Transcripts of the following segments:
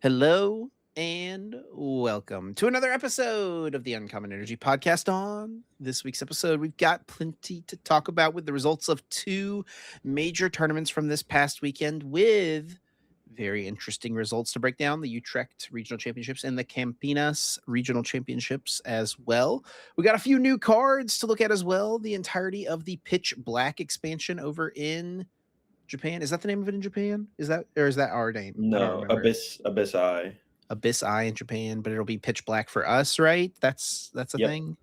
Hello and welcome to another episode of the Uncommon Energy Podcast. On this week's episode, we've got plenty to talk about with the results of two major tournaments from this past weekend, with very interesting results to break down: the Utrecht Regional Championships and the Campinas Regional Championships as well. We got a few new cards to look at as well, the entirety of the Pitch Black expansion over in Japan. Is that the name of it in Japan? Is that our name? I don't No, remember. Abyss Eye. Abyss Eye in Japan, but it'll be Pitch Black for us, right? That's a Yep. thing.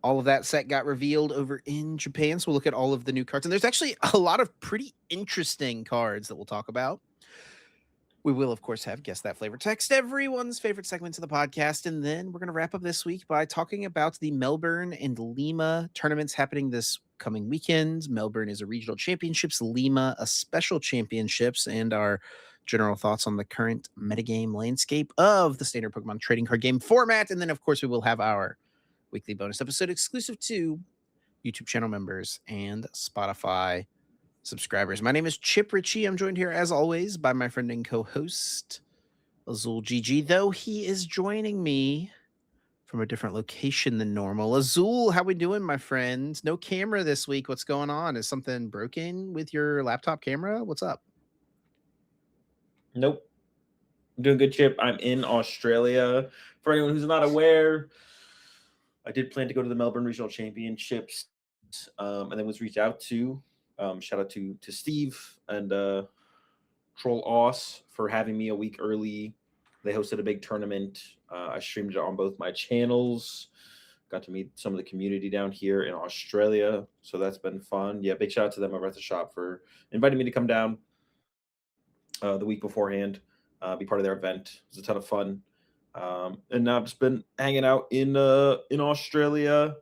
All of that set got revealed over in Japan, so we'll look at all of the new cards, and there's actually a lot of pretty interesting cards that we'll talk about. We will, of course, have Guess That Flavor Text, everyone's favorite segments of the podcast, and then we're going to wrap up this week by talking about the Melbourne and Lima tournaments happening this coming weekend. Melbourne is a regional championships, Lima a special championships, and our general thoughts on the current metagame landscape of the standard Pokemon trading card game format. And then, of course, we will have our weekly bonus episode exclusive to YouTube channel members and Spotify subscribers. My name is Chip Ritchie. I'm joined here, as always, by my friend and co-host, Azul GG, though he is joining me from a different location than normal. Azul, how we doing, my friend? No camera this week. What's going on? Is something broken with your laptop camera? What's up? Nope. I'm doing good, Chip. I'm in Australia. For anyone who's not aware, I did plan to go to the Melbourne Regional Championships, and then was reached out to. Shout out to Steve and Troll Oss for having me a week early. They hosted a big tournament. I streamed it on both my channels. Got to meet some of the community down here in Australia, so that's been fun. Yeah, big shout out to them over at the shop for inviting me to come down the week beforehand, be part of their event. It was a ton of fun. And now I've just been hanging out in Australia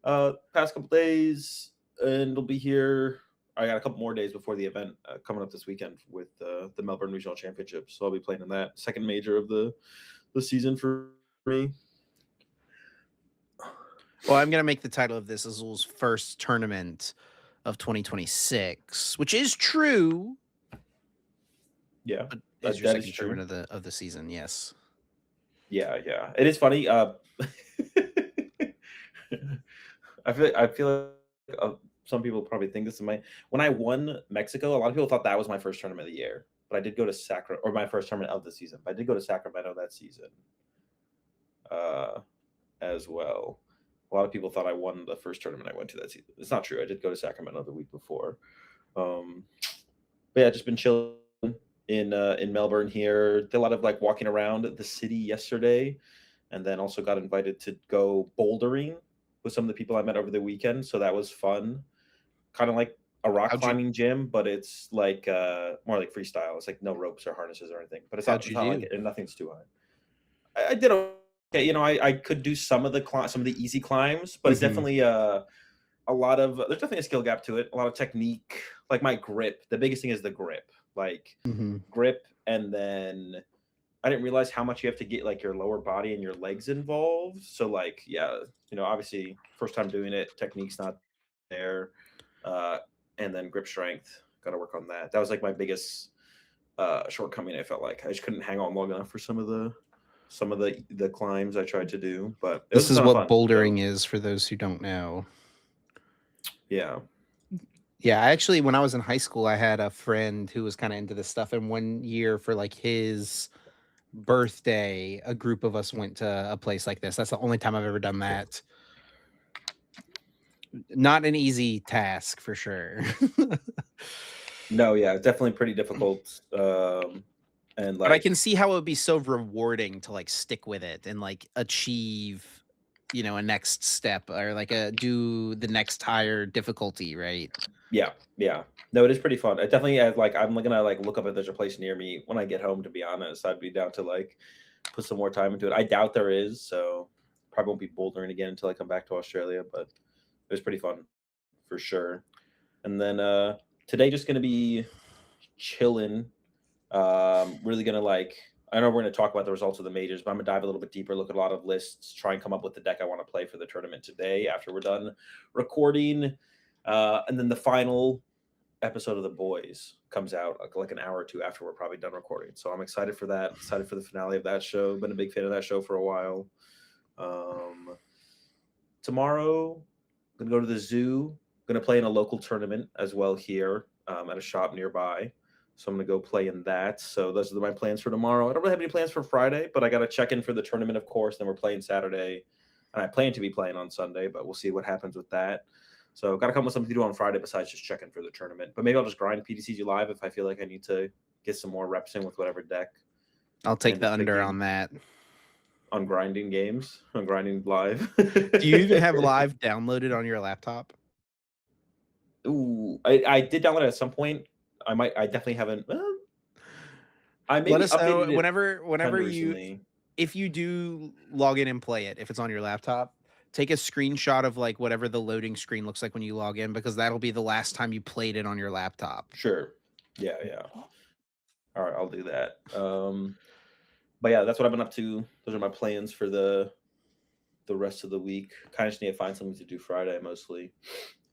past couple days, and it'll be here. I got a couple more days before the event coming up this weekend with the Melbourne Regional Championships. So I'll be playing in that second major of the season for me. Well, I'm going to make the title of this Azul's first tournament of 2026, which is true. Yeah, But is your that second is true. tournament of the season? Yes. Yeah. It is funny. I feel like some people probably think this is when I won Mexico. A lot of people thought that was my first tournament of the year, but I did go to Sacramento, or my first tournament of the season. But I did go to Sacramento that season, as well. A lot of people thought I won the first tournament I went to that season. It's not true. I did go to Sacramento the week before. But yeah, just been chilling in Melbourne here. Did a lot of like walking around the city yesterday, and then also got invited to go bouldering with some of the people I met over the weekend. So that was fun. Kind of like a rock climbing gym, but it's like more like freestyle. It's like no ropes or harnesses or anything. But it's not like nothing's too high. I did okay. You know, I could do some of the easy climbs, but it's definitely a lot of there's definitely a skill gap to it. A lot of technique, like my grip. The biggest thing is the grip, like grip, and then I didn't realize how much you have to get like your lower body and your legs involved. So like, yeah, you know, obviously first time doing it, technique's not there, and then grip strength. Got to work on that. That was like my biggest shortcoming. I felt like I just couldn't hang on long enough for some of the climbs I tried to do. But this is what bouldering is for those who don't know. Yeah. Yeah, actually, when I was in high school, I had a friend who was kind of into this stuff, and one year for like his birthday, a group of us went to a place like this. That's the only time I've ever done that. Not an easy task for sure. No, yeah, definitely pretty difficult. And like, but I can see how it would be so rewarding to like stick with it and like achieve, you know, a next step or like do the next higher difficulty, right? Yeah. No, it is pretty fun. It definitely has like I'm gonna like look up if there's a place near me when I get home. To be honest, I'd be down to like put some more time into it. I doubt there is, so probably won't be bouldering again until I come back to Australia. But it was pretty fun for sure. And then today just gonna be chilling. Really gonna like. I know we're going to talk about the results of the majors, but I'm going to dive a little bit deeper, look at a lot of lists, try and come up with the deck I want to play for the tournament today after we're done recording. And then the final episode of The Boys comes out like an hour or two after we're probably done recording. So I'm excited for that. Excited for the finale of that show. Been a big fan of that show for a while. Tomorrow, I'm gonna go to the zoo. Gonna play in a local tournament as well here at a shop nearby. So I'm gonna go play in that. So those are my plans for tomorrow. I don't really have any plans for Friday, but I gotta check in for the tournament, of course. Then we're playing Saturday, and I plan to be playing on Sunday, but we'll see what happens with that. So got to come up with something to do on Friday besides just checking for the tournament. But maybe I'll just grind PTCG live if I feel like I need to get some more reps in with whatever deck. I'll take the under on that. On grinding games, on grinding live. Do you even have live downloaded on your laptop? Ooh, I did download it at some point. I definitely haven't. I maybe let us know updated it whenever recently. if you do log in and play it, if it's on your laptop, take a screenshot of like whatever the loading screen looks like when you log in, because that'll be the last time you played it on your laptop. Sure. Yeah. All right, I'll do that. But yeah, that's what I've been up to. Those are my plans for the rest of the week. Kind of just need to find something to do Friday mostly.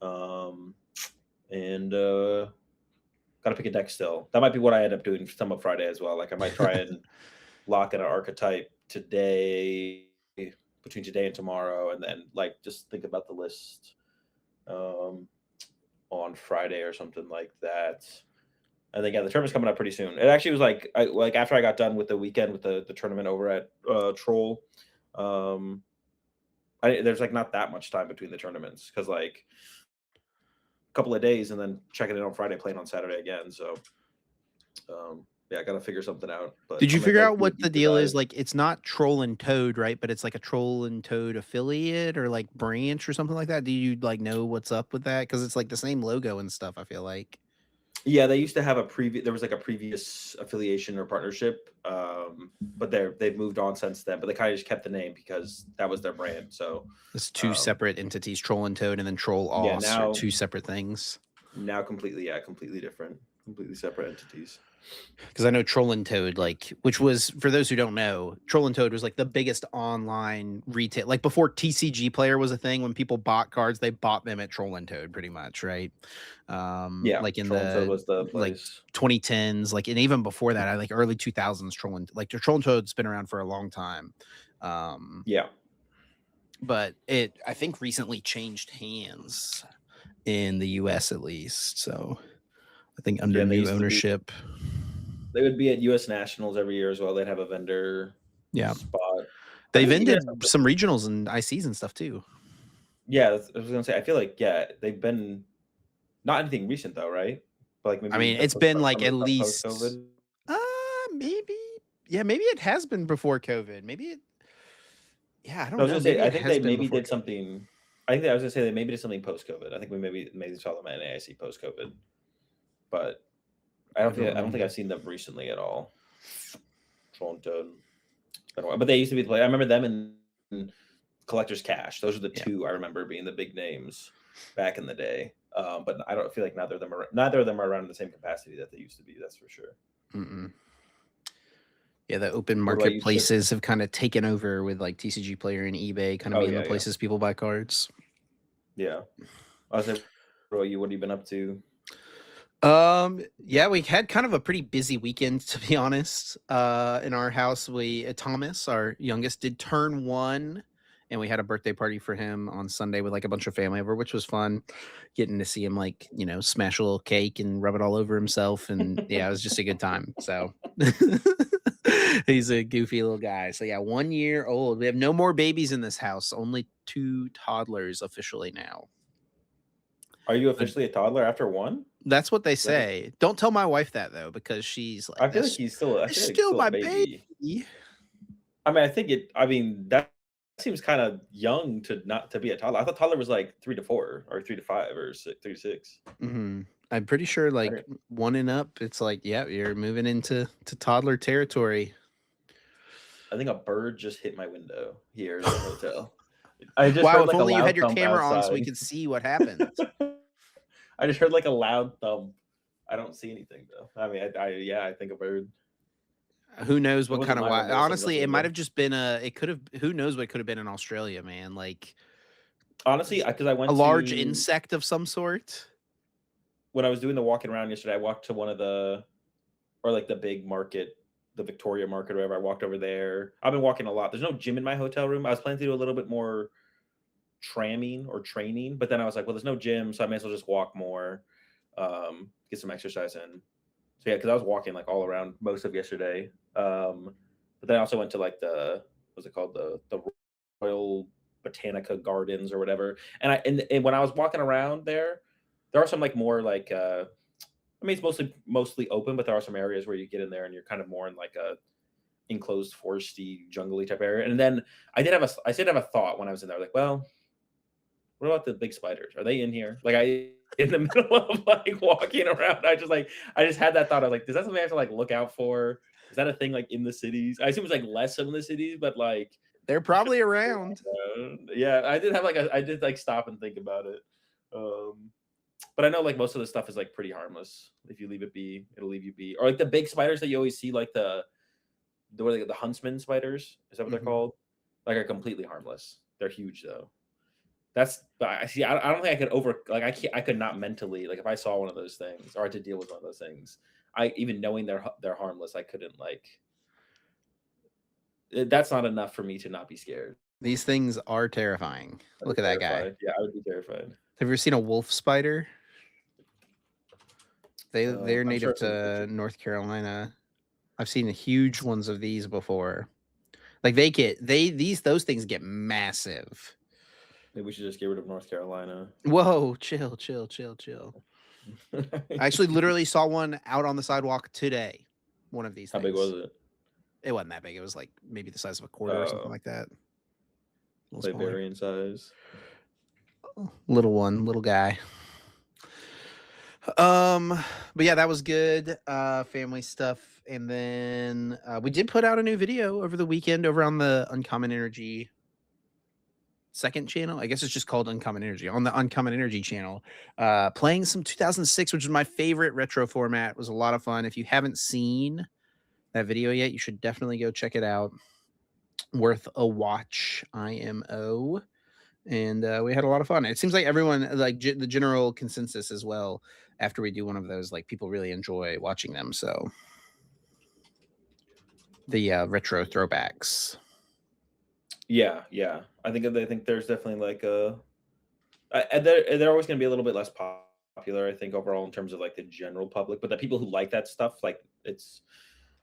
And gotta pick a deck still. That might be what I end up doing some of Friday as well. Like I might try and lock in an archetype today, between today and tomorrow, and then like just think about the list on Friday or something like that. And then yeah, the tournament's coming up pretty soon. It actually was like after I got done with the weekend with the tournament over at Troll. There's like not that much time between the tournaments because like a couple of days and then checking in on Friday, playing on Saturday again. So yeah, I gotta figure something out. But did you figure out what the deal is? Like it's not Troll and Toad, right? But it's like a Troll and Toad affiliate or like branch or something like that. Do you like know what's up with that? Because it's like the same logo and stuff, I feel like. Yeah, they used to have there was like a previous affiliation or partnership, but they've moved on since then. But they kind of just kept the name because that was their brand. So it's two separate entities, Troll and Toad, and then Troll Oss are two separate things. Now completely different, completely separate entities. Because I know Troll and Toad, like, which was, for those who don't know, Troll and Toad was like the biggest online retail, like before TCG Player was a thing. When people bought cards, they bought them at Troll and Toad, pretty much, right? Yeah, like in Troll was the like 2010s, like, and even before that, I like early 2000s. Troll and Toad's been around for a long time. Yeah, but it, I think, recently changed hands in the US at least. So I think under new ownership. They would be at US Nationals every year as well. They'd have a vendor spot. They vended some regionals and ICs and stuff too. Yeah, I was gonna say. I feel like they've been not anything recent though, right? But like maybe I mean, it's been like at least maybe. Yeah, maybe it has been before COVID. Maybe it. Yeah, I don't know. I think they maybe did something. I was gonna say they maybe did something post COVID. I think we maybe saw them at NAIC post COVID, but I don't think I've seen them recently at all. Troll and Toad. But they used to be the play. I remember them in Collector's Cash. Those are the two I remember being the big names back in the day. But I don't feel like neither of them are around in the same capacity that they used to be. That's for sure. Yeah, the open marketplaces have kind of taken over with like TCG Player and eBay kind of being the places people buy cards. Yeah. I was like, what have you been up to? Yeah, we had kind of a pretty busy weekend, to be honest. In our house, Thomas, our youngest, did turn 1, and we had a birthday party for him on Sunday with like a bunch of family over, which was fun. Getting to see him like, smash a little cake and rub it all over himself, and yeah, it was just a good time. So he's a goofy little guy. So yeah, 1 year old. We have no more babies in this house, only 2 toddlers officially now. Are you officially a toddler after 1? That's what they say. Don't tell my wife that though, because she's like, I feel like he's still my baby. I mean, that seems kind of young to be a toddler. I thought toddler was like 3 to 4 or 3 to 5 or 3 to 6. I'm pretty sure like 1 and up, it's like, yeah, you're moving into toddler territory. I think a bird just hit my window here in the hotel. Wow, if only you had your camera on so we could see what happened. I just heard like a loud thump. I don't see anything though. I mean, I think a bird. Who knows what kind of wild? Honestly, it might have just been who knows what it could have been in Australia, man. Like, honestly, because I went a large insect of some sort. when I was doing the walking around yesterday, I walked to one of the or like the big market, the Victoria Market or whatever. I walked over there. I've been walking a lot. There's no gym in my hotel room. I was planning to do a little bit more tramming or training, but then I was like, well, there's no gym, so I may as well just walk more, get some exercise in. So yeah, because I was walking like all around most of yesterday. But then I also went to like what's it called, the Royal Botanica Gardens or whatever. And when I was walking around there, there are some like more like I mean it's mostly open, but there are some areas where you get in there and you're kind of more in like a enclosed foresty jungly type area. And then I did have a thought when I was in there, like, well, what about the big spiders? Are they in here? Like I in the middle of like walking around, I just had that thought. I was like, does that something I have to like look out for? Is that a thing like in the cities? I assume it's like less so in the cities, but like They're probably around. yeah, I did like stop and think about it. Um but I know like most of the stuff is like pretty harmless. If you leave it be, it'll leave you be. Or like the big spiders that you always see, like what are they, the huntsman spiders? Is that what they're Mhm. called? Like are completely harmless. They're huge though. But I see. I don't think I could like I can't. I could not mentally like if I saw one of those things or I had to deal with one of those things. I even knowing they're harmless, I couldn't like. That's not enough for me to not be scared. These things are terrifying. I'd be Look at that guy. terrified. Yeah, I would be terrified. Have you ever seen a wolf spider? They're I'm sure native I've seen the picture. to North Carolina. I've seen huge ones of these before. Like those things get massive. Maybe we should just get rid of North Carolina. Whoa, chill, chill, chill, chill. I actually literally saw one out on the sidewalk today. One of these How things. big was it? It wasn't that big. It was like maybe the size of a quarter or something like that. They vary in size. Little one, little guy. But yeah, that was good. Family stuff. And then we did put out a new video over the weekend over on the Uncommon Energy second channel. I guess it's just called Uncommon Energy. On the Uncommon Energy channel, playing some 2006, which is my favorite retro format. It was a lot of fun. If you haven't seen that video yet, you should definitely go check it out. Worth a watch, IMO. And we had a lot of fun. It seems like everyone, like the general consensus as well, after we do one of those, like people really enjoy watching them. So the retro throwbacks. Yeah, yeah. I think there's definitely like they're always going to be a little bit less popular. I think overall in terms of like the general public, but the people who like that stuff, like it's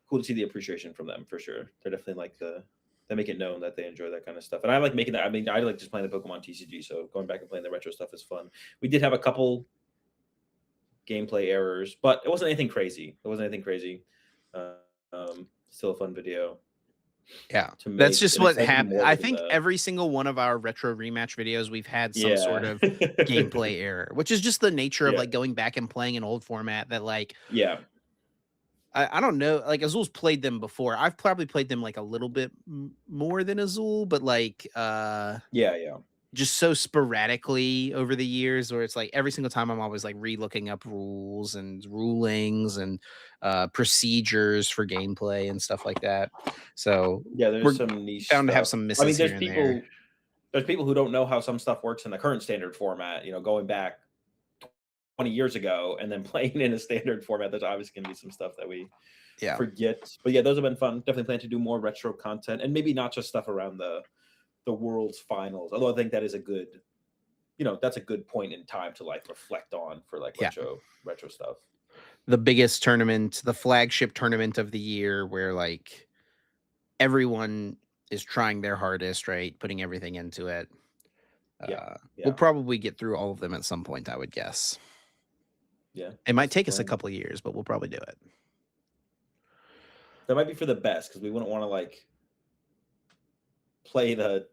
cool to see the appreciation from them for sure. They're definitely like they make it known that they enjoy that kind of stuff. And I like making that. I mean, I like just playing the Pokemon TCG, so going back and playing the retro stuff is fun. We did have a couple gameplay errors, but it wasn't anything crazy. Still a fun video. Yeah, To that's make just and what excited to do happened. more I with think the every single one of our retro rematch videos, we've had some sort yeah. of gameplay error, which is just the nature of Yeah. like going back and playing an old format that like Yeah. I don't know, like Azul's played them before. I've probably played them like a little bit more than Azul, but like Yeah, yeah. just so sporadically over the years where it's like every single time I'm always like re-looking up rules and rulings and procedures for gameplay and stuff like that. So Yeah, we're there's some niche bound to have stuff. some I mean, misses here and there. there's people who don't know how some stuff works in the current standard format, going back 20 years ago and then playing in a standard format. There's obviously going to be some stuff that we Yeah. forget. But yeah, those have been fun. Definitely plan to do more retro content and maybe not just stuff around the world's finals. Although I think that is a good, that's a good point in time to like reflect on for like Yeah. retro stuff. The biggest tournament, the flagship tournament of the year where like everyone is trying their hardest, right? Putting everything into it. Yeah. We'll probably get through all of them at some point, I would guess. Yeah. It might take us a couple of years, but we'll probably do it. That might be for the best because we wouldn't want to like play the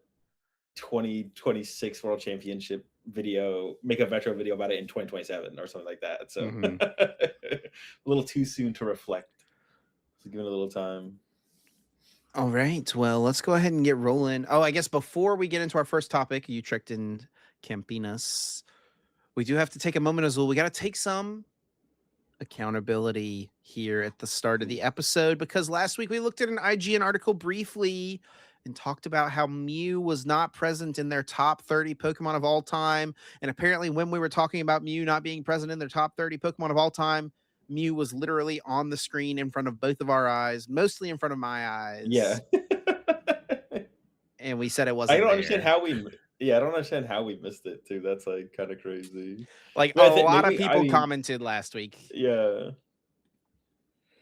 2026 World Championship video, make a retro video about it in 2027 or something like that. So a little too soon to reflect. So give it a little time. All right. Well, let's go ahead and get rolling. Oh, I guess before we get into our first topic, you tricked in Campinas. We do have to take a moment, Azul. We got to take some accountability here at the start of the episode because last week we looked at an IGN article briefly and talked about how Mew was not present in their top 30 Pokemon of all time. And apparently, when we were talking about Mew not being present in their top 30 Pokemon of all time, Mew was literally on the screen in front of both of our eyes, mostly in front of my Yeah. eyes. And we said it I wasn't don't understand there. how yeah, I don't understand how we missed it too. That's like kind of crazy. Like But a I think lot of maybe I people mean, commented last week. yeah.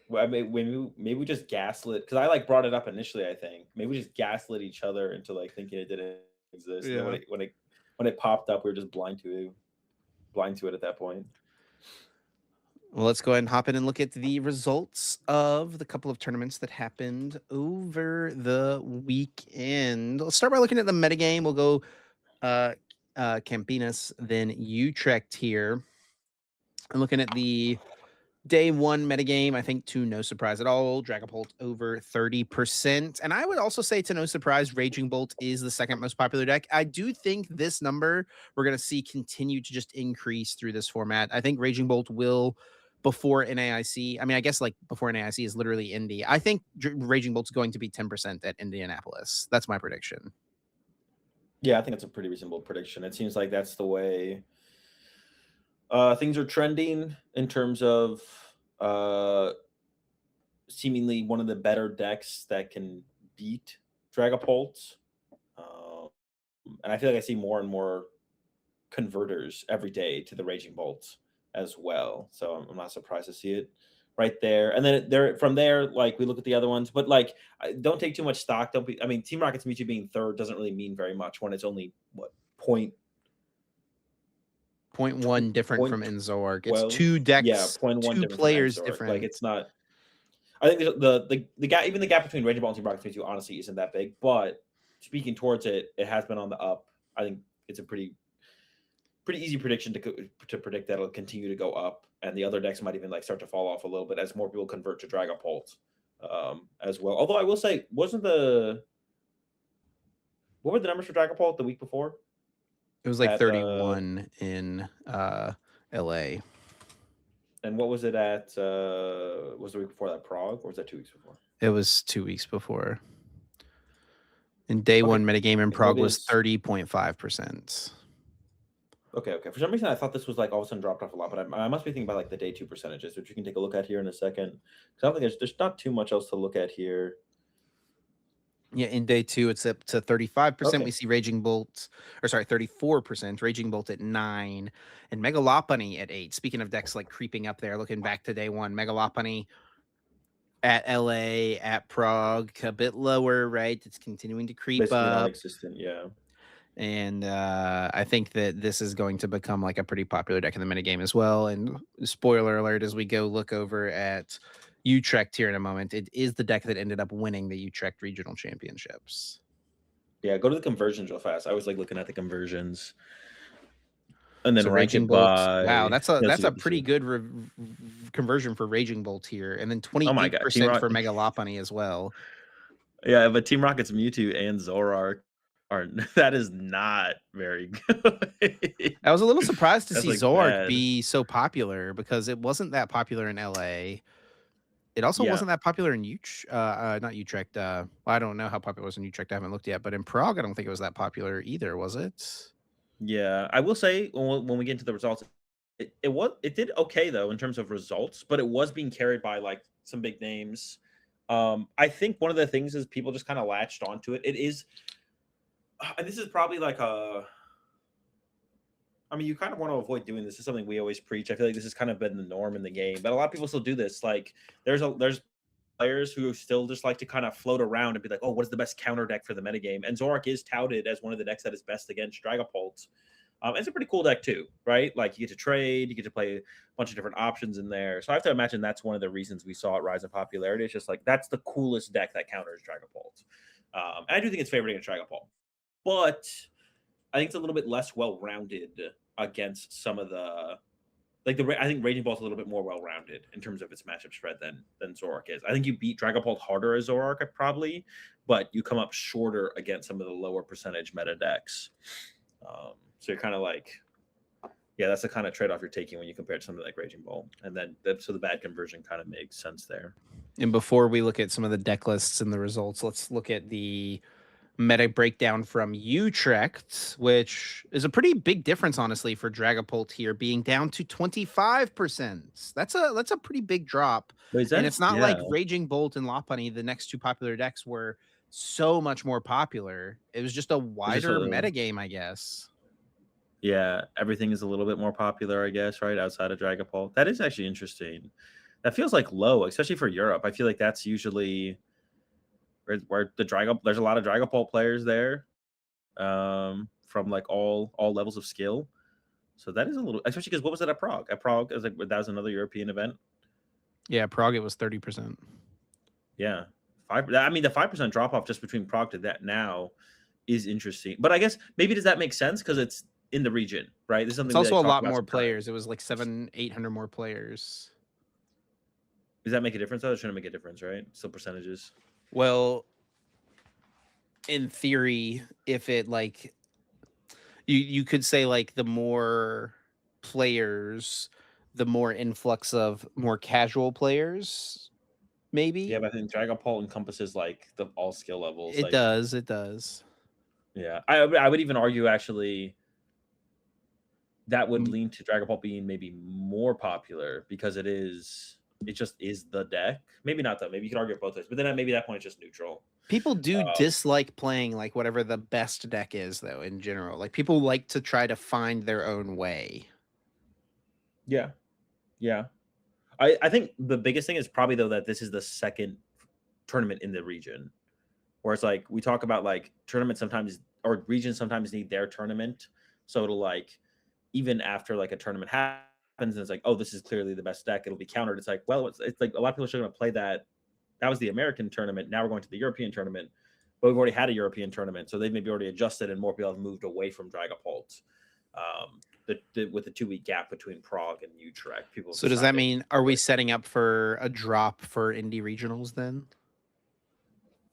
Well, I mean, when maybe we just gaslit because I like brought it up initially. I think maybe we just gaslit each other into like thinking it didn't exist, and then Yeah. when it popped up, we were just blind to it at that point. Well, let's go ahead and hop in and look at the results of the couple of tournaments that happened over the weekend. Let's start by looking at the metagame. We'll go Campinas, then Utrecht here. I'm looking at the day one metagame, I think to no surprise at all, Dragapult over 30%. And I would also say to no surprise, Raging Bolt is the second most popular deck. I do think this number we're going to see continue to just increase through this format. I think Raging Bolt will before NAIC. I mean, I guess like before NAIC is literally Indy. I think Raging Bolt's going to be 10% at Indianapolis. That's my prediction. Yeah, I think it's a pretty reasonable prediction. It seems like that's the way things are trending in terms of uh, seemingly one of the better decks that can beat Dragapult. Um, and I feel like I see more and more converters every day to the Raging Bolts as well. So I'm not surprised to see it right there. And then there from there, like we look at the other ones, but like don't take too much stock. Don't be. I mean, Team Rocket's Mewtwo being third doesn't really mean very much when it's only what point 0.1 different point from Enzorg. It's 12. two Yeah, decks, point one two different from players Enzorg. Like different. it's not. I think the gap, even the gap between Raging Ball and Team Rocket 2 honestly isn't that big. But speaking towards it, it has been on the up. I think it's a pretty easy prediction to predict that it'll continue to go up, and the other decks might even like start to fall off a little bit as more people convert to Dragapult as well. Although I will say, wasn't the what were the numbers for Dragapult the week before? It was like At 31 in LA. and what was it at? Was the week before that Prague, or was that 2 weeks before? It was 2 weeks before. And day Okay, one metagame in Prague maybe was it's 30.5%. okay. For some reason, I thought this was like all of a sudden dropped off a lot, but I must be thinking about like the day two percentages, which we can take a look at here in a second. Because I don't think there's not too much else to look at here. Yeah, in day two, it's up to 35%. We Okay, see Raging Bolt, or sorry, 34%. Raging Bolt at 9, and Megalopony at 8. Speaking of decks like creeping up there, looking back to day one, Megalopony at LA, at Prague, a bit lower, right? It's continuing to creep basically up. non-existent. Yeah. And I think that this is going to become like a pretty popular deck in the metagame as well. And spoiler alert, as we go look over at Utrecht here in a moment, it is the deck that ended up winning the Utrecht regional championships. Yeah, go to the conversions real fast. I was like looking at the conversions and then So rank Raging it Bolt, by. wow, Yeah, let's that's do a that. Let's do pretty it. good conversion for Raging Bolt here, and then Oh my god, Team 28% Rock. for Megalopony as well. Yeah, but Team Rocket's Mewtwo and Zoroark are that is not very good. I was a little surprised to That's see like Zork bad. be so popular because it wasn't that popular in LA. It also Yeah, wasn't that popular in not Utrecht. Well, I don't know how popular it was in Utrecht. I haven't looked yet, but in Prague, I don't think it was that popular either, was it? yeah. I will say when we get into the results, it did okay though in terms of results, but it was being carried by like some big names. I think one of the things is people just kind of latched onto it. It is, and this is probably like a. I mean, you kind of want to avoid doing this. This is something we always preach. I feel like this has kind of been the norm in the game, but a lot of people still do this. Like, there's players who still just like to kind of float around and be like, "Oh, what is the best counter deck for the metagame?" And Zorak is touted as one of the decks that is best against Dragapult. It's a pretty cool deck too, right? Like you get to trade, you get to play a bunch of different options in there. So I have to imagine that's one of the reasons we saw it rise in popularity. It's just like that's the coolest deck that counters Dragapult. And I do think it's favored against Dragapult, but I think it's a little bit less well-rounded against some of the like the. I think Raging Ball's a little bit more well-rounded in terms of its matchup spread than Zoroark is. I think you beat Dragapult harder as Zoroark probably, but you come up shorter against some of the lower percentage meta decks. So you're kind of like, yeah, that's the kind of trade-off you're taking when you compare it to something like Raging Ball, and then so the bad conversion kind of makes sense there. And before we look at some of the deck lists and the results, let's look at the meta breakdown from Utrecht, which is a pretty big difference, honestly, for Dragapult here being down to 25%. That's a pretty big drop. But is And that it's not yeah? like Raging Bolt and Lopunny, the next two popular decks, were so much more popular. It was just a It's just wider a metagame, I guess. yeah. Everything is a little bit more popular, I guess, right outside of Dragapult. That is actually interesting. That feels like low, especially for Europe. I feel like that's usually where the Dragon. There's a lot of Dragapult players there, from like all levels of skill. So that is a little, especially because what was it at Prague? At Prague, it was like that was another European event. Yeah, Prague, it was 30%. Yeah, five. I mean, the 5% drop off just between Prague to that now is interesting. But I guess maybe does that make sense because it's in the region, right? This is It's something we also like a talked lot about more sometimes. players. It was like 800 more players. Does that make a difference? Though it shouldn't make a difference, right? Still percentages. Well, in theory, if it like you could say like the more players, the more influx of more casual players, Yeah, maybe. but I think Dragapult encompasses like the all skill levels. It Like, does, it does. yeah, I would even argue actually that would M- lean to Dragapult being maybe more popular because it just is the deck. Maybe not though. Maybe you could argue it both ways, but then maybe that point it's just neutral. People do Um, dislike playing like whatever the best deck is, though, in general. Like people like to try to find their own way. yeah, yeah. I think the biggest thing is probably though that this is the second tournament in the region. Where it's like we talk about like tournaments sometimes or regions sometimes need their tournament. So it'll like even after like a tournament happens and it's like, oh, this is clearly the best deck, it'll be countered. It's like, well, it's like a lot of people are still gonna play that. That was the American tournament. Now we're going to the European tournament. But we've already had a European tournament. So they've maybe already adjusted and more people have moved away from Dragapult. With the 2 week gap between Prague and Utrecht, people have So does that decided mean are we setting up for a drop for indie regionals then?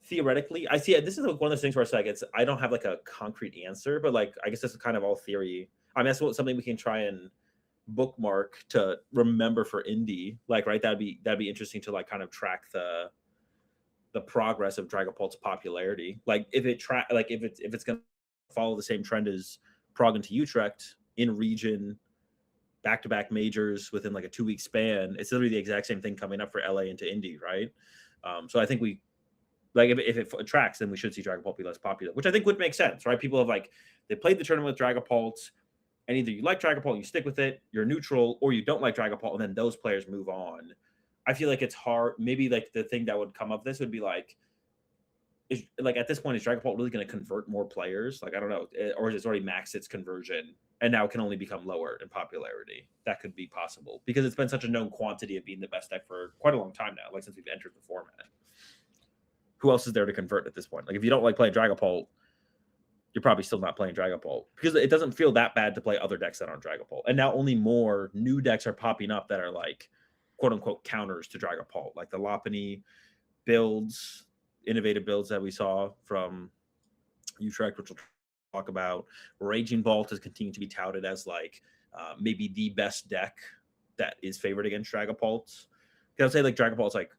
theoretically, I see this is one of those things where it's like I don't have like a concrete answer, but like I guess this is kind of all theory. I mean, that's something we can try and bookmark to remember for indie. Like, right, that'd be interesting to like kind of track the progress of Dragapult's popularity. Like if it's gonna follow the same trend as Prague into Utrecht in region back-to-back majors within like a 2 week span, it's literally the exact same thing coming up for LA into Indy, right? So I think we like if it attracts, then we should see Dragapult be less popular, which I think would make sense, right? People have like they played the tournament with Dragapult, and either you like Dragapult, you stick with it, you're neutral, or you don't like Dragapult, and then those players move on. I feel like it's hard. Maybe like the thing that would come of this would be like, like at this point, is Dragapult really going to convert more players? Like I don't know, or is it already maxed its conversion and now can only become lower in popularity? That could be possible because it's been such a known quantity of being the best deck for quite a long time now, like since we've entered the format. Who else is there to convert at this point? Like if you don't like playing Dragapult, you're probably still not playing Dragapult because it doesn't feel that bad to play other decks that aren't Dragapult. And now only more new decks are popping up that are like quote unquote counters to Dragapult, like the Lopunny builds, innovative builds that we saw from Utrecht, which we'll talk about. Raging Bolt has continued to be touted as like maybe the best deck that is favored against Dragapult. I'd say like Dragapult's like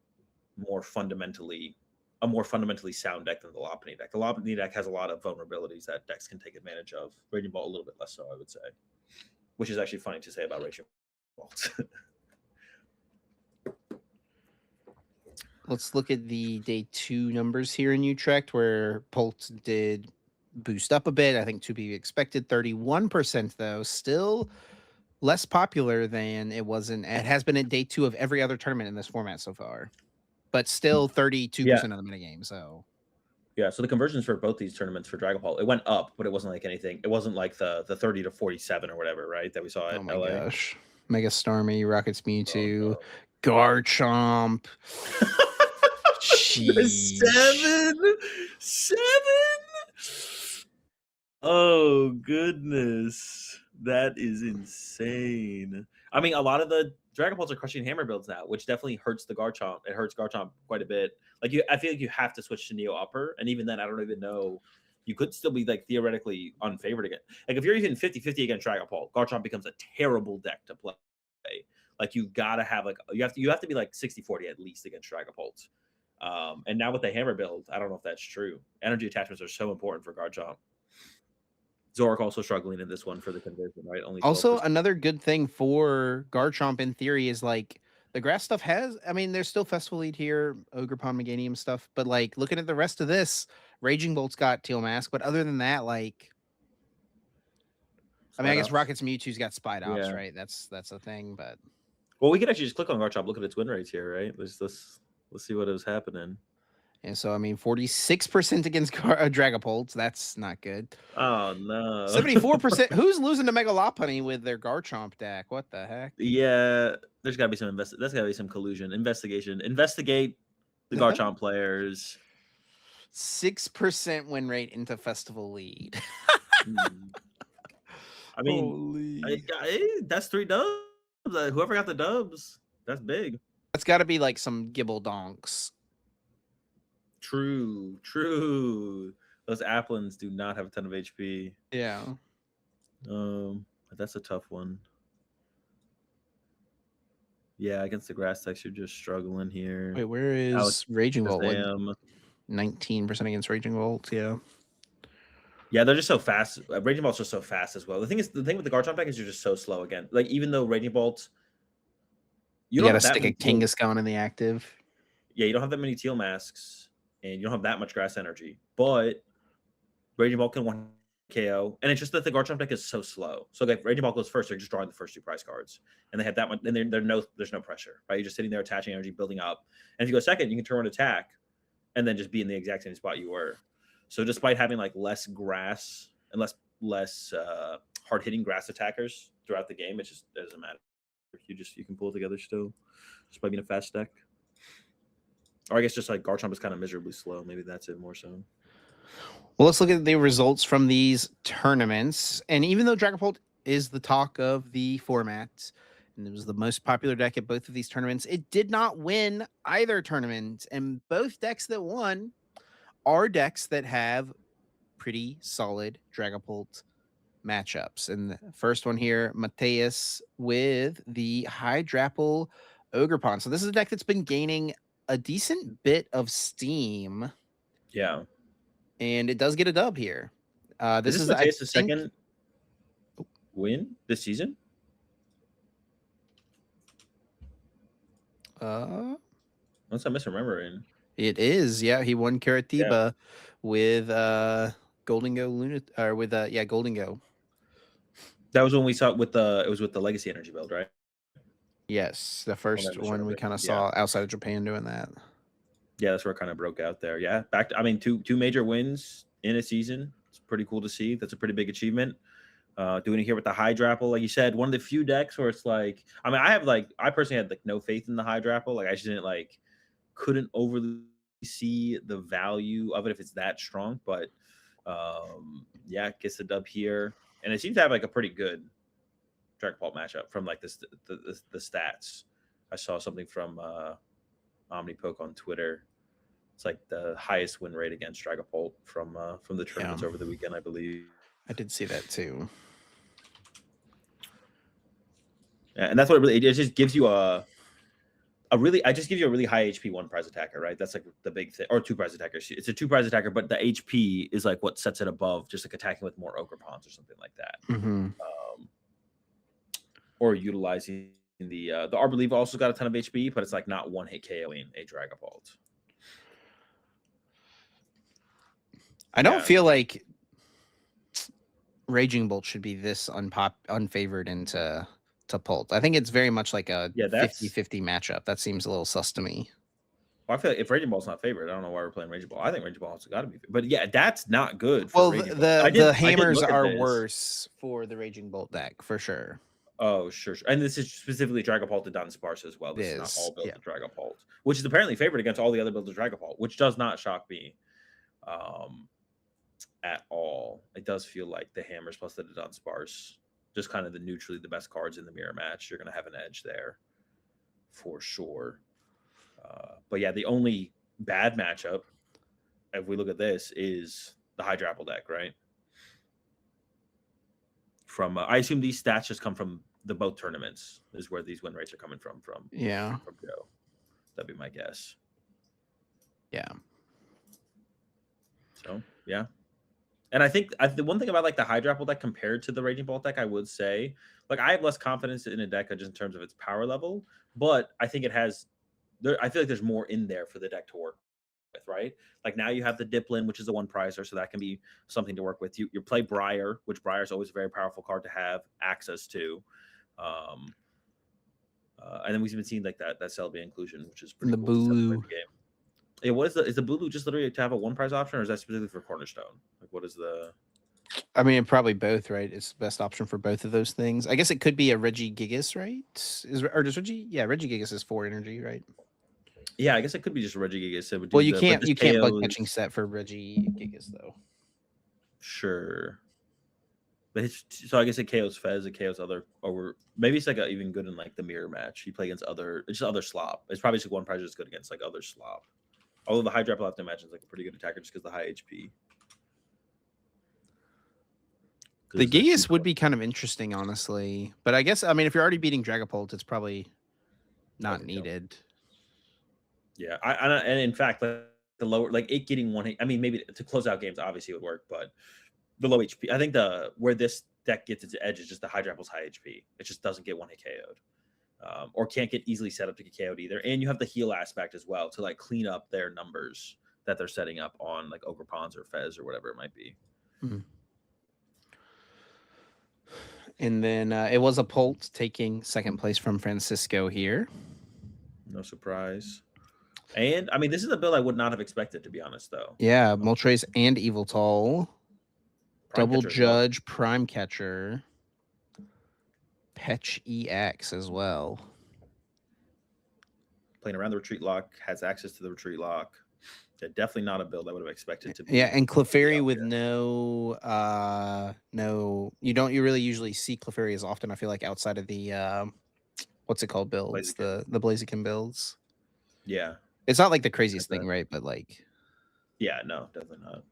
more fundamentally a more fundamentally sound deck than the Lopunny deck. The Lopunny deck has a lot of vulnerabilities that decks can take advantage of. Raging Bolt a little bit less so, I would say, which is actually funny to say about Raging Bolt. Let's look at the day 2 numbers here in Utrecht, where Pult did boost up a bit. I think to be expected. 31% though, still less popular than it was in. It has been at day 2 of every other tournament in this format so far, but still 32% Yeah, of the metagame. So yeah. So the conversions for both these tournaments for Dragon it went up, but it wasn't like anything. It wasn't like the 30 to 47 or whatever, right? That we saw oh at my LA. gosh, Mega Starmie, Rockets Oh Mewtwo, no. Garchomp. Sheesh. Seven, seven. Oh goodness, that is insane. I mean, a lot of the Dragon Balls are crushing hammer builds now, which definitely hurts the Garchomp. It hurts Garchomp quite a bit. Like I feel like you have to switch to Neo Upper, and even then, I don't even know. You could still be like theoretically unfavored again. Like if you're even 50-50 against Dragon Ball, Garchomp becomes a terrible deck to play. Like you gotta have like you have to be like 60-40 at least against Dragon Balls. And now with the hammer build, I don't know if that's true. Energy attachments are so important for Garchomp. Zorak also struggling in this one for the conversion, right? Only 12%. Also, another good thing for Garchomp in theory is like the grass stuff has. I mean, there's still Festival Lead here, Ogerpon, Meganium stuff, but like looking at the rest of this, Raging Bolt's got Teal Mask, but other than that, like, I mean, I guess Rocket's Mewtwo's got Spite Ops, Yeah. right? That's a thing, but Well, we could actually just click on Garchomp, look at its win rates here, right? Let's see what is happening. and so I mean, 46% against Dragapult. That's not good. Oh no. 74%. Who's losing to Megalopunny with their Garchomp deck? What the heck? Yeah, there's got to be some There's got to be some collusion, investigation. Investigate the Garchomp players. 6% win rate into Festival Lead. I mean, that's 3 dubs. Whoever got the dubs, that's big. That's got to be like some Gibble donks. True. Those Applins do not have a ton of HP. Yeah. That's a tough one. Yeah, against the grass types, you're just struggling here. Wait, where is Raging Bolt? 19% against Raging Bolt. Yeah. Yeah, they're just so fast. Raging Bolt's just so fast as well. The thing with the Garchomp deck is you're just so slow again. Like, even though Raging Bolt, you gotta stick a Kangaskhan in the active. Yeah, you don't have that many Teal Masks, and you don't have that much grass energy. But Raging Bolt can one KO, and it's just that the Garchomp deck is so slow. So if Raging Bolt goes first, they're just drawing the first 2 prize cards, and they have that one. And there's no pressure, right? You're just sitting there attaching energy, building up. And if you go second, you can turn on attack, and then just be in the exact same spot you were. So despite having like less grass and less hard hitting grass attackers throughout the game, it doesn't matter. You can pull it together still, just by being a fast deck. Or I guess just like Garchomp is kind of miserably slow. Maybe that's it more so. Well, let's look at the results from these tournaments. And even though Dragapult is the talk of the format, and it was the most popular deck at both of these tournaments, it did not win either tournament. And both decks that won are decks that have pretty solid Dragapult matchups. And the first one here, Mateus with the Hydrapple Ogerpon. So this is a deck that's been gaining a decent bit of steam. Yeah. And it does get a dub here. This is Mateus' second win this season? Unless I'm misremembering. It is, yeah. He won Curitiba with Golden Go Golden Go. That was when we saw it with the Legacy Energy build, right? Yes, the first one we kind of saw outside of Japan doing that. Yeah, that's where it kind of broke out there. Yeah, two major wins in a season. It's pretty cool to see. That's a pretty big achievement. Doing it here with the Hydrapple, like you said, one of the few decks where it's like, I mean, I personally had like no faith in the Hydrapple. Like I just couldn't overly see the value of it if it's that strong. But yeah, it gets the dub here, and it seems to have like a pretty good Dragapult matchup from like the stats. I saw something from OmniPoke on Twitter. It's like the highest win rate against Dragapult from the tournaments over the weekend, I believe. I did see that too. Yeah, and that's what it just gives you a really high HP 1 prize attacker, right? That's like the big thing, or 2 prize attackers. It's a 2 prize attacker, but the HP is like what sets it above just like attacking with more Ogerpons or something like that. Mm-hmm. Or utilizing the Arbor also got a ton of HP, but it's like not one hit KOing a Dragapult. I don't feel like Raging Bolt should be this unfavored into Pult. I think it's very much like a 50-50 matchup. That seems a little sus to me. Well, I feel like if Raging Bolt's not favored, I don't know why we're playing Raging Bolt. I think Raging Bolt's got to be. But yeah, that's not good. Well, the hammers are worse for the Raging Bolt deck for sure. Oh, sure. And this is specifically Dragapult to Dunsparce as well. This is not all built to Dragapult, which is apparently favored against all the other builds of Dragapult, which does not shock me at all. It does feel like the hammers plus the Dunsparce, just kind of the best cards in the mirror match. You're going to have an edge there for sure. But yeah, the only bad matchup, if we look at this, is the Hydrapple deck, right? From I assume these stats just come from the both tournaments is where these win rates are coming from. From Joe. That'd be my guess. Yeah. So yeah. And I think the one thing about like the Hydra Apple deck compared to the Raging Bolt deck, I would say, like I have less confidence in a deck just in terms of its power level, but I think it has I feel like there's more in there for the deck to work with, right? Like now you have the Diplin, which is a one pricer, so that can be something to work with. You play Briar, which Briar is always a very powerful card to have access to. Um, and then we've been seeing like that Selby inclusion, which is And pretty the cool to separate Bulu. the game. Yeah, what is the Bulu just literally to have a one prize option, or is that specifically for Cornerstone? Like, what is the? I mean, probably both, right? It's the best option for both of those things. I guess it could be a Regigigas, right? Or does Reggie? Yeah, Regigigas is 4 energy, right? Yeah, I guess it could be just Regigigas. It would do Well, you the but can't just you can't bug catching KOs. set for Regigigas though. Sure. But so I guess it KOs Fez, it KOs other, or maybe it's like even good in like the mirror match. You play against it's just other slop. It's probably just one prize just good against like other slop. Although the Hydra Apple, I have to imagine, is like a pretty good attacker just because the high HP. The Gigas would be kind of interesting, honestly. But I guess, I mean, if you're already beating Dragapult, it's probably not needed. Yeah, and in fact, like the lower, like it getting one, I mean, maybe to close out games obviously would work, but the low HP, I think where this deck gets its edge is just the Hydra Apple's high HP. It just doesn't get one hit KO'd. Or can't get easily set up to get KO'd either. And you have the heal aspect as well to like clean up their numbers that they're setting up on like Ogre Pawns or Fez or whatever it might be. Mm-hmm. And then it was a Polt taking second place from Francisco here. No surprise. And I mean, this is a build I would not have expected, to be honest, though. Yeah, Moltres and Eviltall. Double Judge, well. Prime Catcher. Petch EX as well. Playing around the retreat lock, has access to the retreat lock. Yeah, definitely not a build I would have expected to be. Yeah, and Clefairy with no, you really usually see Clefairy as often, I feel like, outside of the, what's it called builds? Blaziken. The Blaziken builds. Yeah. It's not like the craziest thing, right? But like. Yeah, no, definitely not.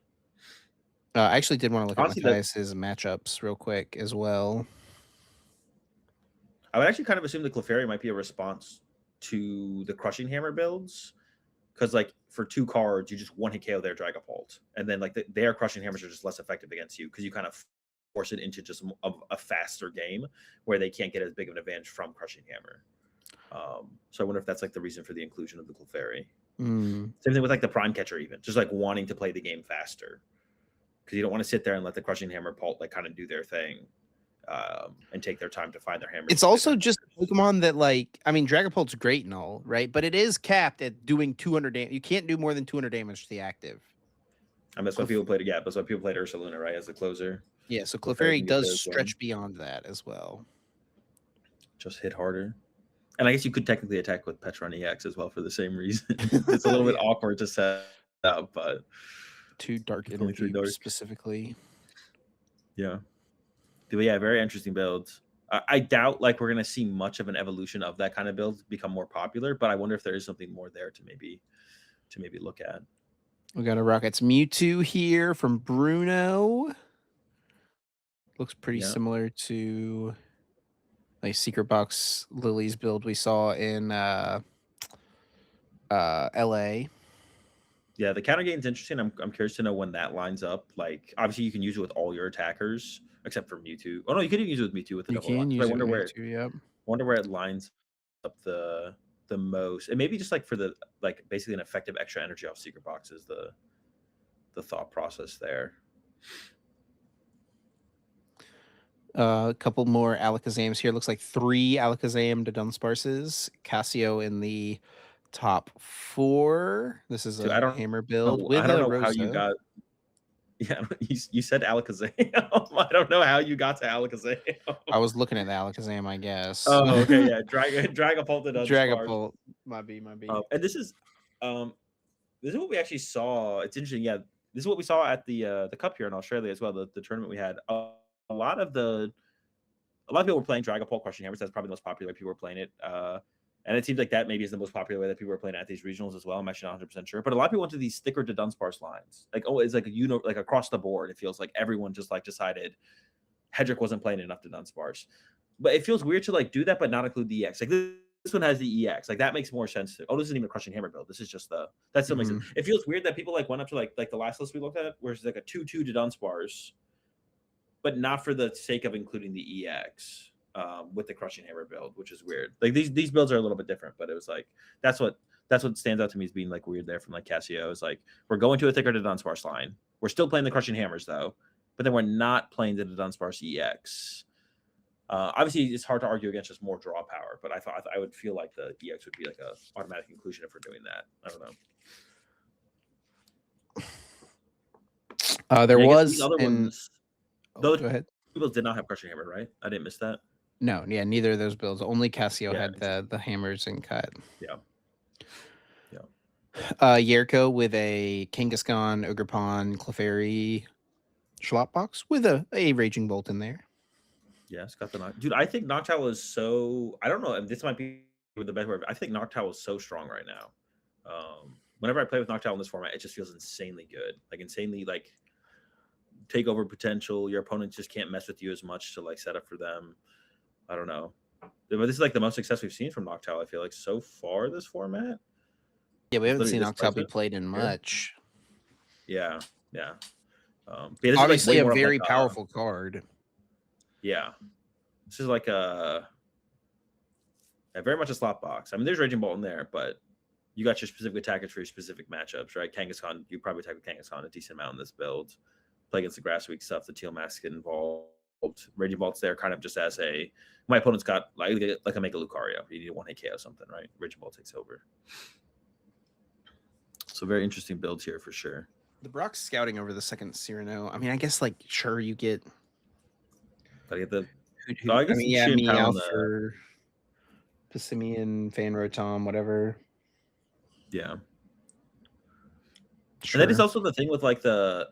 I actually did want to look at Matthias's matchups real quick as well. I would actually kind of assume the Clefairy might be a response to the Crushing Hammer builds. Because like for 2 cards, you just one hit KO their Dragapult, and then like their Crushing Hammers are just less effective against you because you kind of force it into just a faster game where they can't get as big of an advantage from Crushing Hammer. So I wonder if that's like the reason for the inclusion of the Clefairy. Same thing with like the Prime Catcher, even just like wanting to play the game faster because you don't want to sit there and let the Crushing Hammer Pult like kind of do their thing. And take their time to find their hammers. It's also just Pokemon that, like, I mean, Dragapult's great and all, right? But it is capped at doing 200 damage. You can't do more than 200 damage to the active. And that's why people played it. Yeah, that's why people played Ursaluna, right, as the closer. Yeah, so Clefairy does stretch beyond that as well. Just hit harder. And I guess you could technically attack with Petron EX as well for the same reason. It's a little bit awkward to set up, but 2 dark energy specifically. Yeah. But yeah, very interesting builds. I doubt like we're gonna see much of an evolution of that kind of build become more popular, but I wonder if there is something more there to maybe look at. We got a Rockets Mewtwo here from Bruno. Looks pretty similar to like Secret Box Lily's build we saw in LA. Yeah, the counter gain's interesting. I'm curious to know when that lines up. Like, obviously, you can use it with all your attackers except for Mewtwo. Oh no, you could even use it with Mewtwo with the double lock. I wonder where wonder where it lines up the most. And maybe just like for the like basically an effective extra energy off Secret Box is the thought process there. A couple more Alakazams here. Looks like 3 Alakazam to Dunsparces. Casio in the top 4. This is a hammer build with I don't know Rosa. how you got. Yeah, you said Alakazam. I don't know how you got to Alakazam. I was looking at the Alakazam, I guess. Oh, okay, yeah. Dragapult to Dunsparce. Dragapult. Might be. And this is what we actually saw. It's interesting. Yeah, this is what we saw at the Cup here in Australia as well. The tournament we had. A lot of people were playing Dragapult Crushing Hammers. That's probably the most popular way people were playing it. And it seems like that maybe is the most popular way that people are playing at these regionals as well. I'm actually not 100% sure. But a lot of people went to these thicker to Dunsparce lines. Like, it's like like across the board. It feels like everyone just like decided Hedrick wasn't playing enough to Dunsparce. But it feels weird to like do that, but not include the EX. Like, this this one has the EX. Like that makes more sense. Oh, this isn't even a Crushing Hammer build. This is just that still makes it. It feels weird that people like went up to like the last list we looked at, where it's like a 2/2 to Dunsparce, but not for the sake of including the EX with the Crushing Hammer build, which is weird. Like these builds are a little bit different, but it was like that's what stands out to me as being like weird there from like Casio. Is like we're going to a thicker to Dunsparce line. We're still playing the Crushing Hammers though, but then we're not playing the Dunsparce EX. Obviously, it's hard to argue against just more draw power, but I thought I would feel like the EX would be like a automatic inclusion if we're doing that. I don't know. There was these other ones. Go ahead. People did not have Crushing Hammer, right? I didn't miss that. No, yeah, neither of those builds. Only Casio had the hammers and cut. Yeah. Yerko with a Kangaskhan, Ogerpon, Clefairy, Schlop box with a Raging Bolt in there. Yeah, it's got the knock. Dude, I think Noctowl is so. I don't know. This might be the best word. I think Noctowl is so strong right now. Whenever I play with Noctowl in this format, it just feels insanely good. Like insanely like takeover potential. Your opponent just can't mess with you as much to like set up for them. I don't know. But this is like the most success we've seen from Noctowl, I feel like, so far this format. Yeah, we haven't seen Noctowl be played in much. Yeah. Obviously like a very powerful card. Yeah. This is like very much a slot box. I mean, there's Raging Bolt in there, but you got your specific attackers for your specific matchups, right? Kangaskhan, you probably attack with Kangaskhan a decent amount in this build. Play against the Grass Week stuff, the Teal Mask get involved. Raging Bolt's there kind of just as my opponent's got like a make a Lucario. You need a 1-hit KO something, right? Raging Bolt takes over. So very interesting builds here for sure. The Brock's scouting over the second Cyrano. I mean, I guess like sure you get. Gotta get the. Meowth, Passimian, Fanrotom, whatever. Yeah. Sure. And that is also the thing with like the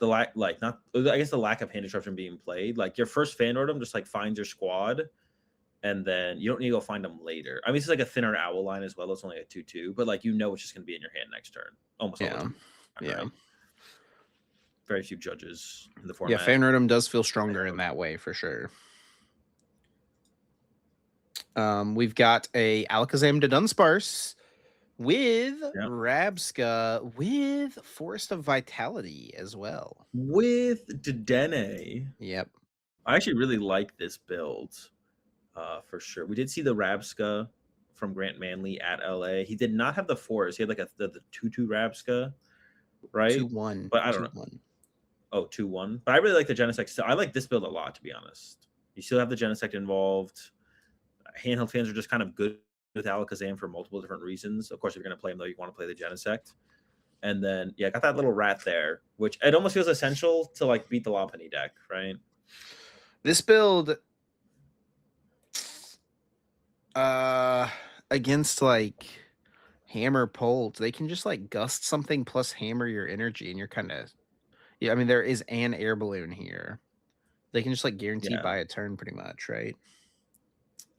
lack, like not. I guess the lack of hand disruption being played. Like your first Fanrotom just like finds your squad, and then you don't need to go find them later. I mean, it's like a thinner owl line as well. It's only a 2/2, but like it's just going to be in your hand next turn. Almost all the time. Yeah. Right? Very few judges in the format. Yeah, Fanrotom does feel stronger in that way for sure. We've got a Alakazam to Dunsparce with Rabsca with Forest of Vitality as well. With Dedenne. Yep. I actually really like this build for sure. We did see the Rabsca from Grant Manley at LA. He did not have the Forest. He had like the 2/2 Rabsca, right? 2/1. But I don't know. Oh, 2/1. But I really like the Genesect. So I like this build a lot, to be honest. You still have the Genesect involved. Handheld fans are just kind of good with Alakazam for multiple different reasons. Of course, if you're going to play him, though, you want to play the Genesect. And then, yeah, got that little rat there, which it almost feels essential to like beat the Lopunny deck, right? This build against like Hammer Polt, they can just like gust something plus hammer your energy, and you're kind of I mean, there is an air balloon here. They can just like guarantee buy a turn pretty much, right?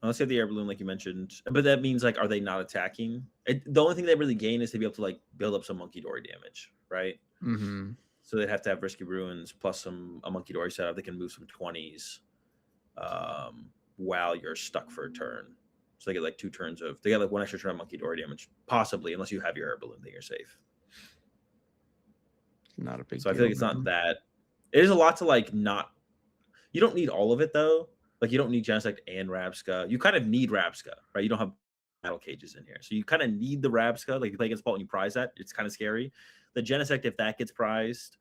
Let's say the air balloon, like you mentioned, but that means like, are they not attacking? The only thing they really gain is to be able to like build up some Monkey Dory damage, right? Mm-hmm. So they'd have to have Risky Ruins plus a Monkey Dory setup. They can move some 20s while you're stuck for a turn. So they get like 2 turns they get like 1 extra turn of Monkey Dory damage, possibly, unless you have your air balloon, then you're safe. Not a big deal. I feel like it's not that. It is a lot to like not. You don't need all of it though. Like you don't need Genesect and Rabsca. You kind of need Rabsca, right? You don't have battle cages in here, so you kind of need the Rabsca. Like you play against Bolt and you prize that, it's kind of scary. The Genesect, if that gets prized,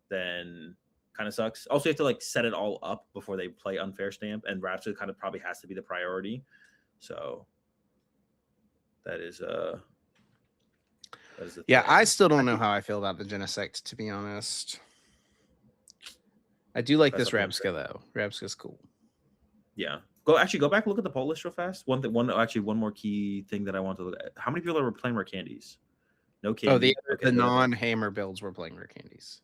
then kind of sucks. Also, you have to like set it all up before they play Unfair Stamp, and Rabsca kind of probably has to be the priority. So that is yeah, I still don't know how I feel about the Genesect, to be honest. I do like this Rabsca though. Rabsca's cool. Yeah. Go back and look at the poll list real fast. One more key thing that I want to look at. How many people are playing Rare Candies? No candy. Oh, the non-hammer builds were playing Rare Candies.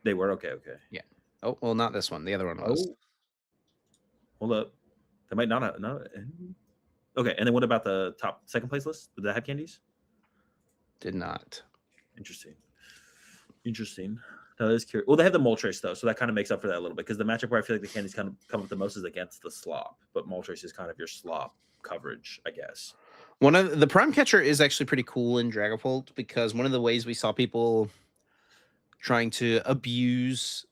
They were? Okay. Yeah. Oh, well, not this one. The other one was. Oh. Hold up. They might not have. No. Okay, and then what about the second place list? Did that have candies? Did not. Interesting. That is curious. Well, they have the Moltres though, so that kind of makes up for that a little bit, because the matchup where I feel like the candies kind of come up the most is against the slop, but Moltres is kind of your slop coverage, I guess. One of the Prime Catcher is actually pretty cool in Dragapult because one of the ways we saw people trying to abuse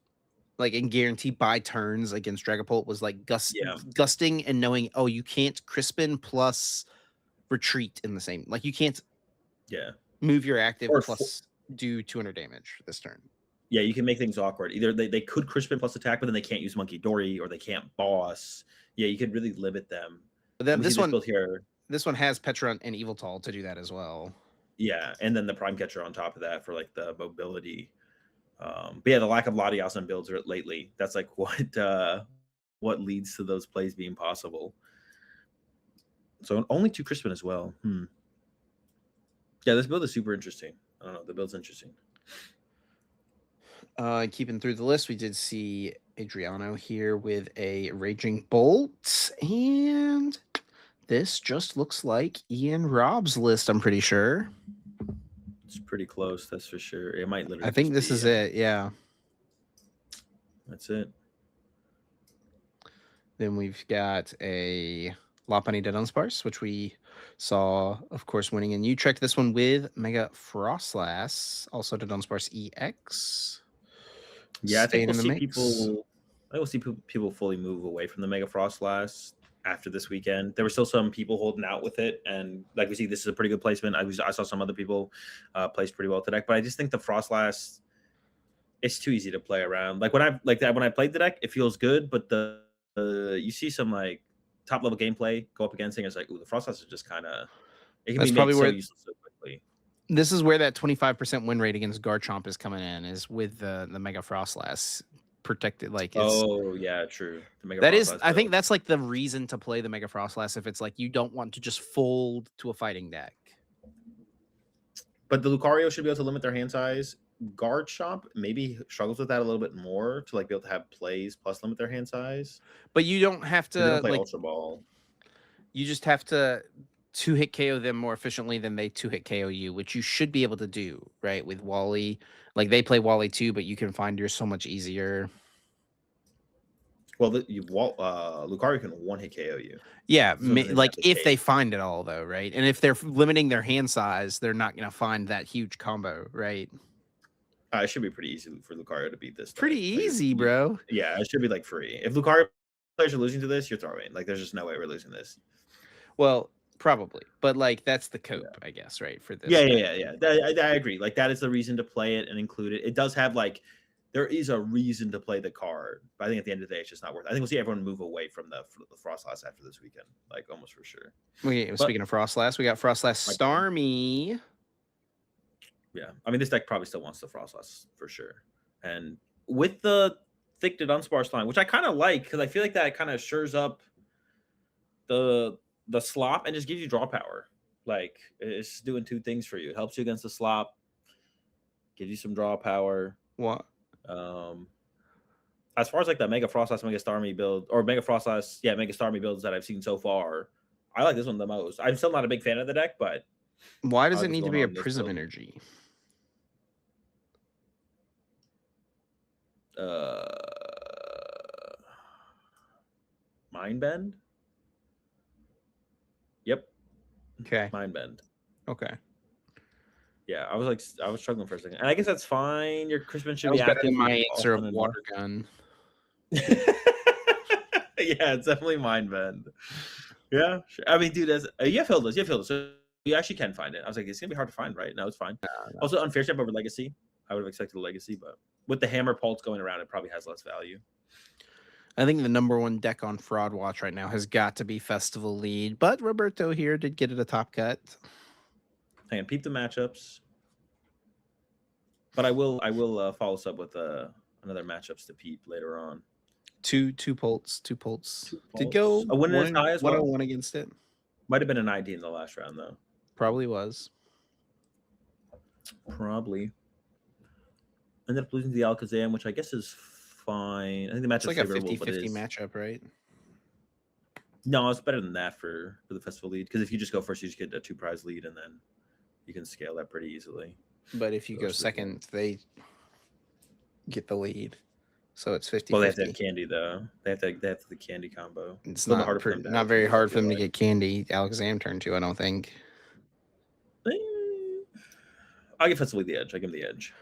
like and guarantee buy turns against Dragapult was like Yeah, gusting and knowing, oh, you can't Crispin plus retreat in the same, like you can't yeah. move your active Or plus do 200 damage this turn. yeah, you can make things awkward. Either they could Crispin plus attack, but then they can't use Monkey Dory, or they can't boss. Yeah, you could really limit them. But And then we see this build here. this one has Petron and Eviltal to do that as well. Yeah, and then the Prime Catcher on top of that for like the mobility. But yeah, the lack of Latias on builds lately, that's like what leads to those plays being possible. So only 2 Crispin as well. Yeah, this build is super interesting. I don't know, the build's interesting. Keeping through the list, we did see Adriano here with a Raging Bolt, and this just looks like Ian Rob's list, I'm pretty sure. It's pretty close, that's for sure. It might literally I think just this be, is it, yeah. That's it. Then we've got a Lopunny Dunsparce, which we saw, of course, winning in Utrecht. This one with Mega Frostlass, also Dunsparce EX. Yeah, I think Staying we'll in the see mix. people. I will see people fully move away from the Mega Frostlass after this weekend. There were still some people holding out with it, and like we see, this is a pretty good placement. I saw some other people place pretty well today, but I just think the Frostlass, it's too easy to play around. Like when I played the deck, it feels good, but you see some like top level gameplay go up against it, and it's like, ooh, the Frostlass is just kind of, it can That's be probably made so where useless so quickly. this is where that 25% win rate against Garchomp is coming in, is with the Mega Frostlass protected. Like, it's Oh yeah, true. The Mega that is, Frostlass I think build. that's like the reason to play the Mega Frostlass if it's like you don't want to just fold to a fighting deck. But the Lucario should be able to limit their hand size. Garchomp maybe struggles with that a little bit more to like be able to have plays plus limit their hand size. But you don't have They don't to play like, Ultra Ball. you just have to two-hit KO them more efficiently than they two-hit KO you, which you should be able to do, right? With Wally. Like, they play Wally too, but you can find yours so much easier. Well, Lucario can one hit KO you. Yeah, This wasn't like exactly if they cake. find it all though, right? And if they're limiting their hand size, they're not going to find that huge combo, right? It should be pretty easy for Lucario to beat this. Pretty easy, bro. Yeah, it should be like free. If Lucario players are losing to this, you're throwing. Like, there's just no way we're losing this. Well, probably, but like that's the cope, I guess, right? For this. Yeah. I agree. Like, that is the reason to play it and include it. It does have like, there is a reason to play the card, but I think at the end of the day, it's just not worth it. I think we'll see everyone move away from the Frostlass after this weekend, like almost for sure. Speaking of Frostlass, we got Frostlass Starmie. Yeah, I mean, this deck probably still wants the Frostlass for sure, and with the thick Dunsparce line, which I kind of like because I feel like that kind of shores up the slop and just gives you draw power. Like, it's doing 2 things for you. It helps you against the slop, gives you some draw power. What? As far as like the Mega Frostlass, Mega Starmie build, or Mega Frostlass, Mega Starmie builds that I've seen so far, I like this one the most. I'm still not a big fan of the deck, but why does it need to be a Prism Energy? Mind Bend. Yep. Okay. Mind Bend. Okay. Yeah, I was struggling for a second, and I guess that's fine. Your Crispin should That be was better active. than my answer of Water Gun. Yeah, it's definitely Mind Bend. Yeah, sure. I mean, dude, you have Hilda's. So you actually can find it. I was like, it's gonna be hard to find, right? No, it's fine. No. Also, Unfair Step over Legacy. I would have expected a Legacy, but with the Hammer Pulse going around, it probably has less value. I think the number one deck on Fraud Watch right now has got to be Festival Lead, but Roberto here did get it a top cut. Hang on, peep the matchups. But I will follow us up with another matchups to peep later on. Two Pults. Did go a win as high as well. 101 against it. Might have been an ID in the last round though. Probably was. Probably. Ended up losing to the Alakazam, which I guess is fine. I think the matchup's like a favorable, 50-50 matchup, right? No, it's better than that for the festival lead, because if you just go first, you just get a 2-prize lead, and then you can scale that pretty easily. But if you go second, they get the lead. So it's 50 Well, they have to have 50. candy though. They have the candy combo. It's It's a little bit harder for them to have not a very candy, I hard for feel them to like. get candy. Alexander turned to, I don't think. I'll give Festival the edge. I give him the edge.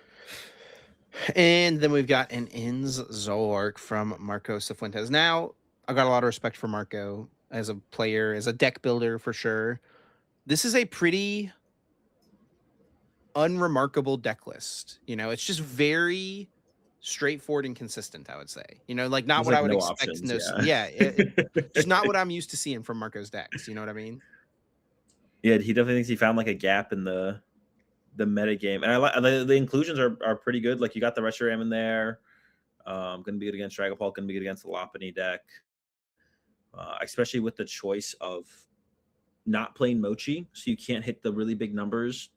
And then we've got an Ins Zolark from Marco Cifuentes. Now, I've got a lot of respect for Marco as a player, as a deck builder for sure. This is a pretty unremarkable deck list. It's just very straightforward and consistent, I would say. Like not There's what I like would no expect. options. Just not what I'm used to seeing from Marco's decks. You know what I mean? Yeah, he definitely thinks he found like a gap in the meta game, and I like the inclusions are pretty good. Like you got the Reshiram in there. Going to be good against Dragapult. Going to be good against the Lopunny deck, especially with the choice of not playing Mochi, so you can't hit the really big numbers.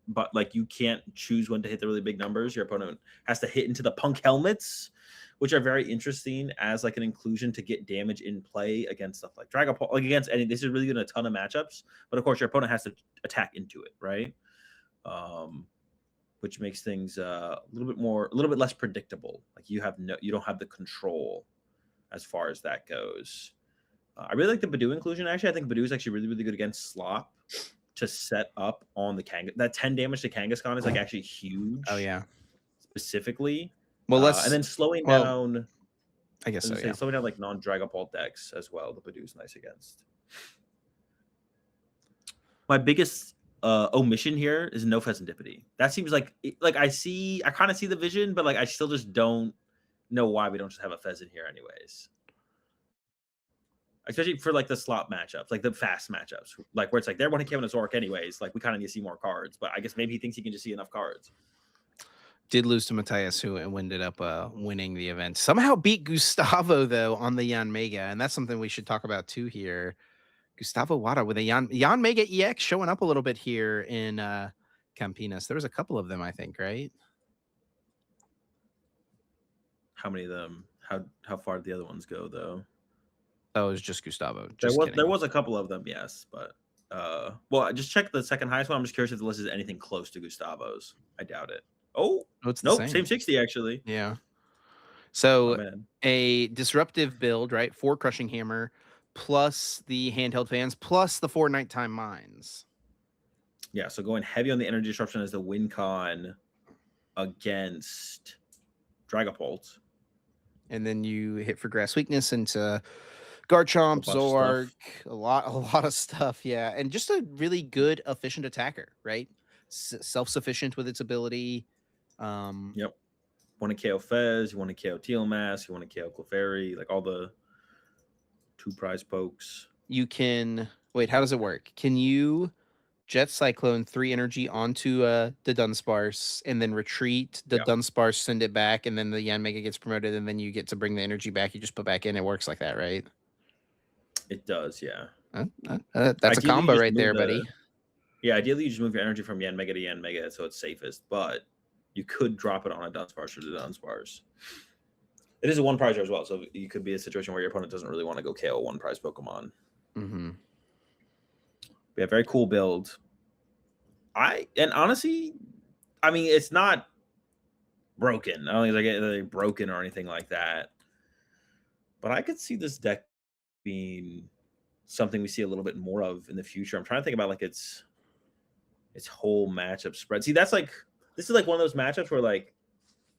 But like you can't choose when to hit the really big numbers. Your opponent has to hit into the punk helmets, which are very interesting as like an inclusion to get damage in play against stuff like Dragapult. Like against any, this is really good in a ton of matchups. But of course, your opponent has to attack into it, right? Which makes things a little bit less predictable. Like you don't have the control as far as that goes. I really like the Badoo inclusion. Actually, I think Badoo is actually really, really good against Slop to set up on the Kang. That 10 damage to Kangaskhan is like actually huge. Oh yeah. Specifically, Well, and then slowing well, down. I guess so. Yeah. Slowing down like non-Dragapult decks as well. The Badoo is nice against. My biggest omission here is no Pheasantipity. That seems like I kind of see the vision, but like I still just don't know why we don't just have a Pheasant here anyways. Especially for like the slot matchups, like the fast matchups, like where it's like they're one to kill a Zork anyways. Like we kind of need to see more cards, but I guess maybe he thinks he can just see enough cards. Did lose to Matthias, who ended up winning the event. Somehow beat Gustavo though on the Yan Mega, and that's something we should talk about too here. Gustavo Wada with a Yan Mega EX showing up a little bit here in Campinas. There was a couple of them, I think, right? How many of them? How far did the other ones go though? Oh, it was just Gustavo. There was a couple of them, yes, but well, I just checked the second highest one. I'm just curious if the list is anything close to Gustavo's. I doubt it. Oh, it's nope, same 60 actually. Yeah. So a disruptive build, right? 4 Crushing Hammer, plus the handheld fans, plus the 4 Nighttime Mines. Yeah, so going heavy on the energy disruption as the win con against Dragapult. And then you hit for Grass Weakness into Garchomp, Zolark, a lot of stuff, yeah. And just a really good, efficient attacker, right? Self-sufficient with its ability. Yep. Want to KO Fez, you want to KO Teal'c, you want to KO Clefairy, like all the 2 prize pokes. You can wait, how does it work? Can you Jet Cyclone 3 energy onto the Dunsparce and then retreat the Dunsparce, send it back, and then the Yan Mega gets promoted, and then you get to bring the energy back. You just put back in. It works like that, right? It does, yeah. That's ideally a combo right there, buddy. Yeah, ideally you just move your energy from Yan Mega to Yan Mega so it's safest, but you could drop it on a Dunsparce or the Dunsparce. It is a 1 prize as well, so you could be a situation where your opponent doesn't really want to go KO 1 prize Pokemon. Mm-hmm. Yeah, very cool build. And honestly, I mean, it's not broken. I don't think it's like broken or anything like that. But I could see this deck being something we see a little bit more of in the future. I'm trying to think about like its whole matchup spread. See, this is like one of those matchups where like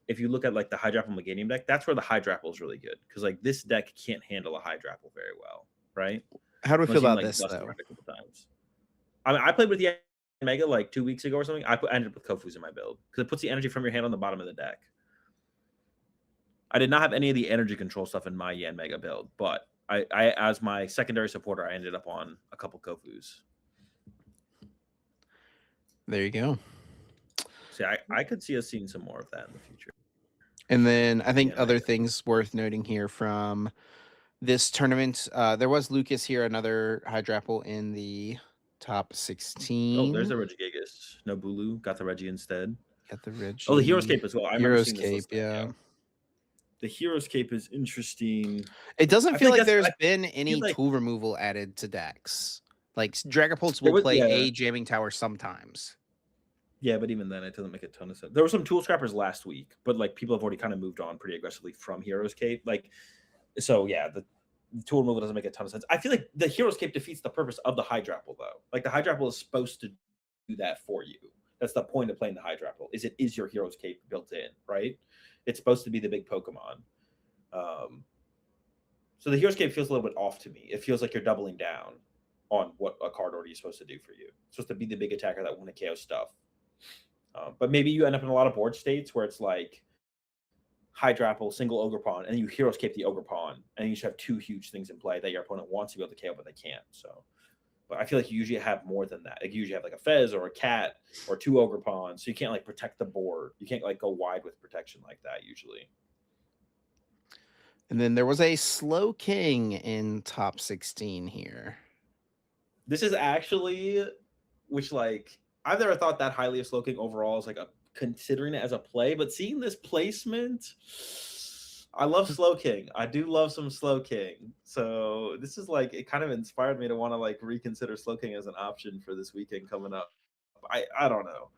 if you look at like the Hydrapple Meganium deck, that's where the Hydrapple is really good because like this deck can't handle a Hydrapple very well, right? How do we feel about this though? A couple times. I mean, I played with the Mega like 2 weeks ago or something. I ended up with Kofus in my build because it puts the energy from your hand on the bottom of the deck. I did not have any of the energy control stuff in my Yan Mega build, but I as my secondary supporter, I ended up on a couple Kofus. There you go. See, I could see us seeing some more of that in the future. And then I think other things worth noting here from this tournament, there was Lucas here, another Hydrapple in the top 16. Oh, there's the Regigigas. No Bulu. Got the Reggie instead. Got the Reggie. Oh, the Hero's Cape as well. I remember seeing Cape, yeah. The Hero's Cape is interesting. It doesn't feel like there's been any tool removal added to decks. Like Dragapults will play a jamming tower sometimes. Yeah, but even then, it doesn't make a ton of sense. There were some tool scrappers last week, but like people have already kind of moved on pretty aggressively from Heroes Cape. Like, so yeah, the tool removal doesn't make a ton of sense. I feel like the Heroes Cape defeats the purpose of the Hydrapple, though. Like the Hydrapple is supposed to do that for you. That's the point of playing the Hydrapple. Is it is your Heroes Cape built in, right? It's supposed to be the big Pokemon. Um, so the Heroes Cape feels a little bit off to me. It feels like you're doubling down on what a card already is supposed to do for you. It's supposed to be the big attacker that want to KO stuff. But maybe you end up in a lot of board states where it's like Hydrapple, single Ogre Pawn, and then you Heroes Cape the Ogre Pawn, and you should have two huge things in play that your opponent wants to be able to KO, but they can't. So, but I feel like you usually have more than that. Like you usually have like a Fez or a Cat or two Ogre Pawns, so you can't like protect the board. You can't like go wide with protection like that usually. And then there was a Slow King in top 16 here. This is actually, which like I've never thought that highly of Slow King overall as like a considering it as a play, but seeing this placement, I love Slow King. I do love some Slow King. So this is like it kind of inspired me to want to like reconsider Slow King as an option for this weekend coming up. I don't know.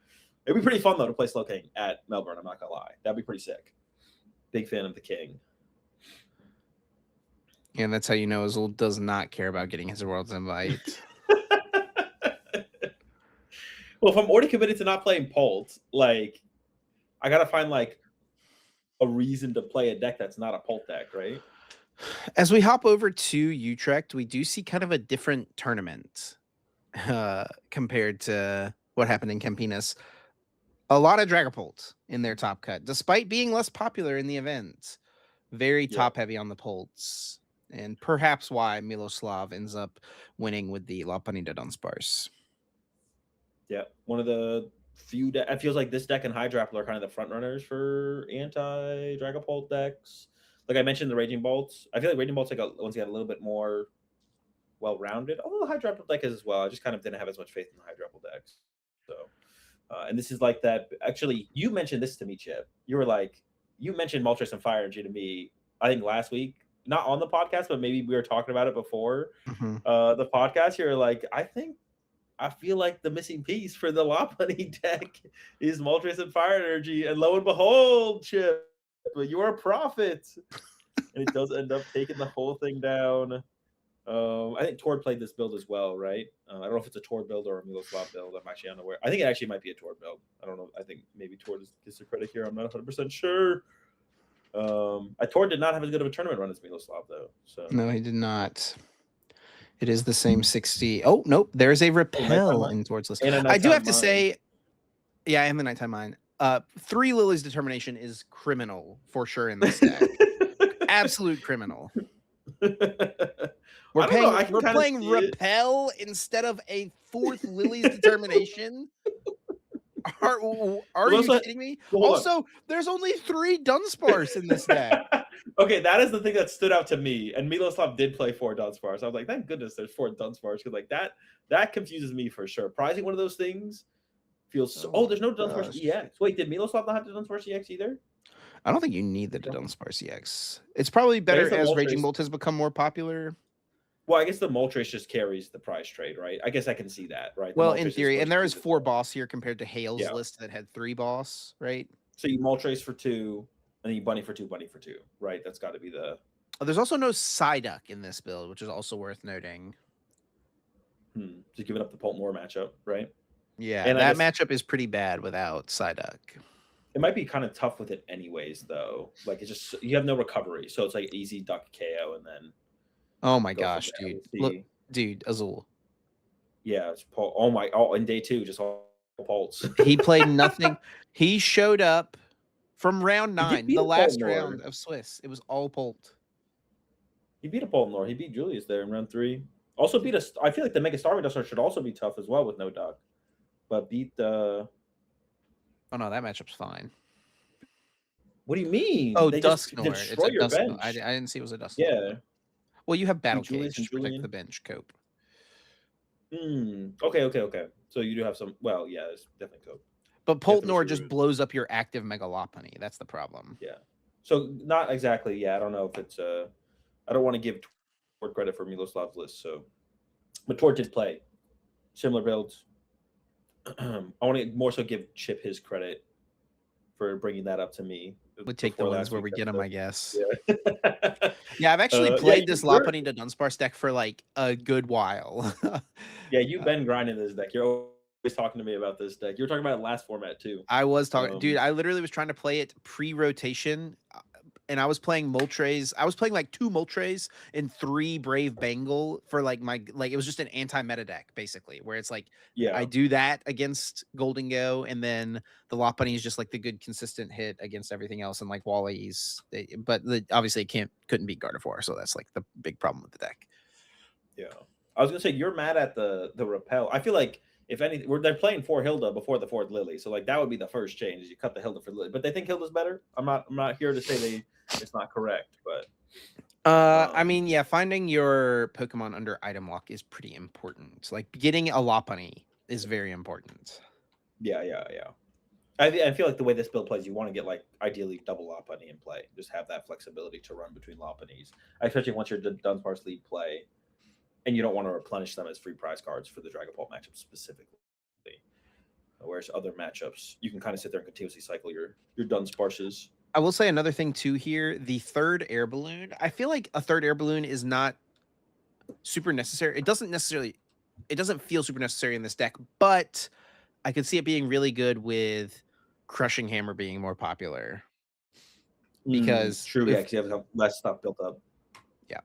It'd be pretty fun though to play Slow King at Melbourne. I'm not gonna lie. That'd be pretty sick. Big fan of the King. And that's how you know Azul does not care about getting his World's Invite. Well, if I'm already committed to not playing Pult, like I gotta find like a reason to play a deck that's not a Pult deck, right? As we hop over to Utrecht, we do see kind of a different tournament compared to what happened in Campinas. A lot of Dragapult in their top cut, despite being less popular in the event. Very top heavy on the Pults, and perhaps why Miloslav ends up winning with the La Panida Dunsparce. Yeah, one of the few. It feels like this deck and Hydrapple are kind of the front runners for anti Dragapult decks. Like I mentioned, the Raging Bolts. I feel like Raging Bolts like once again a little bit more well rounded. Although the Hydrapple deck is as well. I just kind of didn't have as much faith in the Hydrapple decks. So, and this is like that. Actually, you mentioned this to me, Chip. You were like, you mentioned Moltres and Fire Energy to me. I think last week, not on the podcast, but maybe we were talking about it before the podcast. You're like, I feel like the missing piece for the Lopunny deck is Moltres and Fire Energy, and lo and behold, Chip, you're a prophet, and it does end up taking the whole thing down. I think Tord played this build as well, right? I don't know if it's a Tord build or a Miloslav build. I'm actually unaware. I think it actually might be a Tord build. I don't know. I think maybe Tord gets the credit here. I'm not 100% sure. Tord did not have as good of a tournament run as Miloslav, though. So No, he did not. It is the same 60. Oh, nope. There's a repel in Tord's list. I do have to say, yeah, I am the Nighttime Mine. 3 Lily's Determination is criminal for sure in this deck. Absolute criminal. We're playing repel instead of a 4th Lily's Determination. Are you kidding me? Also, there's only 3 Dunsparce in this deck. Okay, that is the thing that stood out to me. And Miloslav did play 4 Dunsparce. I was like, thank goodness there's 4 Dunsparce, because like that confuses me for sure. Prizing one of those things feels so. Oh, there's no Dunsparce EX. Wait, did Miloslav not have the Dunsparce EX either? I don't think you need the Dunsparce EX. It's probably better as Raging Bolt has become more popular. Well, I guess the Moltres just carries the prize trade, right? I guess I can see that, right? Well, in theory, and there is 4 boss here compared to Hale's list that had 3 boss, right? So you Moltres for 2, and then you Bunny for 2, Bunny for 2, right? That's got to be the. Oh, there's also no Psyduck in this build, which is also worth noting. Just giving up the Poltmore matchup, right? Yeah, and that matchup is pretty bad without Psyduck. It might be kind of tough with it anyways, though. Like, it's just you have no recovery, so it's like easy duck KO, and then. Oh my gosh, dude! Look, dude, Azul. Yeah, it's Paul. Oh, in day 2, just all Pults. He played nothing. He showed up from round 9, the last round of Swiss. It was all Pult. He beat a Poltmore. He beat Julius there in round 3. Also beat a. I feel like the Mega Starmie Duster should also be tough as well with no duck, but beat the. Oh no, that matchup's fine. What do you mean? Oh, Dusknoir. Destroy your bench. I didn't see it was a Dusknoir. Yeah. Well, you have Battle Cage to protect the bench, Cope. Okay. So you do have some. Well, yeah, it's definitely Cope. But Poltnor just blows up your active Mega Lopunny. That's the problem. Yeah. So not exactly. Yeah, I don't know if it's. I don't want to give Tord credit for Miloslav's list. So, but Tord did play similar builds. I want to more so give Chip his credit for bringing that up to me Would take the before wins last where week. we get them, I guess. Yeah. Yeah, I've actually Yeah, played this you're Lopunny to Dunsparce deck for like a good while. yeah, you've been grinding this deck. You're always talking to me about this deck. You were talking about it last format too. I was talking, dude. Um, I literally was trying to play it pre-rotation, and I was playing Moltres. I was playing like 2 Moltres and 3 Brave Bengal for like my like it was just an anti-meta deck basically, where it's like I yeah, do that against Golden Go, and then the Lopunny is just like the good consistent hit against everything else, and like Wally's. But obviously it couldn't beat Gardevoir, so that's like the big problem with the deck. yeah. I was gonna say you're mad at the repel. I feel like if anything, they're playing for Hilda before the fourth Lily, so like that would be the first change. Is you cut the Hilda for Lily, but they think Hilda's better. I'm not here to say it's not correct, but I um, mean, yeah, finding your Pokemon under item lock is pretty important. Like getting a Lopunny is very important. yeah. I feel like the way this build plays, you want to get like ideally double Lopunny in play. Just have that flexibility to run between Lopunnies, especially once you're Dunsparce lead play, and you don't want to replenish them as free prize cards for the Dragon Ball matchup specifically. Whereas other matchups, you can kind of sit there and continuously cycle your Dunsparces. I will say another thing too here, the third air balloon. I feel like a third air balloon is not super necessary. It doesn't feel super necessary in this deck, but I could see it being really good with Crushing Hammer being more popular. Because True, yeah, if because you have less stuff built up. yeah,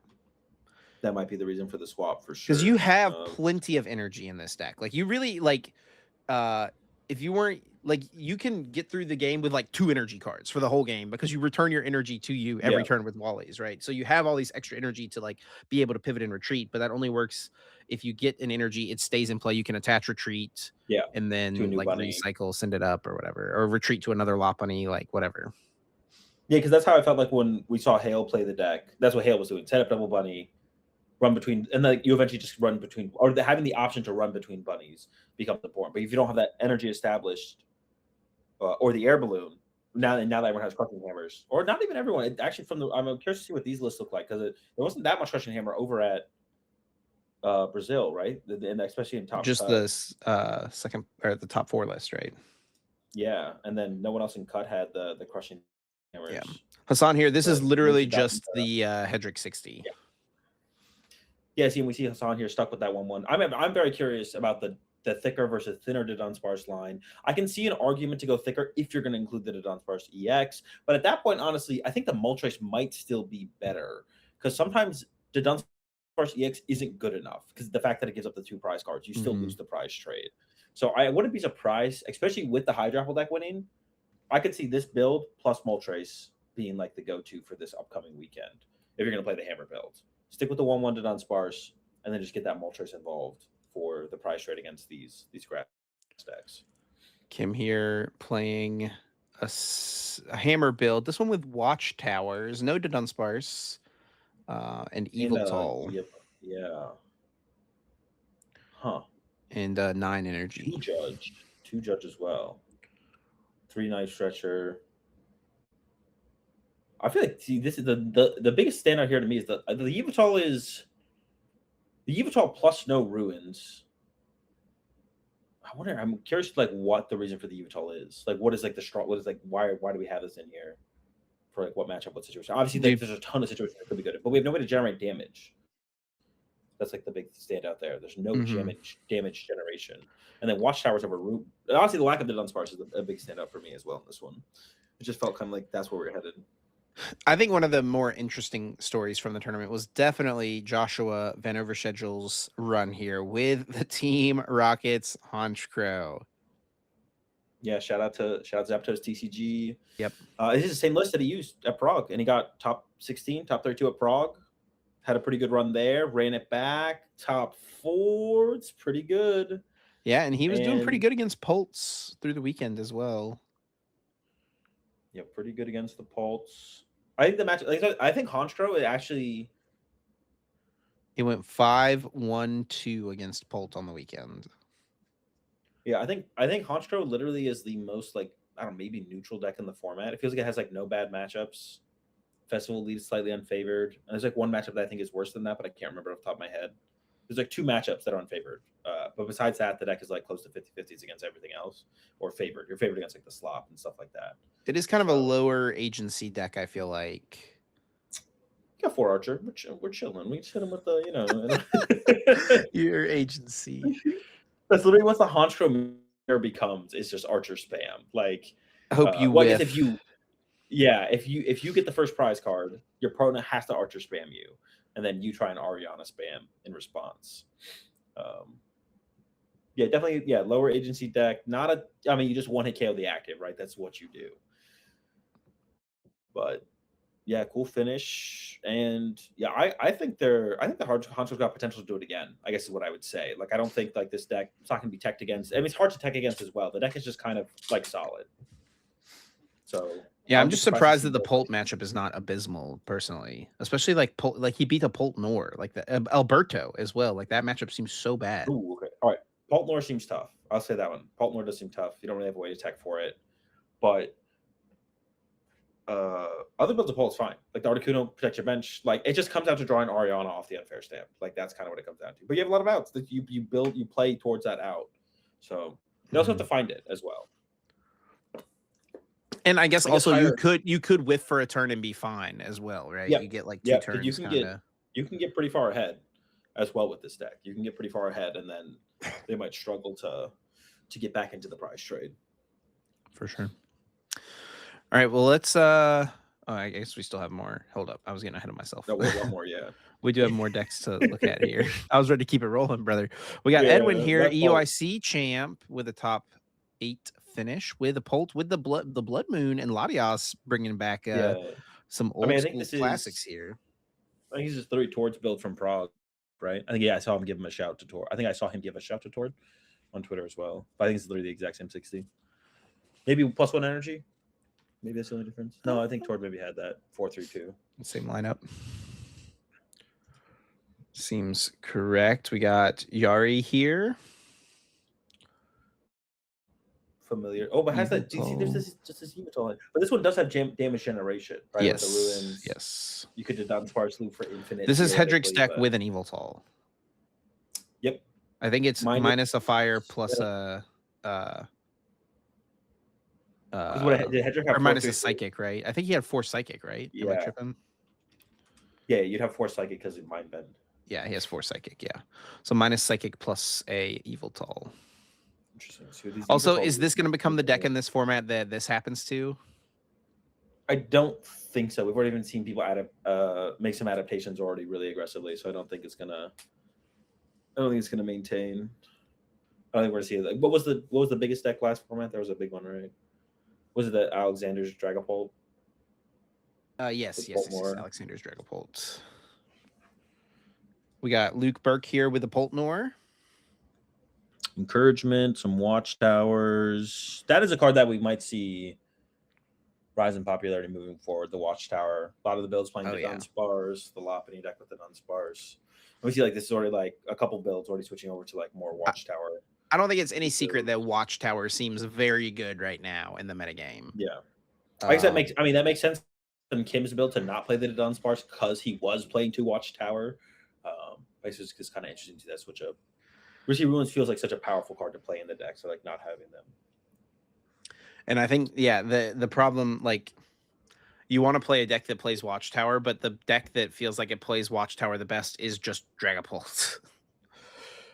That might be the reason for the swap for because you sure. have plenty of energy in this deck. Like you really like if you weren't like you can get through the game with like 2 energy cards for the whole game because you return your energy to you every Yeah, turn with Wally's, right? So you have all these extra energy to like be able to pivot and retreat, but that only works if you get an energy, it stays in play. You can attach retreat yeah, and to a then new like bunny. recycle, send it up or whatever, or retreat to another Lopunny, like whatever. Yeah, because that's how I felt like when we saw Hale play the deck. That's what Hale was doing: set up double bunny, run between, and like you eventually just run between, or having the option to run between bunnies becomes important. But if you don't have that energy established, or the air balloon, now that everyone has crushing hammers, or not even everyone. Actually, I'm curious to see what these lists look like because there wasn't that much crushing hammer over at Brazil, right? And especially in top Just cut. this second or the top 4 list, right? Yeah, and then no one else in cut had the crushing Yeah. hammers. Hassan here. This is But literally maybe that one's just the Hedrick 60. yeah. Yeah, see, and we see Hassan here stuck with that 1-1. I'm very curious about the thicker versus thinner Dunsparce line. I can see an argument to go thicker if you're going to include the Dunsparce EX, but at that point, honestly, I think the Moltres might still be better because sometimes the Dunsparce EX isn't good enough because the fact that it gives up the 2 prize cards, you still lose the prize trade. So I wouldn't be surprised, especially with the Hydrapple deck winning. I could see this build plus Moltres being like the go-to for this upcoming weekend if you're going to play the Hammer build. Stick with the 1-1 to Dunsparce, and then just get that Moltres involved for the price trade against these grass decks. Kim here playing a hammer build. This one with watchtowers, no Dunsparce, and Eviltal, Yeah. Huh. and 9 energy. Two judge as well. 3 Night Stretcher. I feel like this is the biggest standout here to me is the Evital is the Evital plus no ruins. I wonder. I'm curious, like, what the reason for the Evital is. Like, what is like the strong? What is like? Why do we have this in here? For like what matchup, what situation? Obviously, like, there's a ton of situations that could be good, but we have no way to generate damage. That's like the big standout there. There's no damage generation, and then watchtowers over root. Honestly, the lack of the Dunsparce is a big standout for me as well in this one. It just felt kind of like that's where we're headed. I think one of the more interesting stories from the tournament was definitely Joshua Van Overschedule's run here with the Team Rockets Honchkrow. Yeah, shout out to Zapdos TCG. Yep. This is the same list that he used at Prague, and he got top 16, top 32 at Prague. Had a pretty good run there. Ran it back, top 4. It's pretty good. Yeah, and he was doing pretty good against Pulse through the weekend as well. Yeah, pretty good against the Pulse. I think the match. I think Honchkrow actually. It went 5-1-2 against Pult on the weekend. Yeah, I think Honchkrow literally is the most like I don't know, maybe neutral deck in the format. It feels like it has like no bad matchups. Festival lead is slightly unfavored. And there's like one matchup that I think is worse than that, but I can't remember off the top of my head. there's like 2 matchups that are unfavored. But besides that, the deck is like close to 50-50s against everything else, or favored. You're favored against like the slop and stuff like that. It is kind of a lower agency deck, I feel like. You got 4 Archer. We're chilling. We hit him with the, Your agency. That's literally what the Honchkrow becomes. Is just Archer spam. Like, I hope you well, I whiff. guess if you get the first prize card, your opponent has to Archer spam you, and then you try and Ariana spam in response. Yeah, definitely. Yeah, lower agency deck. I mean, you just one hit KO the active, right? That's what you do. But yeah, cool finish. And yeah, I think the Honcho's got potential to do it again, I guess is what I would say. Like, I don't think like this deck, it's not gonna be teched against. I mean, it's hard to tech against as well. The deck is just kind of like solid. So yeah, I'm just surprised that the Polt matchup is not abysmal, personally. Especially like he beat a Polt Nor, like the Alberto as well. Like that matchup seems so bad. Ooh, okay. All right. Polt Nor seems tough. I'll say that one. Polt Nor does seem tough. You don't really have a way to tech for it. But other builds of Polt's fine. Like the Articuno protects your bench. Like it just comes down to drawing Ariana off the unfair stamp. Like that's kind of what it comes down to. But you have a lot of outs that you play towards that out. So you also have to find it as well. And I guess also you could whiff for a turn and be fine as well, right? Yep. You get like 2 turns. You can get pretty far ahead as well with this deck. You can get pretty far ahead, and then they might struggle to get back into the prize trade. For sure. All right, well let's I guess we still have more. Hold up. I was getting ahead of myself. No, we have one more, yeah. We do have more decks to look at here. I was ready to keep it rolling, brother. We got Edwin here, EOIC champ with a top 8 finish with a Polt with the Blood Moon and Latias bringing back some old school classics here. I think he's just 3 towards build from Prague, right? I think I saw him give him a shout to Tor. I think I saw him give a shout to Tor on Twitter as well. But I think it's literally the exact same 60. Maybe +1 energy. Maybe that's the only difference. No, I think Tord maybe had that 4-3-2. Same lineup. Seems correct. We got Yari here. Familiar. Oh, but has that? Do you see? There's this Yvetol. But this one does have damage generation, right? Yes. With the ruins. Yes. You could do Dunsparce Loop for infinite. This is Hedrick's deck with an Yveltal. Yep. I think it's minus a fire plus a. Or minus a psychic, right? I think he had 4 psychic, right? Yeah. Am I tripping? Yeah, you'd have 4 psychic because of Mind Bend. Yeah, he has 4 psychic. Yeah, so minus psychic plus a Yveltal. Interesting. Also, is this going to become the deck in this format that this happens to? I don't think so. We've already even seen people make some adaptations already really aggressively, so I don't think it's gonna. I don't think it's gonna maintain. I don't think we're gonna see it. Like, what was the biggest deck last format? There was a big one, right? Was it the Alexander's Dragapult? Yes, Alexander's Dragapult. We got Luke Burke here with the Poltnor. Encouragement, some Watchtowers. That is a card that we might see rise in popularity moving forward. The Watchtower. A lot of the builds playing the Dunsparce, the Lopunny deck with the Dunsparce. We see like this is already like a couple builds already switching over to like more Watchtower. I don't think it's any secret that Watchtower seems very good right now in the metagame. Yeah. I guess that makes sense in Kim's build to not play the Dunsparce because he was playing 2 Watchtower. It's kind of interesting to see that switch up. Risky Ruins feels like such a powerful card to play in the deck, so like not having them. And I think, yeah, the problem, like, you want to play a deck that plays Watchtower, but the deck that feels like it plays Watchtower the best is just Dragapult.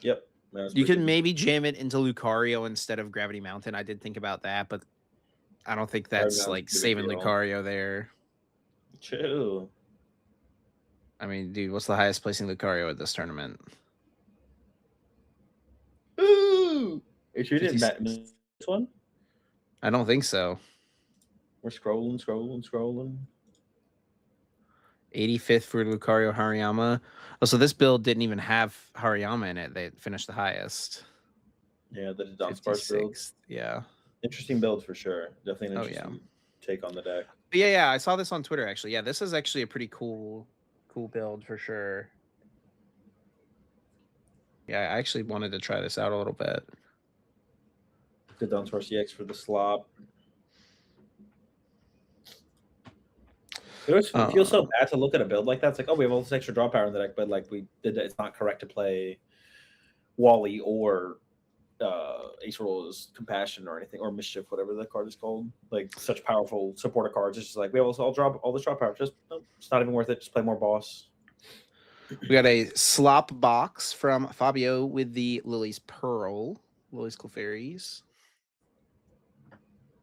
Yep. You can maybe jam it into Lucario instead of Gravity Mountain. I did think about that, but I don't think that's like saving Lucario there. True. I mean, dude, what's the highest placing Lucario at this tournament? Ooh! Are you didn't this one? I don't think so. We're scrolling. 85th for Lucario Hariyama. Oh, so this build didn't even have Hariyama in it. They finished the highest. Yeah, the Dunsparce build. Yeah. Interesting build for sure. Definitely an interesting take on the deck. But yeah, I saw this on Twitter actually. Yeah, this is actually a pretty cool build for sure. Yeah, I actually wanted to try this out a little bit. The Dunsparce EX for the slop. It feels so Uh, bad to look at a build like that. It's like, oh, we have all this extra draw power in the deck, but like it's not correct to play Wally or Ace Roll's Compassion or anything, or Mischief, whatever the card is called. Like such powerful supporter cards. It's just like, I'll drop all this draw power. Just no, it's not even worth it. Just play more boss. we got a slop box from Fabio with the Lily's Pearl, Lily's Clefairies.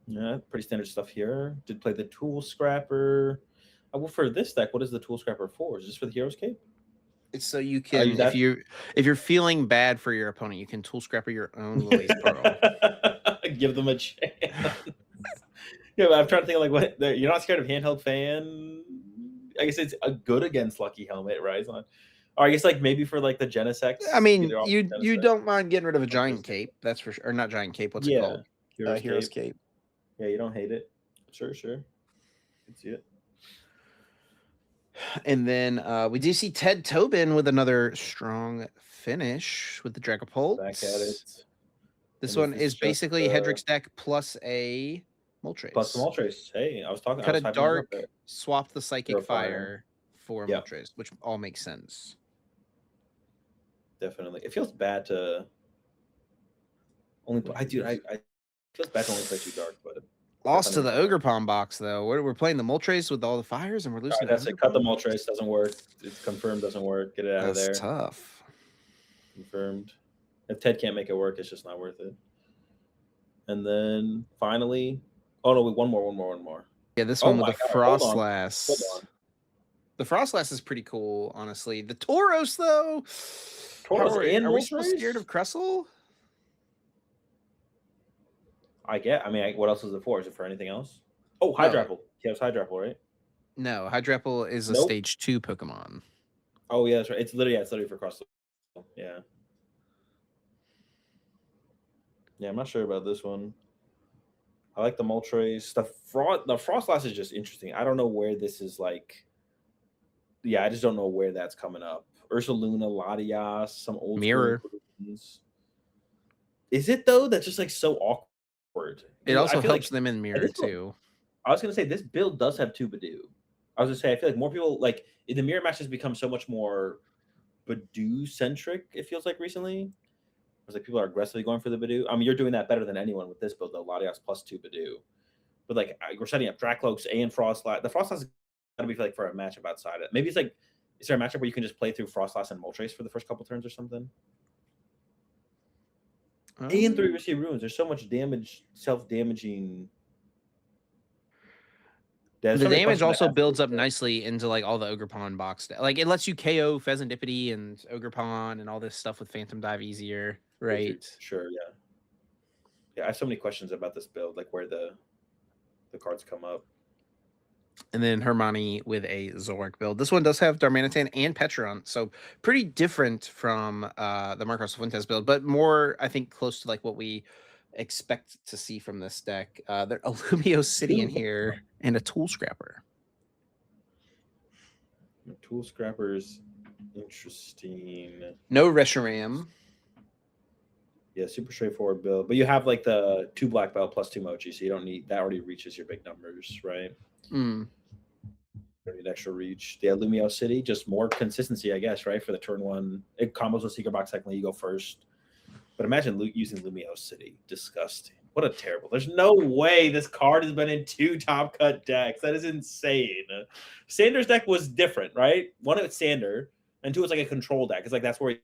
Yeah, pretty standard stuff here. Did play the Tool Scrapper. Well, for this deck, what is the Tool Scrapper for? Is this for the Hero's Cape? It's so you I can, use that. if you're feeling bad for your opponent, you can tool scrapper your own Lily's Pearl. Give them a chance. Yeah, but I'm trying to think of like what you're not scared of Handheld Fan. I guess it's a good against Lucky Helmet, right? Or I guess like maybe for like the Genesex. I mean, either off you Genesex don't mind getting rid of a giant Genesex. cape, that's for sure. Or not giant cape. What's it Yeah, called? Hero's cape. Yeah, you don't hate it. Sure. Can see it. And then we do see Ted Tobin with another strong finish with the Dragapult. Back at it. This And one this is just, basically Hedrick's deck plus a Moltres. Plus the Moltres. Hey, I was Cut hyping a it up dark, there. swap the Psychic Hero Fire for Yeah. Moltres, which all makes sense. Definitely. It feels bad to only play. I feels bad to only play 2 dark, but Lost to the Ogre Palm box though. We're playing the Moltres with all the fires, and we're losing. That's it. Cut the Moltres. Doesn't work. It's confirmed. Doesn't work. Get it out of there. That's tough. Confirmed. If Ted can't make it work, it's just not worth it. And then finally, oh no, one more. Yeah, this one with the Frostlass. Hold on. The Frostlass is pretty cool, honestly. The Tauros though. Are we still scared of Cressel? I mean, what else is it for? Is it for anything else? Oh, Hydrapple. Yeah, it's Hydrapple, right? No, Hydrapple is a stage 2 Pokemon. Oh yeah, that's right. It's literally for Cressel. Yeah. Yeah, I'm not sure about this one. I like the Moltres. The Frostlass is just interesting. I don't know where this is like. Yeah, I just don't know where that's coming up. Ursaluna, Latias, some old Mirror. Is it though? That's just like so awkward. It also helps them in Mirror too. I was gonna say this build does have 2 Badoo. I was gonna say I feel like more people like the Mirror match has become so much more Badoo centric. It feels like recently. It's like people are aggressively going for the Badoo. I mean, you're doing that better than anyone with this build though. Latias plus 2 Badoo. But like we're setting up Dracloaks and Frostlass. The Frostlass is gotta be like for a matchup outside it. Maybe it's like, is there a matchup where you can just play through Frostlass and Moltres for the first couple turns or something? And 3 Risky Ruins. There's so much damage, self-damaging. The damage also builds up nicely into like all the Ogre Pawn box. Like it lets you KO Pheasantipity and Ogre Pawn and all this stuff with Phantom Dive easier, right? Sure, yeah. Yeah, I have so many questions about this build, like where the cards come up. And then Hermione with a Zoroark build. This one does have Darmanitan and Petron, so pretty different from the Marcos Fuentes build, but more, I think, close to like what we expect to see from this deck. There's a Lumio City in here and a Tool Scrapper. Tool Scrapper's interesting. No Reshiram. Yeah, super straightforward build, but you have like the 2 black belt plus 2 mochi, so you don't need that. Already reaches your big numbers, right? Don't need extra reach. Yeah, Lumio City, just more consistency, I guess, right? For the turn 1, it combos with Secret Box. Technically, you go first. But imagine using Lumio City. Disgusting. What a terrible. There's no way this card has been in 2 top cut decks. That is insane. Sanders' deck was different, right? 1, it's Sander, and 2, it's like a control deck. It's like that's where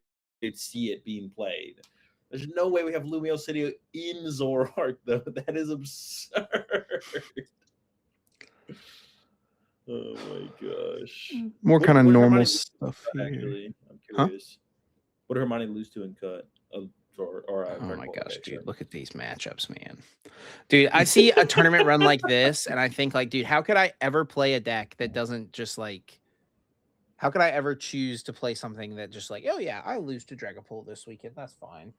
you'd see it being played. There's no way we have Lumio City in Zoroark, though. That is absurd. Oh my gosh. More kind of normal stuff. Actually, I'm curious. What did Hermione lose to in cut? Oh my gosh, dude, look at these matchups, man. Dude, I see a tournament run like this, and I think, like, dude, how could I ever play a deck that doesn't just, like, how could I ever choose to play something that just, like, oh, yeah, I lose to Dragapult this weekend. That's fine.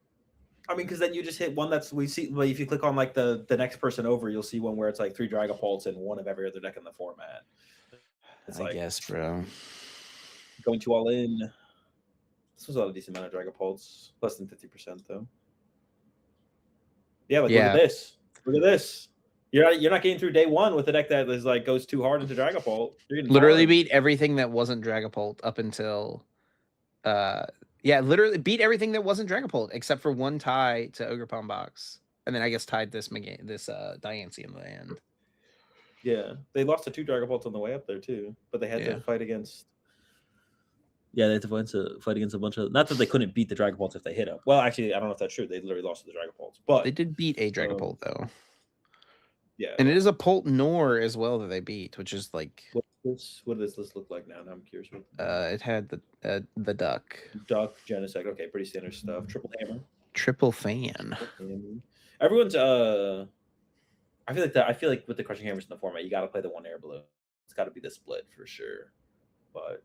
I mean, because then you just hit one we see, but if you click on, like, the next person over, you'll see one where it's, like, 3 Dragapults and 1 of every other deck in the format. It's I guess, bro. Going to all in. This was a decent amount of Dragapults. Less than 50%, though. Yeah, like, look at this. Look at this. You're not getting through day one with a deck that is like goes too hard into Dragapult. You're getting Literally farmed. beat everything that wasn't Dragapult up until yeah, literally beat everything that wasn't Dragapult except for one tie to Ogre Palm Box. And then I guess tied this Diancie in the end. Yeah, they lost to 2 Dragapults on the way up there too, but they had Yeah. to fight against. Yeah, they had to fight against a bunch of. Not that they couldn't beat the Dragapults if they hit them. Well, actually, I don't know if that's true. They literally lost to the Dragapults, but They did beat a Dragapult though. Yeah, and it is a Pult Nor as well that they beat, which is like what does this list look like now? Now I'm curious. it had the duck. Duck, Genesect. Okay, pretty standard stuff. Triple Hammer. Triple fan. Everyone's I feel like with the Crushing Hammers in the format, you got to play the 1 air balloon. It's got to be the split for sure. But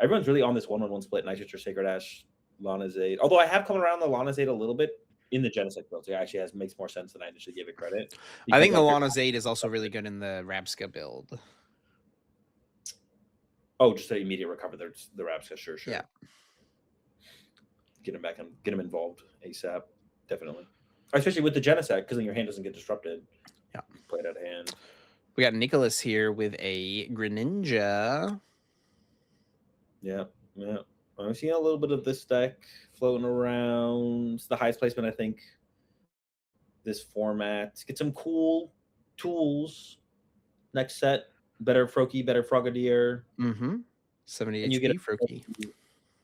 everyone's really on this 1-1-1 split. Nitrous or Sacred Ash, Lana Zade. Although I have come around the Lana Zade a little bit in the Genesect build. So it actually makes more sense than I initially gave it credit. I think the Lana Zade is also really good in the Rabska build. Oh, just to immediate recover the Rabska. Sure. Yeah. Get him back and get him involved ASAP. Definitely. Especially with the Genesect, because then your hand doesn't get disrupted. Yeah. Play it out of hand. We got Nicholas here with a Greninja. Yeah. I'm seeing a little bit of this deck floating around. It's the highest placement, I think, this format. Get some cool tools. Next set. Better Froakie, better Frogadier. 70 and HP you get Froakie.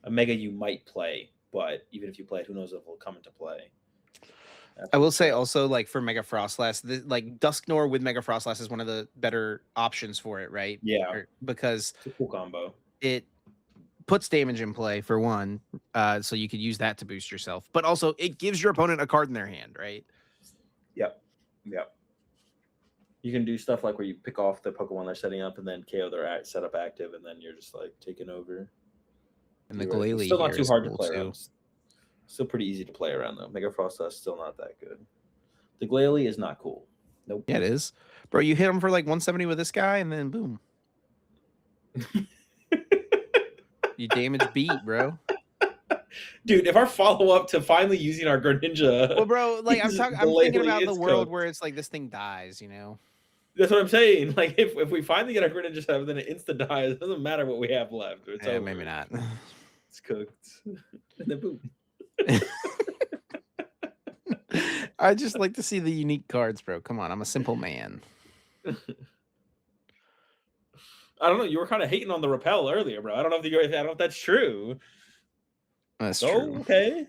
A Mega you might play, but even if you play it, who knows if it will come into play. I will say also, like, for Mega Frostlass, like Dusknor with Mega Frostlass is one of the better options for it, right? Yeah. Because it's a cool combo. It puts damage in play for one, so you could use that to boost yourself. But also, it gives your opponent a card in their hand, right? Yep. You can do stuff like where you pick off the Pokemon they're setting up and then KO their setup active, and then you're just like taking over. And the Glalie still not too hard to cool play around. Still pretty easy to play around though. Mega Frostlass still not that good. The Glalie is not cool. Nope. Yeah, it is, bro. You hit him for like 170 with this guy, and then boom, you damage beat, bro. Dude, if our follow-up to finally using our Greninja, well, bro, like I'm thinking about the world where it's like this thing dies, you know. That's what I'm saying. Like if we finally get our Greninja set, then it insta dies. It doesn't matter what we have left. It's over. Maybe not. It's cooked, and then boom. I just like to see the unique cards, bro. Come on, I'm a simple man. I don't know. You were kind of hating on the repel earlier, bro. I don't know if that's true. That's true. Okay.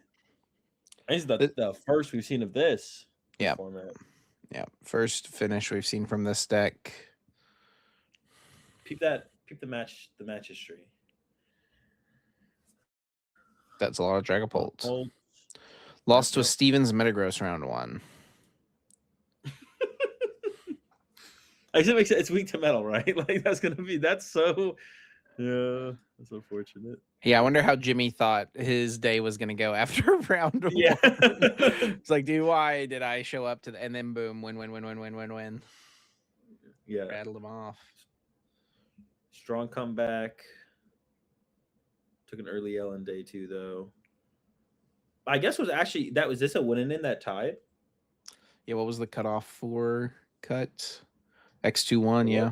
This is the first we've seen of this. Yeah. Format. Yeah. First finish we've seen from this deck. Peep the match history. That's a lot of Dragapults. Lost to a Stevens Metagross round 1. I guess it makes it's weak to metal, right? Like that's so that's unfortunate. Yeah, I wonder how Jimmy thought his day was gonna go after round 1. Yeah. It's like, dude, why did I show up to and then boom, win. Yeah. Rattled him off. Strong comeback. Took an early L in day 2 though. I guess was this a win in that tied? Yeah, what was the cutoff for cut? X21, yeah.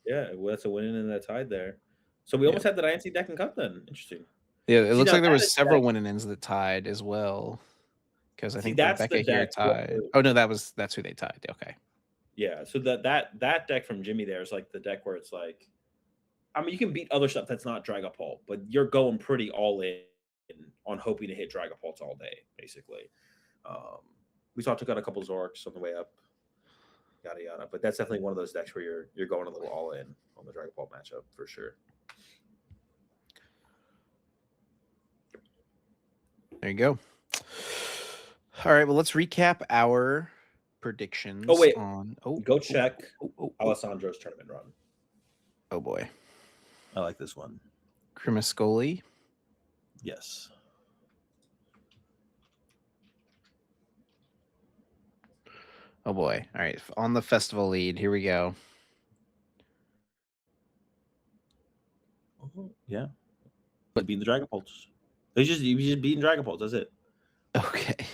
Yeah, well, that's a win in that tied there. So we almost had the INC deck and cut then. Interesting. Yeah, it looks like there was several win-ins that tied as well. Because I think Rebecca here tied. Oh no, that's who they tied. Okay. Yeah, so that deck from Jimmy there is like the deck where it's like, I mean, you can beat other stuff that's not Dragapult, but you're going pretty all in on hoping to hit Dragapults all day, basically. We took out a couple Zorks on the way up, yada yada. But that's definitely one of those decks where you're going a little all in on the Dragapult matchup for sure. There you go. All right, well, let's recap our predictions. Oh wait, go check Alessandro's tournament run. Oh boy, I like this one. Cremascoli. Yes. Oh boy. All right, on the festival lead, here we go. Yeah. But beating the Dragapults. You just beating Dragapults, that's it. Okay.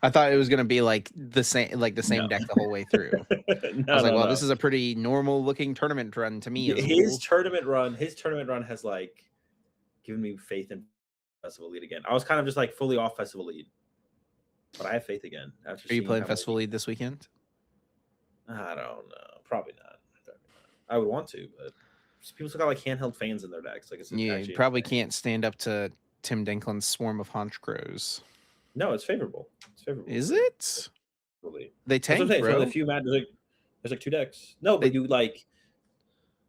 I thought it was gonna be like the same No. deck the whole way through. I No, was like, no, well, no. this is a pretty normal looking tournament run to me, His Azul. tournament run has like given me faith in Festival Lead again. I was kind of just like fully off Festival Lead, but I have faith again after Are you seeing playing how Festival many. Lead this weekend? I don't know. Probably not. I would want to, but people still got like handheld fans in their decks. Like it's You actually probably insane. can't stand up to Tim Dinklin's swarm of Haunch Crows. No, it's favorable. It's favorable. Is it? Really. They That's what I'm tank, saying. It's one of bro. the few matches. There's like 2 decks. No, but you like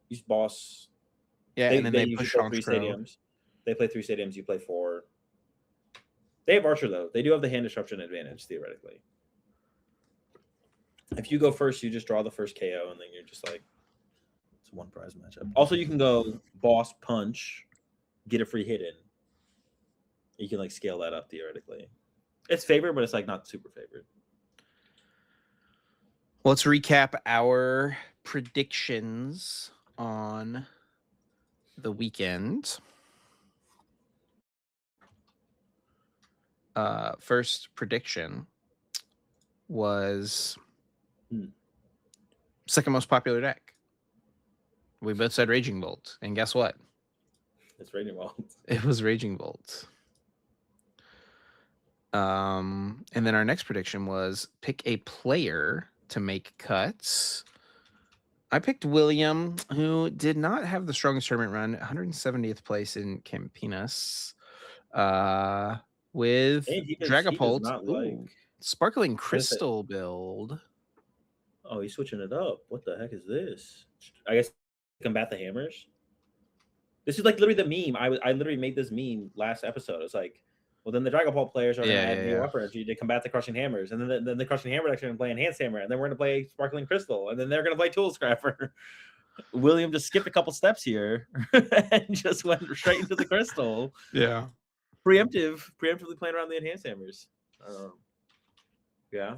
use boss. Yeah, and then They they usually push play Haunch 3 Crow. stadiums. They play 3 stadiums. You play 4. They have Archer though. They do have the hand disruption advantage theoretically. If you go first, you just draw the first KO, and then you're just like, it's a 1 prize matchup. Also, you can go boss punch, get a free hit in. You can like scale that up theoretically. It's favored, but it's like not super favored. Let's recap our predictions on the weekend. First prediction was second most popular deck. We both said Raging Bolt, and guess what? It's Raging Bolt. It was Raging Bolt. And then our next prediction was pick a player to make cuts. I picked William, who did not have the strongest tournament run, 170th place in Campinas, with Dragapult. Sparkling Crystal build. Oh, he's switching it up. What the heck is this? I guess combat the hammers. This is like literally the meme. I literally made this meme last episode. It's like, well, then the Dragapult players are going to add new upper energy to combat the Crushing Hammers, and then the Crushing Hammer actually going to play Enhanced Hammer, and then we're going to play Sparkling Crystal, and then they're going to play Tool Scrapper. William just skipped a couple steps here and just went straight into the Crystal. Yeah, preemptively playing around the Enhanced Hammers. Yeah,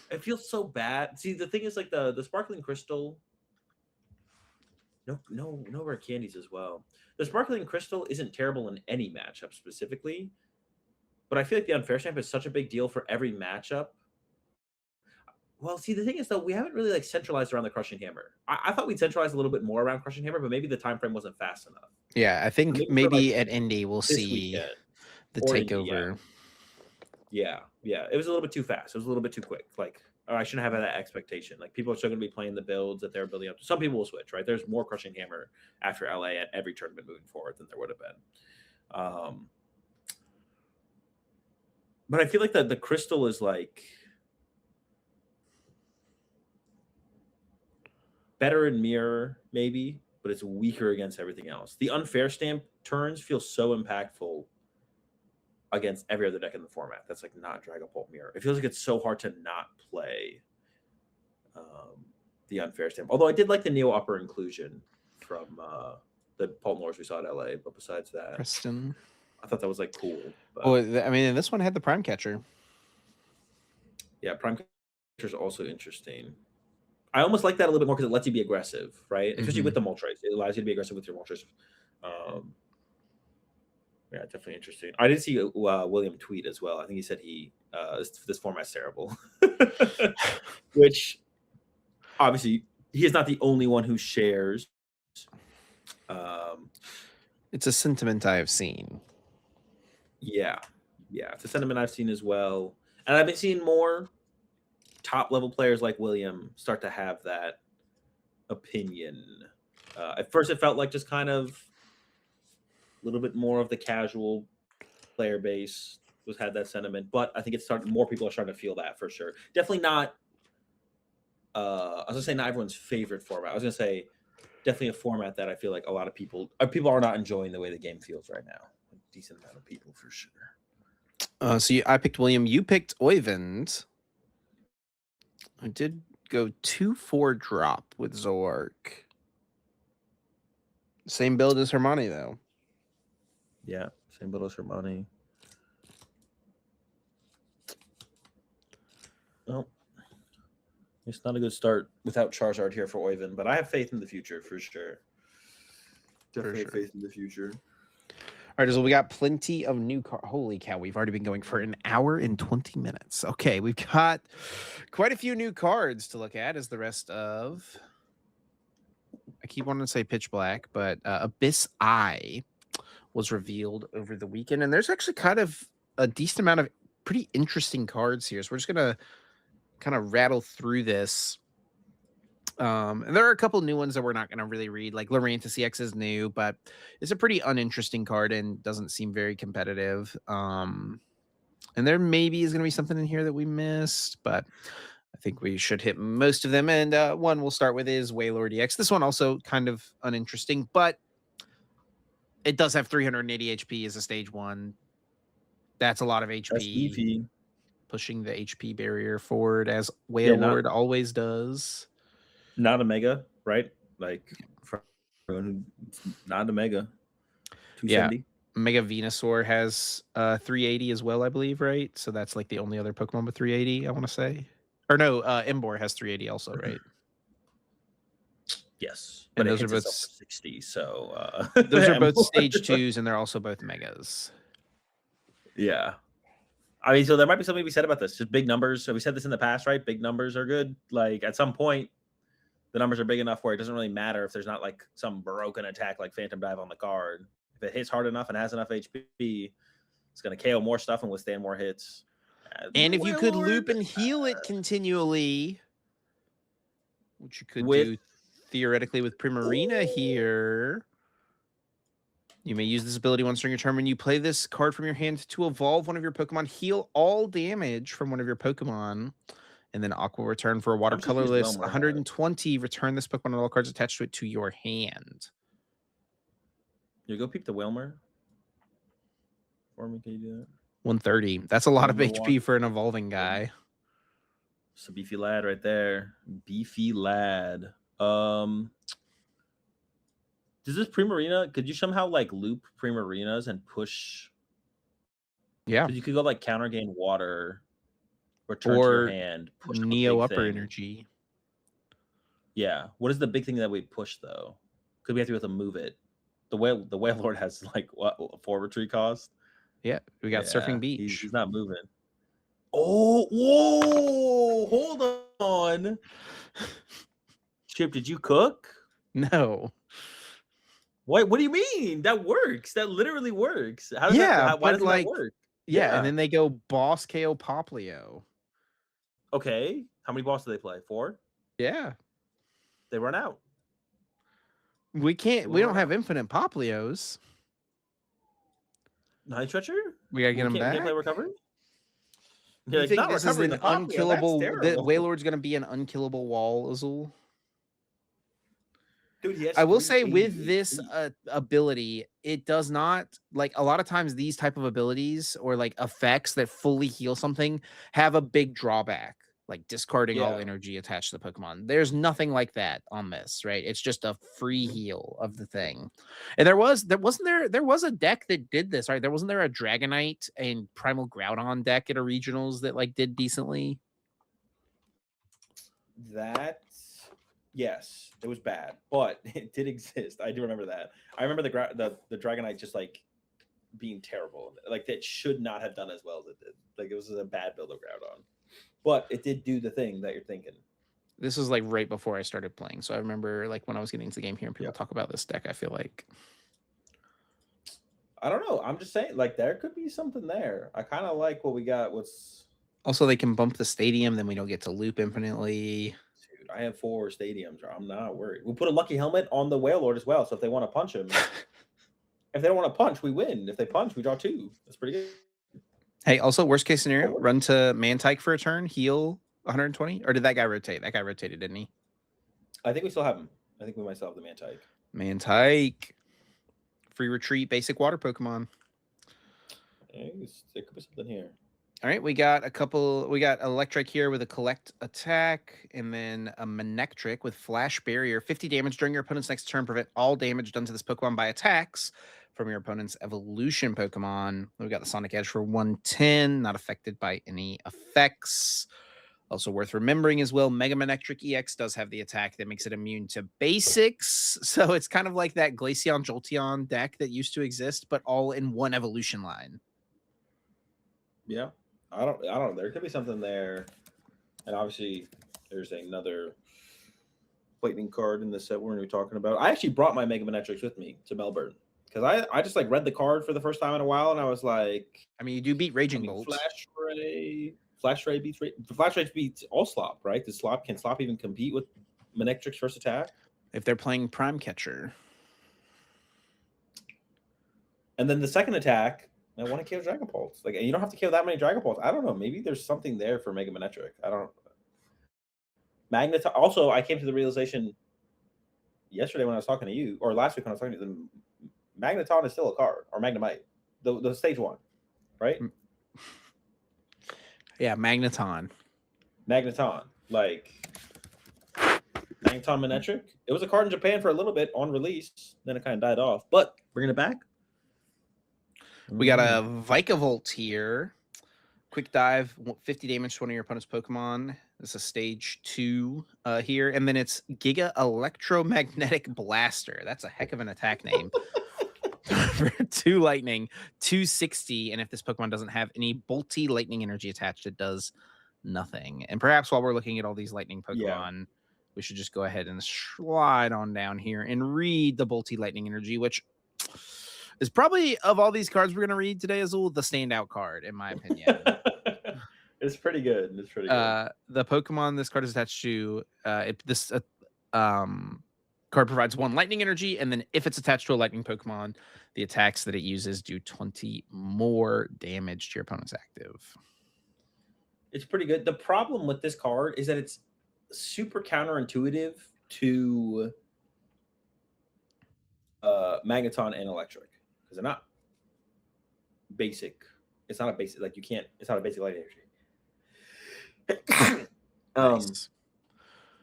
it feels so bad. See, the thing is, like the Sparkling Crystal. No rare candies as well. The Sparkling Crystal isn't terrible in any matchup specifically. But I feel like the Unfair Stamp is such a big deal for every matchup. Well, see, the thing is, though, we haven't really like centralized around the Crushing Hammer. I thought we'd centralize a little bit more around Crushing Hammer, but maybe the time frame wasn't fast enough. Yeah, I think maybe at Indy we'll see weekend, the takeover. Yeah, it was a little bit too fast. It was a little bit too quick. Like, I shouldn't have that expectation. Like, people are still going to be playing the builds that they're building up. Some people will switch, right? There's more Crushing Hammer after LA at every tournament moving forward than there would have been. But I feel like the Crystal is like better in Mirror, maybe, but it's weaker against everything else. The Unfair Stamp turns feel so impactful against every other deck in the format. That's like not Dragapult Mirror. It feels like it's so hard to not play the Unfair Stamp. Although I did like the Neo Upper Inclusion from the Pult Norse we saw at LA. But besides that, Preston, I thought that was like cool. But, I mean, this one had the Prime Catcher. Yeah, Prime Catcher is also interesting. I almost like that a little bit more because it lets you be aggressive, right? Especially with the Moltres. It allows you to be aggressive with your Moltres. Yeah, definitely interesting. I did see William tweet as well. I think he said this format's terrible. Which, obviously, he is not the only one who shares. It's a sentiment I have seen. Yeah, it's a sentiment I've seen as well. And I've been seeing more top-level players like William start to have that opinion. At first, it felt like just kind of a little bit more of the casual player base had that sentiment, but I think it's starting. More people are starting to feel that for sure. Definitely not. I was gonna say not everyone's favorite format. I was gonna say definitely a format that I feel like a lot of people are not enjoying the way the game feels right now. A decent amount of people for sure. So I picked William. You picked Oyvind. I did go 2-4 drop with Zoark. Same build as Hermione, though. Yeah, same build as Hermione. Well, it's not a good start without Charizard here for Oyvind, but I have faith in the future for sure. Definitely have faith in the future. right, so we got plenty of new car. Holy cow, we've already been going for an hour and 20 minutes. Okay, we've got quite a few new cards to look at as the rest of. I keep wanting to say Pitch Black, but Abyss Eye was revealed over the weekend, and there's actually kind of a decent amount of pretty interesting cards here. So we're just gonna kind of rattle through this. And there are a couple new ones that we're not going to really read. Like Lorantis CX is new, but it's a pretty uninteresting card and doesn't seem very competitive. And there maybe is going to be something in here that we missed, but I think we should hit most of them. And one we'll start with is Wailord EX. This one also kind of uninteresting, but it does have 380 HP as a stage 1. That's a lot of HP. That's beefy. Pushing the HP barrier forward as Wailord always does. Not a mega, right? Like for everyone who's not a mega. 270. Yeah. Mega Venusaur has 380 as well, I believe, right? So that's like the only other Pokemon with 380, I want to say. Or no, Embor has 380 also, right? Yes. And But those it are hits both itself for 60, so those are both stage 2s, and they're also both megas. Yeah. I mean, so there might be something to be said about this. Just big numbers. So we said this in the past, right? Big numbers are good. Like at some point, the numbers are big enough where it doesn't really matter if there's not like some broken attack like Phantom Dive on the card. If it hits hard enough and has enough HP, it's going to KO more stuff and withstand more hits. And if you could loop and heal it continually, which you could do theoretically with Primarina here, you may use this ability once during your turn. When you play this card from your hand to evolve one of your Pokemon, heal all damage from one of your Pokemon. And then Aqua return for a watercolorless 120. Return this Pokemon and all cards attached to it to your hand. You go peep the Wilmer for me. Can you do that? 130. That's a lot of HP for an evolving guy. It's a beefy lad right there. Beefy lad. Does this Primarina, could you somehow like loop Primarinas and push? Yeah. You could go like counter gain water, return to your hand, push Neo upper energy. Yeah. What is the big thing that we push though? Could we have to be able to move it? The Wailord has like what, 4 retreat cost? Yeah, we got Surfing Beach. He's not moving. Oh, whoa! Hold on. Chip, did you cook? No. What do you mean? That works. That literally works. How does why doesn't that work? Yeah, and then they go boss KO Poplio. Okay. How many bosses do they play? 4? Yeah. They run out. We don't have infinite Poplios. Night Stretcher? We gotta get them back. Can't play recovery? You think this is an unkillable? Wailord's gonna be an unkillable wall, Azul? Dude, I will say with this ability, it does not, like a lot of times these type of abilities or like effects that fully heal something have a big drawback, like discarding all energy attached to the Pokemon. There's nothing like that on this, right? It's just a free heal of the thing. And there was a deck that did this, right? Wasn't there a Dragonite and Primal Groudon deck at a regionals that like did decently? Yes, it was bad, but it did exist. I do remember that. I remember the Dragonite just like being terrible. Like that should not have done as well as it did. Like it was a bad build of Groudon, but it did do the thing that you're thinking. This was like right before I started playing, so I remember like when I was getting into the game here and people talk about this deck. I feel like I don't know. I'm just saying, like there could be something there. I kind of like what we got. Also they can bump the stadium, then we don't get to loop infinitely. I have 4 stadiums. I'm not worried. We put a lucky helmet on the Wailord as well. So if they want to punch him, if they don't want to punch, we win. If they punch, we draw 2. That's pretty good. Hey, also worst case scenario, run to Mantike for a turn, heal 120. Or did that guy rotate? That guy rotated, didn't he? I think we still have him. I think we might still have the Mantike. Mantike. Free retreat, basic water Pokemon. There could be something here. All right, we got Electric here with a collect attack, and then a Manectric with Flash Barrier. 50 damage during your opponent's next turn. Prevent all damage done to this Pokemon by attacks from your opponent's evolution Pokemon. We got the Sonic Edge for 110, not affected by any effects. Also worth remembering as well, Mega Manectric EX does have the attack that makes it immune to basics. So it's kind of like that Glaceon Jolteon deck that used to exist, but all in one evolution line. Yeah. I don't know. There could be something there. And obviously there's another lightning card in the set we're going to be talking about. I actually brought my Mega Manectrics with me to Melbourne because I just like read the card for the first time in a while, and I was like, I mean, you do beat Raging Bolt. Flash Ray beats all Slop, right? Can Slop even compete with Manectric's first attack? If they're playing Prime Catcher. And then the second attack, I want to KO Dragon Pulse. Like, you don't have to KO that many Dragon Pulse. I don't know. Maybe there's something there for Mega Manectric. I don't. Magneton. Also, I came to the realization yesterday when I was talking to you, or last week when I was talking to you, the Magneton is still a card, or Magnemite, the stage one, right? Yeah, Magneton. Like Magneton Manectric. It was a card in Japan for a little bit on release, then it kind of died off. But bringing it back. We got a Vikavolt here. Quick dive, 50 damage to one of your opponent's Pokemon. This is a stage 2 here. And then it's Giga Electromagnetic Blaster. That's a heck of an attack name. For 2 lightning, 260. And if this Pokemon doesn't have any bolty lightning energy attached, it does nothing. And perhaps while we're looking at all these lightning Pokemon, we should just go ahead and slide on down here and read the bolty lightning energy, which is probably, of all these cards we're going to read today, Azul, the standout card, in my opinion. It's pretty good. It's pretty good. The Pokemon this card is attached to, card provides 1 lightning energy, and then if it's attached to a lightning Pokemon, the attacks that it uses do 20 more damage to your opponent's active. It's pretty good. The problem with this card is that it's super counterintuitive to Magneton and Electric, because they're not basic. It's not a basic, like, you can't, it's not a basic light energy. Nice.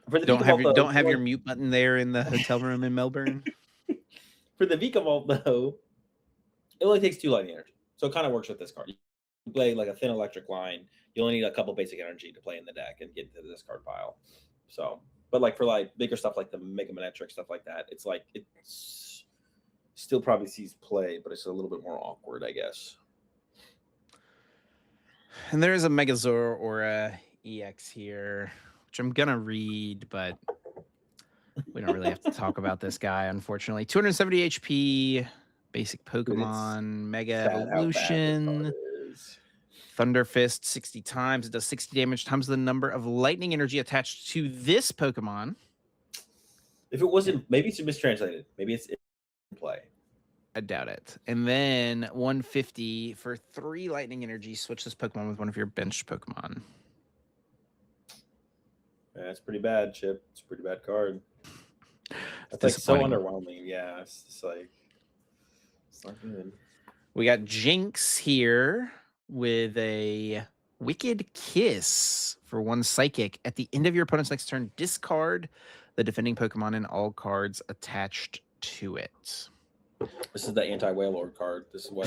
For the don't have your mute button there in the hotel room in Melbourne. For the Vikavolt, though, it only takes 2 lightning energy, so it kind of works with this card. You play like a thin electric line, you only need a couple basic energy to play in the deck and get into this card pile. So, but like for like bigger stuff like the Mega Manectric stuff like that, it's like it's still probably sees play, but it's a little bit more awkward, I guess. And there is a Megazord or a EX here, which I'm gonna read, but we don't really have to talk about this guy, unfortunately. 270 HP, basic Pokemon, Mega Evolution, Thunder Fist 60 times. It does 60 damage times the number of lightning energy attached to this Pokemon. If it wasn't, maybe it's mistranslated. Maybe it's in play. I doubt it. And then 150 for 3 lightning energy. Switch this Pokemon with one of your benched Pokemon. That's pretty bad, Chip. It's a pretty bad card. That's like so underwhelming. Yeah, it's just like, it's not good. We got Jinx here with a Wicked Kiss for 1 Psychic. At the end of your opponent's next turn, discard the defending Pokemon and all cards attached to it. This is the anti-Wailord card. This is why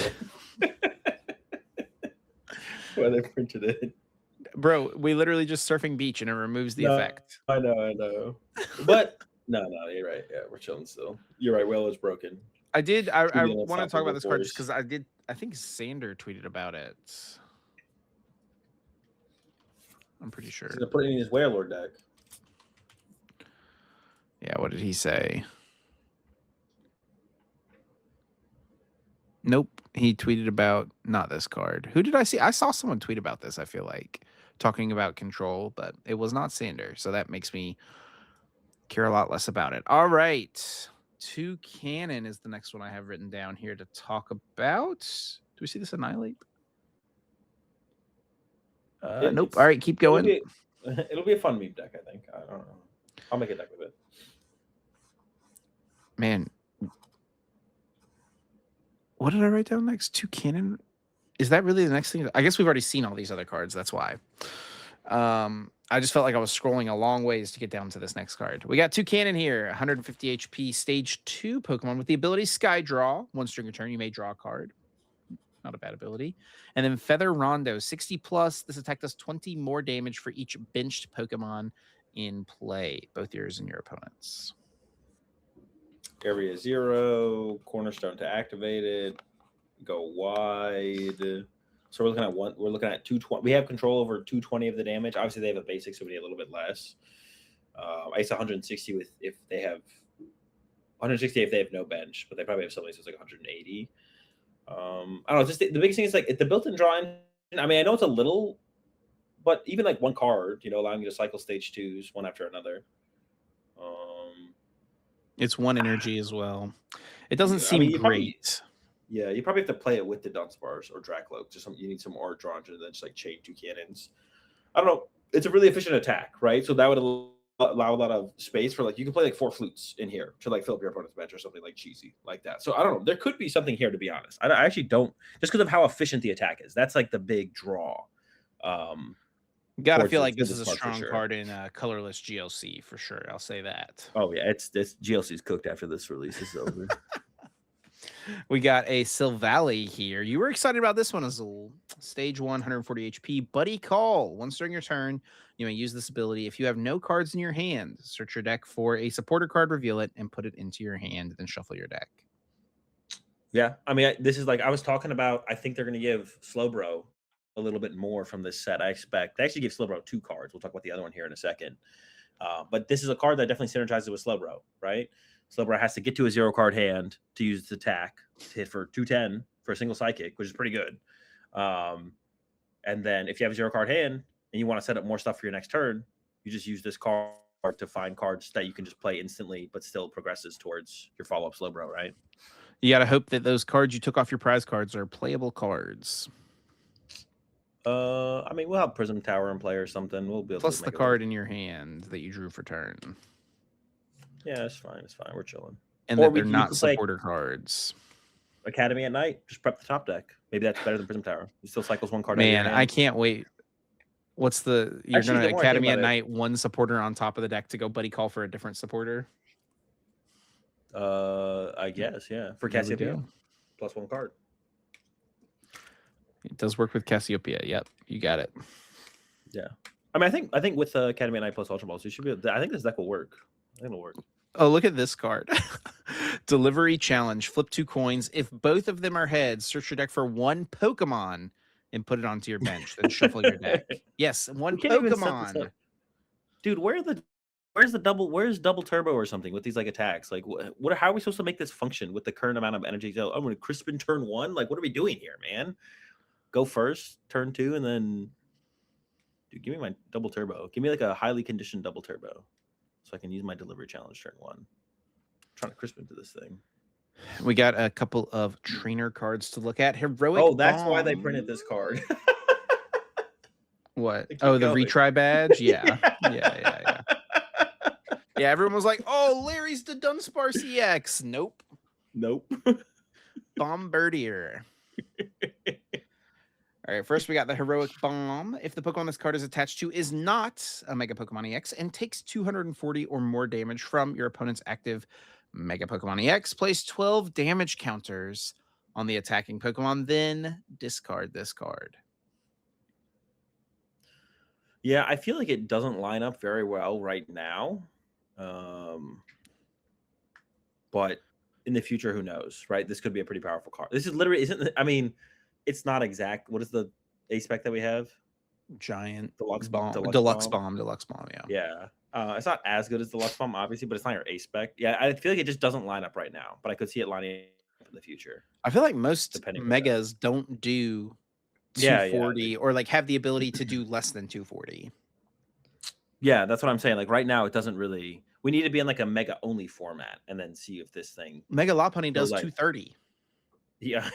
they printed it. Bro, we literally just surfing beach and it removes the effect. I know. But no, you're right. Yeah, we're chilling still. You're right. Wailord's broken. I want to talk about this card just because I think Sander tweeted about it. I'm pretty sure. He's gonna put it in his Wailord deck. Yeah, what did he say? Nope. He tweeted about not this card. Who did I see? I saw someone tweet about this, I feel like, talking about control, but it was not Sander. So that makes me care a lot less about it. All right. Toucannon is the next one I have written down here to talk about. Do we see this Annihilate? Nope. All right, keep going. It'll be a fun meme deck, I think. I don't know. I'll make a deck with it. Man. What did I write down next? Toucannon? Is that really the next thing? I guess we've already seen all these other cards. That's why. I just felt like I was scrolling a long ways to get down to this next card. We got Toucannon here, 150 HP, stage 2 Pokemon with the ability Sky Draw. 1 string return, you may draw a card. Not a bad ability. And then Feather Rondo, 60 plus. This attack does 20 more damage for each benched Pokemon in play, both yours and your opponent's. Area 0, Cornerstone to activate it. Go wide. So we're looking at 220. We have control over 220 of the damage. Obviously, they have a basic, so we need a little bit less. I guess 160 if they have 160 if they have no bench, but they probably have something that's like 180. I don't know. Just the biggest thing is like the built-in draw engine. I mean, I know it's a little, but even like one card, allowing you to cycle stage 2s one after another. It's one energy as well. It doesn't seem great. You probably have to play it with the Dunsparce or Dracloak. You need some more draw engine and then just like chain 2 cannons. I don't know. It's a really efficient attack, right? So that would allow a lot of space for like you can play like 4 flutes in here to like fill up your opponent's bench or something like cheesy like that. So I don't know. There could be something here, to be honest. I actually don't, just because of how efficient the attack is. That's like the big draw. Gotta feel like this is a strong card in colorless GLC for sure. I'll say that. Oh yeah, it's GLC's cooked after this release is over. We got a Silvally here. You were excited about this one, Azul. Stage 1, 140 HP. Buddy Call. Once during your turn, you may use this ability. If you have no cards in your hand, search your deck for a supporter card, reveal it, and put it into your hand, then shuffle your deck. Yeah, I mean, this is like I was talking about. I think they're going to give Slowbro a little bit more from this set. I expect they actually give Slowbro 2 cards. We'll talk about the other one here in a second. But this is a card that definitely synergizes with Slowbro, right? Slowbro has to get to a 0-card hand to use its attack to hit for 210 for a single psychic, which is pretty good. And then if you have a 0-card hand and you want to set up more stuff for your next turn, you just use this card to find cards that you can just play instantly, but still progresses towards your follow-up Slowbro, right? You got to hope that those cards you took off your prize cards are playable cards. I mean, we'll have Prism Tower in play or something. We'll be able plus to the card in your hand that you drew for turn. Yeah, it's fine. It's fine. We're chilling. And that they're not supporter cards. Academy at night. Just prep the top deck. Maybe that's better than Prism Tower. It still cycles 1 card. Man, I can't wait. What's the you're going to Academy at night, 1 supporter on top of the deck to go Buddy Call for a different supporter? I guess, yeah. For Cassiopeia. Plus 1 card. It does work with Cassiopeia. Yep, you got it. Yeah, I mean, I think with Academy at Night plus Ultra Balls, you should be. I think this deck will work. I think it'll work. Oh, look at this card. Delivery challenge. Flip 2 coins. If both of them are heads, search your deck for 1 Pokemon and put it onto your bench. Then shuffle your deck. Yes, 1 Pokemon. Dude, where's double turbo or something with these like attacks? Like how are we supposed to make this function with the current amount of energy? I'm going to Crispin turn 1. Like, what are we doing here, man? Go first, turn 2, and then dude, give me my double turbo. Give me like a highly conditioned double turbo so I can use my delivery challenge turn 1. I'm trying to crisp into this thing. We got a couple of trainer cards to look at. Heroic. Oh, that's why they printed this card. What? Oh, the retry badge? Yeah. Yeah. Yeah, everyone was like, oh, Larry's the Dunsparce EX. Nope. Bombardier. All right, first we got the Heroic Bomb. If the Pokemon this card is attached to is not a Mega Pokemon EX and takes 240 or more damage from your opponent's active Mega Pokemon EX, place 12 damage counters on the attacking Pokemon, then discard this card. Yeah, I feel like it doesn't line up very well right now. But in the future, who knows, right? This could be a pretty powerful card. This is literally, I mean, it's not exact. What is the A spec that we have? Giant Deluxe Bomb. Bomb, yeah. It's not as good as Deluxe Bomb, obviously, but it's not your A spec. Yeah, I feel like it just doesn't line up right now, but I could see it lining up in the future. I feel like most Megas don't do 240 or like have the ability to do less than 240. Yeah, that's what I'm saying. Like right now, it doesn't really. We need to be in like a Mega only format and then see if this thing. Mega Lopunny does 230. Yeah.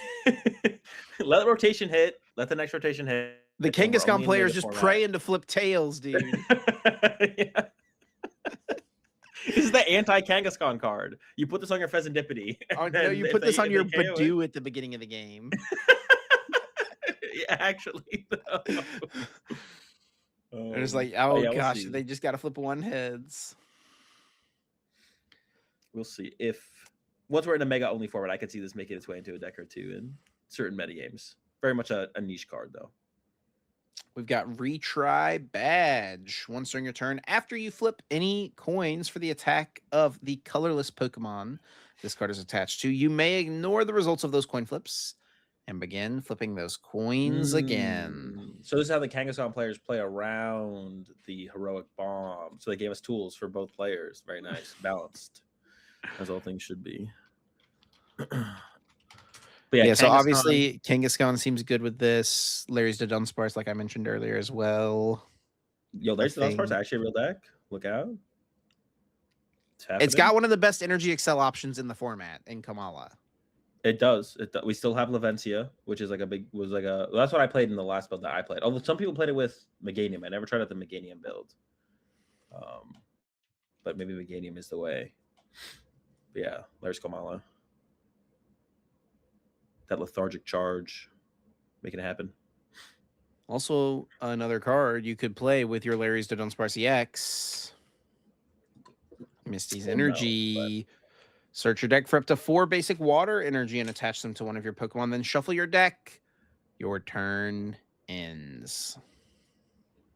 Let the rotation hit. Let the next rotation hit. The Kangaskhan players just praying to flip tails, dude. Yeah. This is the anti-Kangaskhan card. You put this on your Pheasantipity. Oh, no, you put this on your Badoo at the beginning of the game. Yeah, actually. They're just like, oh yeah, gosh, they just got to flip 1 heads. We'll see. If once we're in a Mega only format, I could see this making its way into a deck or 2. And certain metagames. Very much a niche card, though. We've got Retry Badge. Once during your turn, after you flip any coins for the attack of the colorless Pokemon this card is attached to, you may ignore the results of those coin flips and begin flipping those coins again. So this is how the Kangaskhan players play around the Heroic Bomb. So they gave us tools for both players. Very nice. Balanced. As all things should be. But yeah, so obviously Kangaskhan seems good with this. Larry's the Dunsparce, like I mentioned earlier as well. Yo, there's the Dunsparce actually a real deck. Look out. It's got one of the best Energy Excel options in the format in Kamala. It does. We still have Lavencia, which is like well, that's what I played in the last build that I played. Although some people played it with Meganium. I never tried out the Meganium build. But maybe Meganium is the way. But yeah, there's Kamala. That lethargic charge, making it happen. Also, another card you could play with your Larry's the Dunsparce EX. Misty's Energy. Search your deck for up to 4 basic water energy and attach them to one of your Pokemon. Then shuffle your deck. Your turn ends.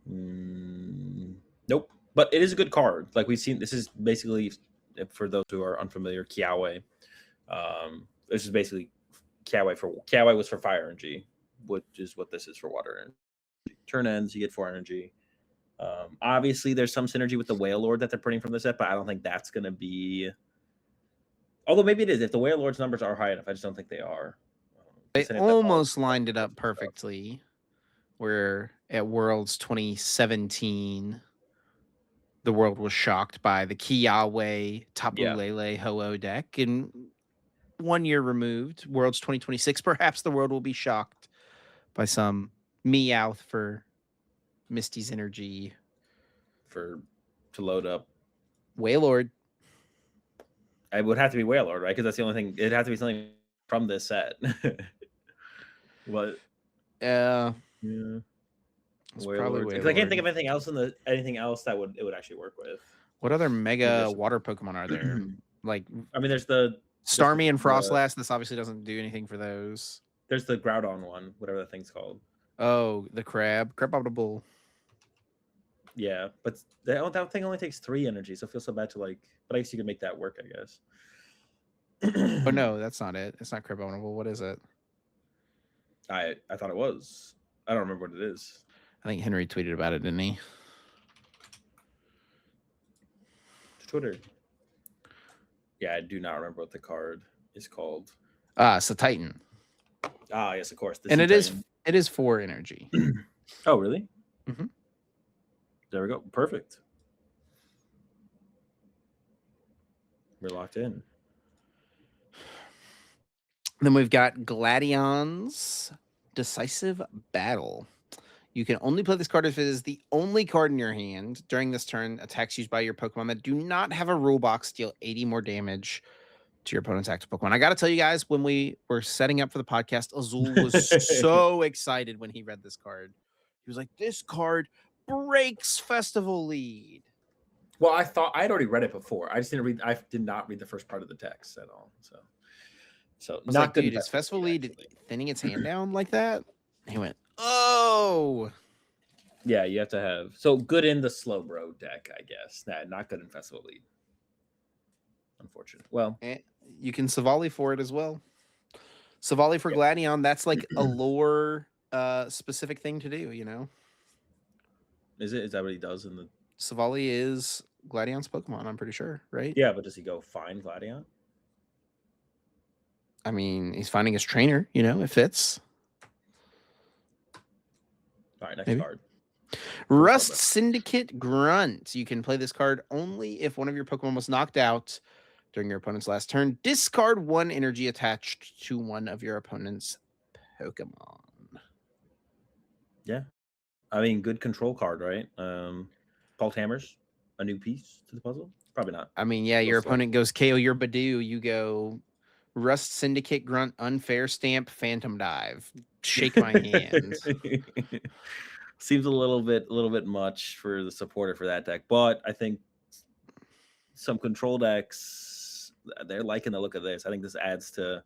Nope. But it is a good card. Like we've seen, this is basically, for those who are unfamiliar, Kiawe. This is basically Kiawe was for fire energy, which is what this is for water energy. Turn ends, you get 4 energy. Obviously, there's some synergy with the Whale Lord that they're putting from the set, but I don't think that's going to be. Although maybe it is. If the Whale Lord's numbers are high enough, I just don't think they are. They almost lined it up perfectly. Where at Worlds 2017, the world was shocked by the Kiawe Tapu Lele Ho-Oh deck, and 1 year removed, Worlds 2026, perhaps the world will be shocked by some Meowth for Misty's Energy to load up Wailord. It would have to be Wailord, right? Because that's the only thing. It'd have to be something from this set. What? Yeah. Probably Wailord. I can't think of anything else that it would actually work with. What other mega water Pokemon are there? Like, I mean, there's the Starmie and Frostlass. This obviously doesn't do anything for those. There's the Groudon one, whatever that thing's called. Oh, the Crabapple. Yeah, but that thing only takes 3 energy, so it feels so bad to like. But I guess you could make that work, I guess. Oh no, that's not it. It's not Crabapple. What is it? I thought it was. I don't remember what it is. I think Henry tweeted about it, didn't he? Twitter. Yeah, I do not remember what the card is called. It's a Titan. Ah, yes, of course. And it is 4 energy. Oh, really? Mm-hmm. There we go. Perfect. We're locked in. Then we've got Gladion's Decisive Battle. You can only play this card if it is the only card in your hand. During this turn, attacks used by your Pokemon that do not have a rule box deal 80 more damage to your opponent's active Pokemon. I got to tell you guys, when we were setting up for the podcast, Azul was so excited when he read this card. He was like, this card breaks Festival Lead. Well, I thought I'd already read it before. I did not read the first part of the text at all. So not like, good. Dude, is Festival Lead thinning its hand down like that? He went, oh. Yeah, you have to have good in the Slowbro deck, I guess. Nah, not good in Festival Lead. Unfortunate. Well, and you can Savali for it as well. Savali for Gladion, that's like a lore specific thing to do, you know? Is it? Is that what he does in the Savali is Gladion's Pokemon, I'm pretty sure, right? Yeah, but does he go find Gladion? I mean, he's finding his trainer, you know, it fits. All right, next card. Rust Syndicate Grunt. You can play this card only if one of your Pokemon was knocked out during your opponent's last turn. Discard 1 energy attached to one of your opponent's Pokemon. Yeah. I mean, good control card, right? Pulse Hammers, a new piece to the puzzle? Probably not. I mean, yeah, your opponent goes KO your Badoo. You go Rust Syndicate Grunt, Unfair Stamp, Phantom Dive. Shake my hand. Seems a little bit much for the supporter for that deck, but I think some control decks, they're liking the look of this. I think this adds to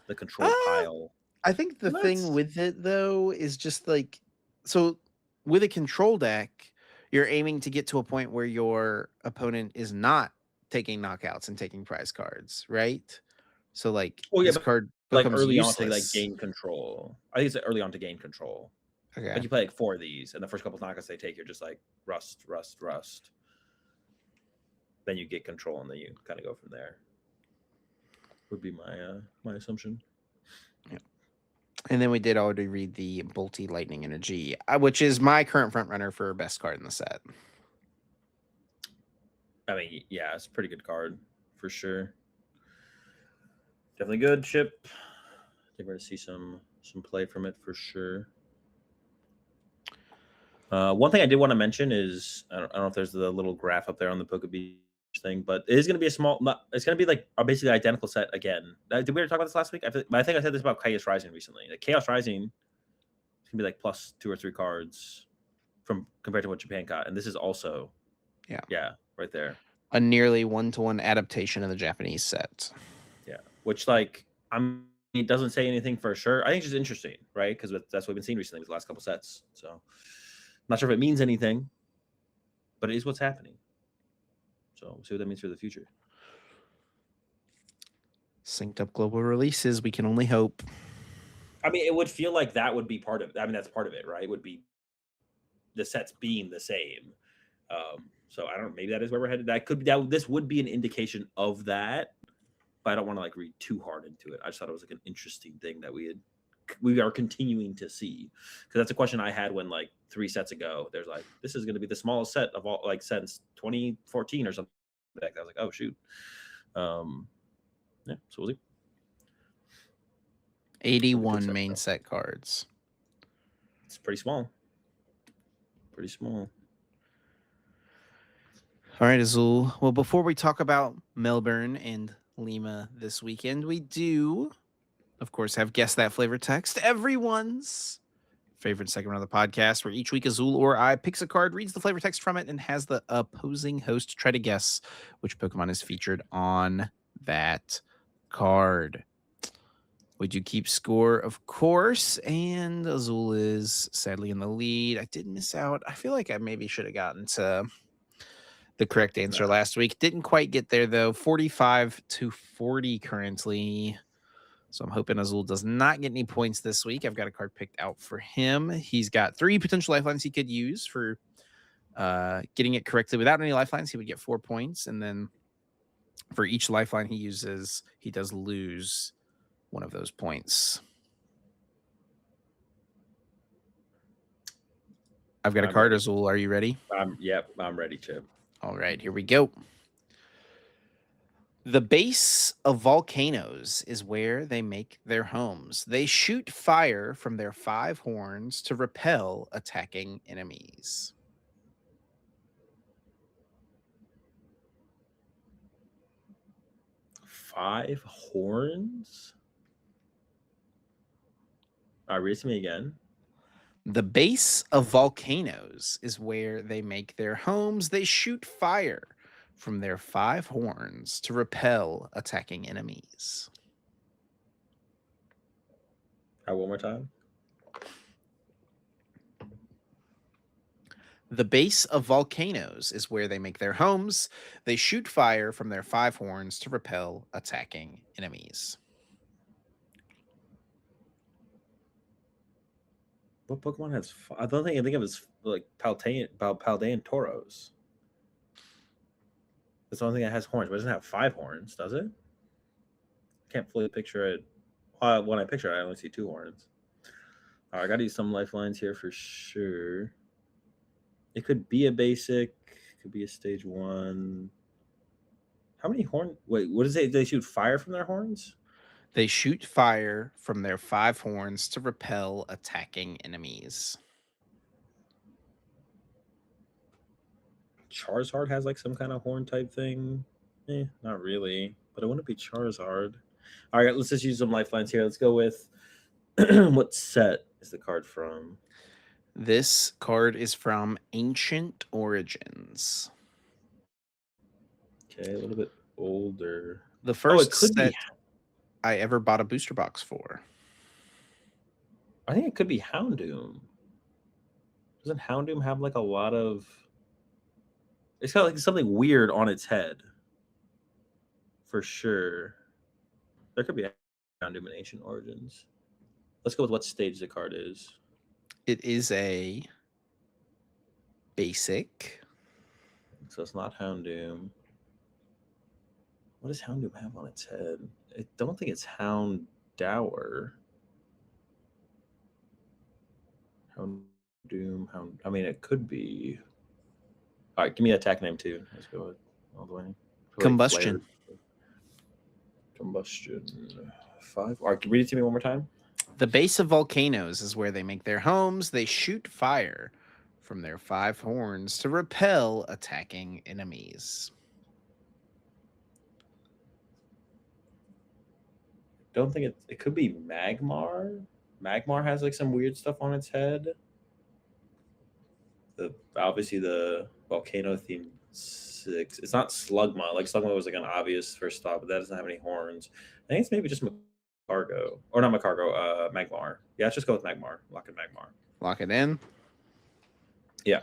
the control pile. I think the Well, thing that's with it though is just like so with a control deck, you're aiming to get to a point where your opponent is not taking knockouts and taking prize cards, right? So like well, yeah, this but card like becomes early on to like useless. gain control. I think it's early on to gain control. Okay. Like you play like 4 of these, and the first couple knockouts they take, you're just like rust, rust, rust. Then you get control, and then you kind of go from there. Would be my assumption. And then we did already read the Bolty Lightning Energy, which is my current front runner for best card in the set. I mean, yeah, it's a pretty good card for sure. Definitely good chip. I think we're gonna see some play from it for sure. One thing I did want to mention is I don't know if there's the little graph up there on the Pokebeach thing, but it is going to be a small. It's going to be like a basically identical set again. Did we already talk about this last week? I think I said this about Chaos Rising recently. Like Chaos Rising is going to be like plus 2 or 3 cards from compared to what Japan got, and this is also yeah right there. A nearly 1-to-1 adaptation of the Japanese set. Yeah, which like it doesn't say anything for sure. I think it's just interesting, right? Because that's what we've been seeing recently with the last couple sets. So not sure if it means anything, but it is what's happening. So we'll see what that means for the future. Synced up global releases, we can only hope. I mean, it would feel like that would be part of. I mean, that's part of it, right? It would be the sets being the same. So I don't know. Maybe that is where we're headed. That could be that. This would be an indication of that, but I don't want to like read too hard into it. I just thought it was like an interesting thing that we are continuing to see, because that's a question I had when like 3 sets ago. There's like this is going to be the smallest set of all like since 2014 or something. I was like, oh shoot. Yeah, so we'll see. 81 main set cards. It's pretty small. Pretty small. All right, Azul. Well, before we talk about Melbourne and Lima this weekend, we do, of course, have Guess That Flavor Text, everyone's favorite segment of the podcast, where each week Azul or I picks a card, reads the flavor text from it, and has the opposing host try to guess which Pokemon is featured on that card. We do keep score, of course, and Azul is sadly in the lead. I did miss out. I feel like I maybe should have gotten to the correct answer last week. Didn't quite get there, though. 45-40 currently. So I'm hoping Azul does not get any points this week. I've got a card picked out for him. He's got 3 potential lifelines he could use for getting it correctly. Without any lifelines, he would get 4 points. And then for each lifeline he uses, he does lose one of those points. I've got a card, Azul. Are you ready? I'm ready, Chip. All right, here we go. The base of volcanoes is where they make their homes. They shoot fire from their 5 horns to repel attacking enemies. Five horns? All right, read it to me again. The base of volcanoes is where they make their homes. They shoot fire from their 5 horns to repel attacking enemies. One more time. The base of volcanoes is where they make their homes. They shoot fire from their 5 horns to repel attacking enemies. What Pokemon has? I think it was like Paldean Tauros. That's the only thing that has horns, but it doesn't have 5 horns, does it? Can't fully picture it. When I picture it, I only see 2 horns. All right, I got to use some lifelines here for sure. It could be a basic. It could be a stage 1. How many horns? Wait, what is it? They shoot fire from their horns? They shoot fire from their 5 horns to repel attacking enemies. Charizard has like some kind of horn type thing. Not really, but it wouldn't be Charizard. All right, let's just use some lifelines here. Let's go with what set is the card from? This card is from Ancient Origins. Okay, a little bit older. The first it could set be. I ever bought a booster box for. I think it could be Houndoom. Doesn't Houndoom have like a lot of? It's got like something weird on its head. For sure, there could be Houndoom in Ancient Origins. Let's go with what stage the card is. It is a basic. So it's not Houndoom. What does Houndoom have on its head? I don't think it's Houndour. Houndoom. I mean, it could be. All right, give me an attack name too. Let's go with all the way. Combustion. Combustion. 5. All right, can you read it to me one more time? The base of volcanoes is where they make their homes. They shoot fire from their 5 horns to repel attacking enemies. Don't think it could be Magmar. Magmar has like some weird stuff on its head. Obviously the volcano theme 6. It's not Slugma. Like Slugma was like an obvious first thought, but that doesn't have any horns. I think it's maybe just Macargo. Or not Macargo, Magmar. Yeah, let's just go with Magmar. Lock in Magmar. Lock it in. Yeah.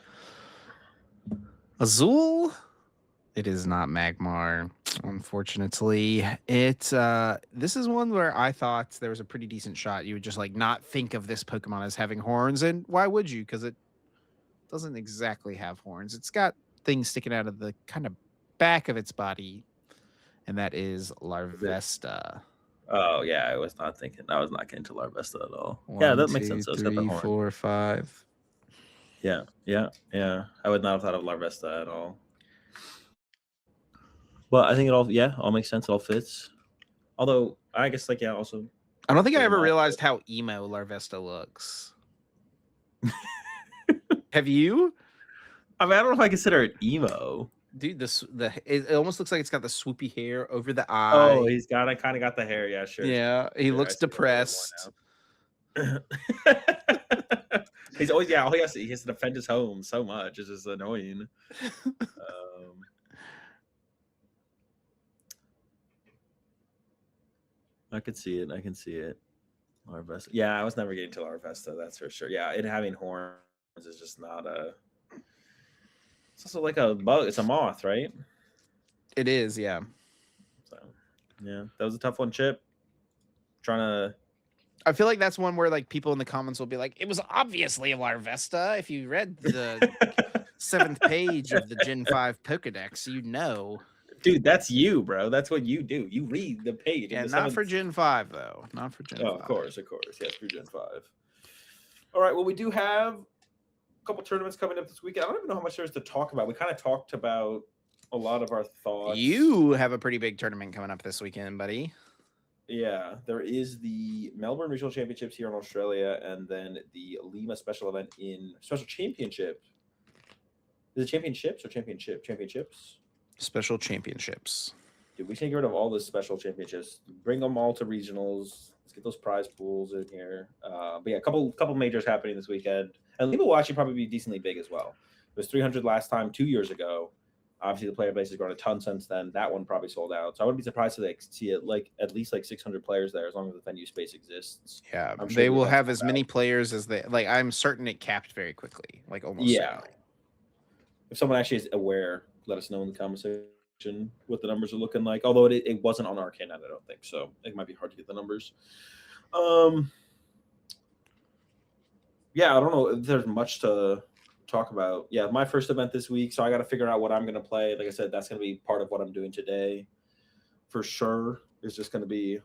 Azul. It is not Magmar, unfortunately. This is one where I thought there was a pretty decent shot. You would just like not think of this Pokemon as having horns, and why would you? Because it doesn't exactly have horns. It's got things sticking out of the kind of back of its body, and that is Larvesta. Oh yeah, I was not getting to Larvesta at all. Yeah, that makes sense. So it's got the 3, horn. 4, 5. Yeah. I would not have thought of Larvesta at all. But I think it all makes sense. It all fits. Although I guess also. I don't think I ever realized how emo Larvesta looks. Have you? I mean, I don't know if I consider it emo. Dude, it almost looks like it's got the swoopy hair over the eye. Oh, he's kind of got the hair. Yeah, sure. Yeah, he looks depressed. He's always all he has to defend his home so much. It's just annoying. I could see it. Larvesta. Yeah, I was never getting to Larvesta. That's for sure. Yeah, it having horns is just not a. It's also like a bug. It's a moth, right? It is, yeah. So, yeah, that was a tough one, Chip. I feel like that's one where like people in the comments will be like, "It was obviously a Larvesta." If you read the 7th page of the Gen 5 Pokedex, you know. Dude, that's you, bro. That's what you do. You read the page. Yeah, not for Gen 5 though. Not for Gen 5. Of course. Yes, for Gen 5. All right. Well, we do have a couple tournaments coming up this weekend. I don't even know how much there is to talk about. We kind of talked about a lot of our thoughts. You have a pretty big tournament coming up this weekend, buddy. Yeah, there is the Melbourne Regional Championships here in Australia, and then the Lima Special Championship. Is it championships or championships? Special championships. Dude, we should get rid of all the special championships. Bring them all to regionals. Let's get those prize pools in here. But yeah, a couple majors happening this weekend. And Lima will actually probably be decently big as well. It was 300 last time 2 years ago. Obviously, the player base has grown a ton since then. That one probably sold out. So I wouldn't be surprised to see it like at least like 600 players there as long as the venue space exists. Yeah, they will have as many players as they like. I'm certain it capped very quickly, like almost. Yeah. Certainly. If someone actually is aware, let us know in the comment section what the numbers are looking like. Although it wasn't on Arcane, I don't think so. It might be hard to get the numbers. Yeah, I don't know if there's much to talk about. Yeah, my first event this week, so I got to figure out what I'm going to play. Like I said, that's going to be part of what I'm doing today for sure. It's just going to be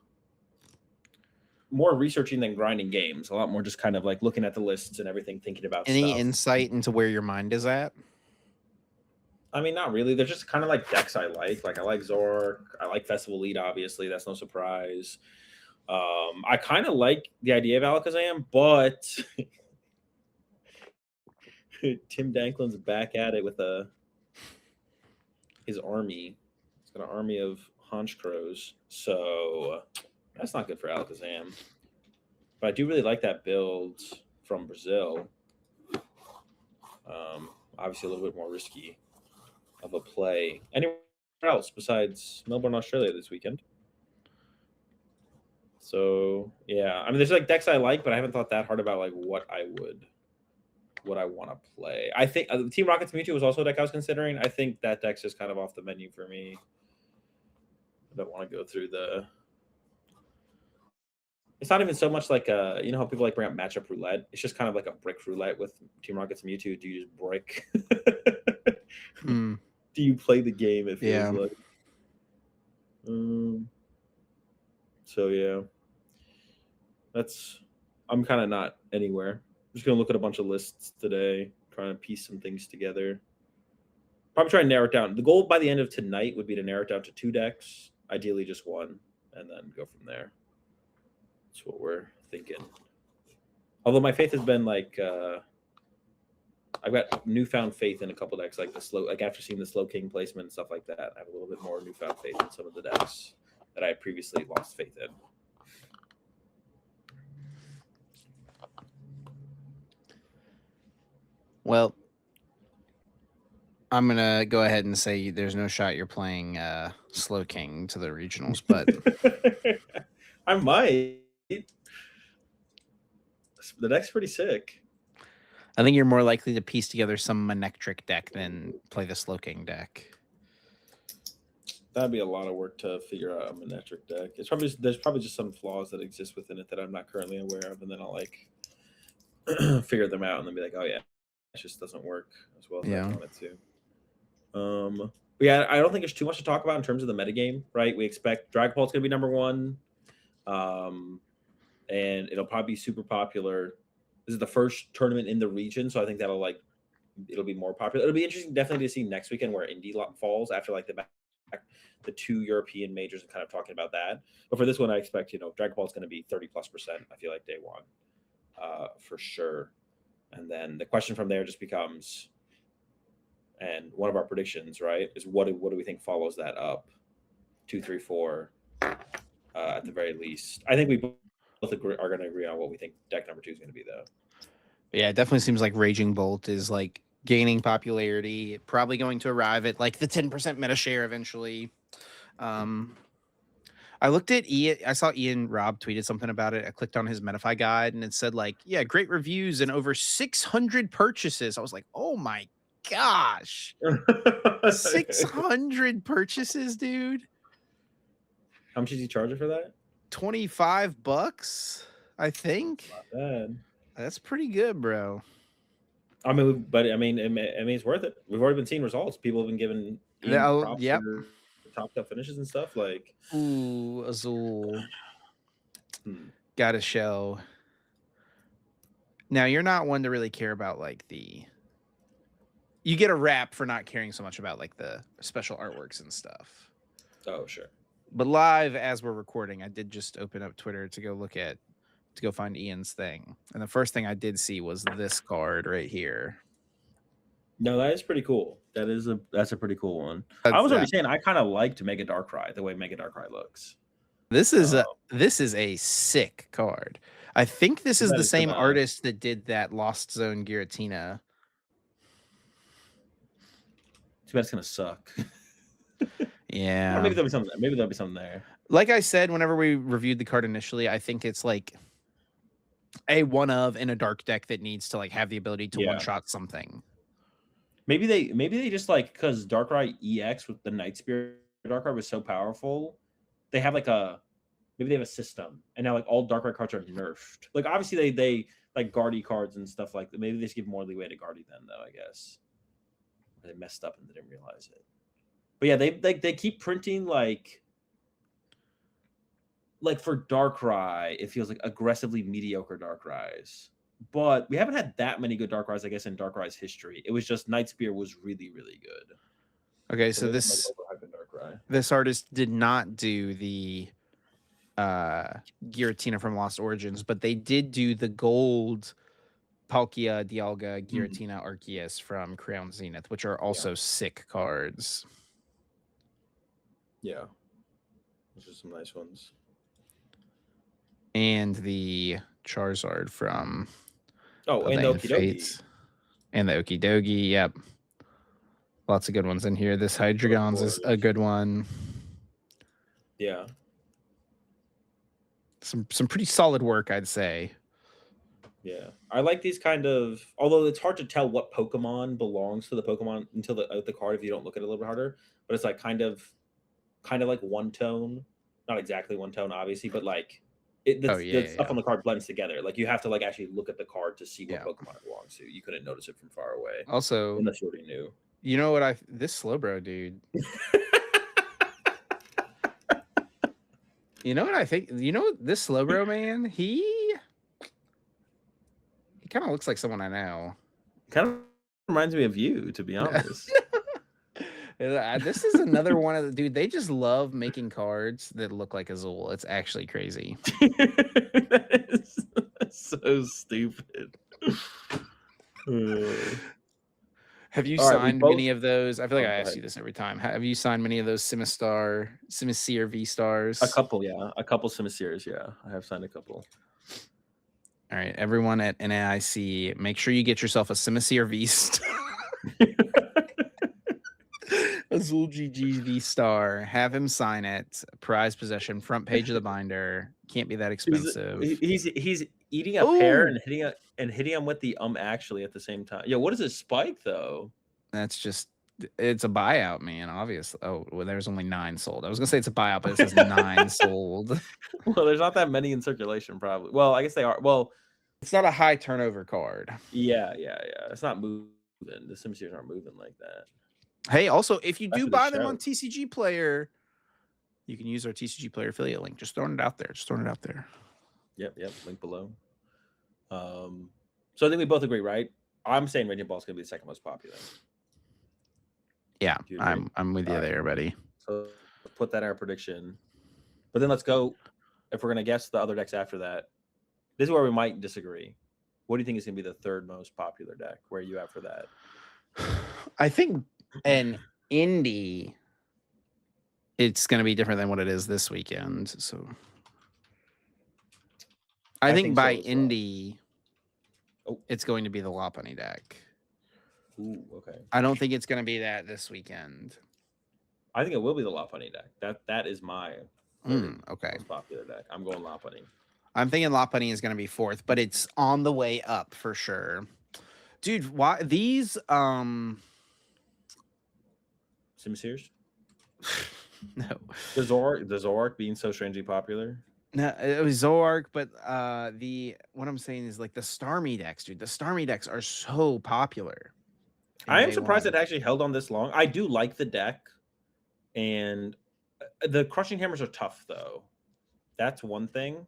more researching than grinding games. A lot more just kind of like looking at the lists and everything, thinking about Any stuff. insight into where your mind is at? I mean, not really. They're just kind of like decks I like. Like I like Zork. I like Festival Lead, obviously. That's no surprise. I kind of like the idea of Alakazam, but Tim Danklin's back at it with his army. He's got an army of Haunch Crows, so that's not good for Alakazam. But I do really like that build from Brazil. Obviously, a little bit more risky of a play. Anywhere else besides Melbourne, Australia this weekend? So yeah, I mean, there's like decks I like, but I haven't thought that hard about like what I want to play. I think Team Rocket's Mewtwo was also a deck I was considering. I think that deck's just kind of off the menu for me. I don't want to go through the. It's not even so much like you know how people like bring up matchup roulette. It's just kind of like a brick roulette with Team Rocket's Mewtwo. Do you just brick? Hmm. Do you play the game? It feels Yeah. like. So yeah, I'm kind of not anywhere. I'm just gonna look at a bunch of lists today, trying to piece some things together. Probably try and narrow it down. The goal by the end of tonight would be to narrow it down to 2 decks, ideally just one, and then go from there. That's what we're thinking. Although my faith has been like I've got newfound faith in a couple decks, like the slow, like after seeing the Slow King placement and stuff like that, I have a little bit more newfound faith in some of the decks that I previously lost faith in. Well, I'm gonna go ahead and say there's no shot you're playing Slow King to the regionals, but I might. The deck's pretty sick. I think you're more likely to piece together some Manectric deck than play the Slow King deck. That'd be a lot of work to figure out a Manectric deck. There's probably just some flaws that exist within it that I'm not currently aware of, and then I'll like figure them out and then be like, oh yeah, it just doesn't work as well as I want it to. But yeah, I don't think there's too much to talk about in terms of the metagame, right? We expect Dragon Ball's gonna be #1. And it'll probably be super popular. This is the first tournament in the region, so I think it'll be more popular. It'll be interesting, definitely, to see next weekend where Indy falls after like the 2 European majors and kind of talking about that. But for this one, I expect Dragon Ball is going to be 30+%. I feel like day one, for sure. And then the question from there just becomes, and one of our predictions, right, is what do we think follows that up? 2, 3, 4, at the very least. I think we both are going to agree on what we think deck number 2 is going to be, though. Yeah, it definitely seems like Raging Bolt is like gaining popularity, probably going to arrive at like the 10% meta share eventually. I looked at I saw Ian Robb tweeted something about it. I clicked on his Metafy guide and it said like, yeah, great reviews and over 600 purchases. I was like, oh my gosh. 600 purchases, dude. How much is he charging for that? $25, I think. Not bad. That's pretty good, bro. I mean, it's worth it. We've already been seeing results. People have been giving props for top finishes and stuff. Like, ooh, Azul. Got to show. Now, you're not one to really care about like you get a rap for not caring so much about like the special artworks and stuff. Oh, sure. But live as we're recording, I did just open up Twitter to go find Ian's thing. And the first thing I did see was this card right here. No, that is pretty cool. That's a pretty cool one. I was already saying I kind of liked Mega Darkrai, the way Mega Darkrai looks. This is a sick card. I think this is the same artist that did that Lost Zone Giratina. Too bad it's gonna suck. Yeah. Maybe there'll be something there. Like I said, whenever we reviewed the card initially, I think it's like a one of in a dark deck that needs to like have the ability to one shot something. Maybe they just like, because Darkrai EX with the Night Spirit Darkrai was so powerful, they have like maybe they have a system, and now like all Darkrai cards are nerfed. Like obviously they like Guardy cards and stuff like that. Maybe they just give more leeway to Guardy then, though. I guess they messed up and they didn't realize it. But yeah, they keep printing like for Darkrai, it feels like aggressively mediocre Darkrai's. But we haven't had that many good Darkrai's, I guess, in Darkrai's history. It was just Night Spear was really, really good. Okay, so this artist did not do the Giratina from Lost Origins, but they did do the gold Palkia, Dialga, Giratina, Arceus from Crown Zenith, which are also sick cards. Yeah. Those are some nice ones. And the Charizard from and the Okidogi. And the Okidogi, yep. Lots of good ones in here. This Hydreigon's is a good one. Yeah. Some pretty solid work, I'd say. Yeah, I like these kind of. Although it's hard to tell what Pokemon belongs to the Pokemon until the card if you don't look at it a little bit harder. But it's like kind of like one tone, not exactly one tone, obviously, but like Oh the yeah, stuff yeah, on the card blends together. Like you have to like actually look at the card to see what yeah. Pokemon it belongs to. You couldn't notice it from far away Also, unless you already knew. you know what this Slowbro dude. You know what I think? You know this Slowbro man? He kind of looks like someone I know. Kind of reminds me of you, to be honest. This is another one of the dude. They just love making cards that look like Azul. It's actually crazy. That is so stupid. Have you All right, we signed both. many of those? I feel like Oh, I go ask ahead. you this every time. Have you signed many of those Simisear V A stars? couple, yeah. A couple Simisears, yeah. I have signed a couple. All right, everyone at NAIC, make sure you get yourself a Simisear V star. Azul GG V star. Have him sign it. Prize possession, front page of the binder. Can't be that expensive. He's eating a pear Oh, and hitting him with the actually at the same time. Yeah, what is his spike though? that's just it's a buyout, man. Obviously. Oh, well, there's only 9 sold. I was gonna say it's a buyout, but it says 9 sold. Well, there's not that many in circulation, probably. Well, I guess they are. Well, It's not a high turnover card. yeah. It's not moving. The Simsears aren't moving like that. Hey, also, if you That's do what it buy them on shows. TCG Player, you can use our TCG Player affiliate link. Just throwing it out there. Yep. Link below. So I think we both agree, right? I'm saying Raging Ball is going to be the second most popular. Yeah, Do you agree? I'm with you All right. there, buddy. So put that in our prediction. But then let's go. If we're going to guess the other decks after that, this is where we might disagree. What do you think is going to be the third most popular deck? Where are you at for that? I think an indie, it's going to be different than what it is this weekend. So I think by so as well. indie, it's going to be the Lopunny deck. Ooh, okay. I don't think it's going to be that this weekend. I think it will be the Lopunny deck. That is my okay. most popular deck. I'm going Lopunny. I'm thinking Lopunny is going to be 4th, but it's on the way up for sure. Dude, why these Simisears? No. The Zoroark being so strangely popular. No, it was Zoroark, but what I'm saying is like the Starmie decks, dude. The Starmie decks are so popular. I am surprised it actually held on this long. I do like the deck, and the crushing hammers are tough though. That's one thing.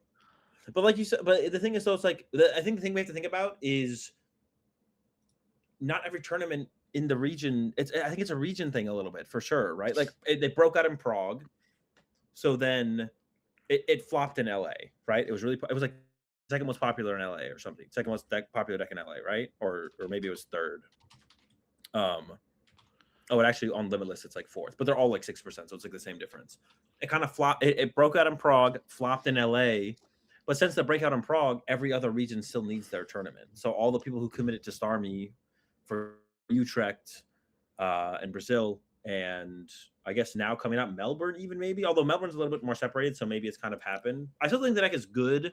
But like you said, but the thing is though, it's like I think the thing we have to think about is not every tournament in the region. I think it's a region thing a little bit for sure, right? Like they broke out in Prague, so then it flopped in LA, right? It was like second most popular in LA or something. Second most popular deck in LA, right? Or maybe it was third. Oh, it actually on Limitless it's like 4th, but they're all like 6%, so it's like the same difference. It kind of flopped. It broke out in Prague, flopped in LA, but since the breakout in Prague, every other region still needs their tournament. So all the people who committed to Starmie for Utrecht and Brazil, and I guess now coming out Melbourne, even maybe, although Melbourne's a little bit more separated, so maybe it's kind of happened. I still think the deck is good.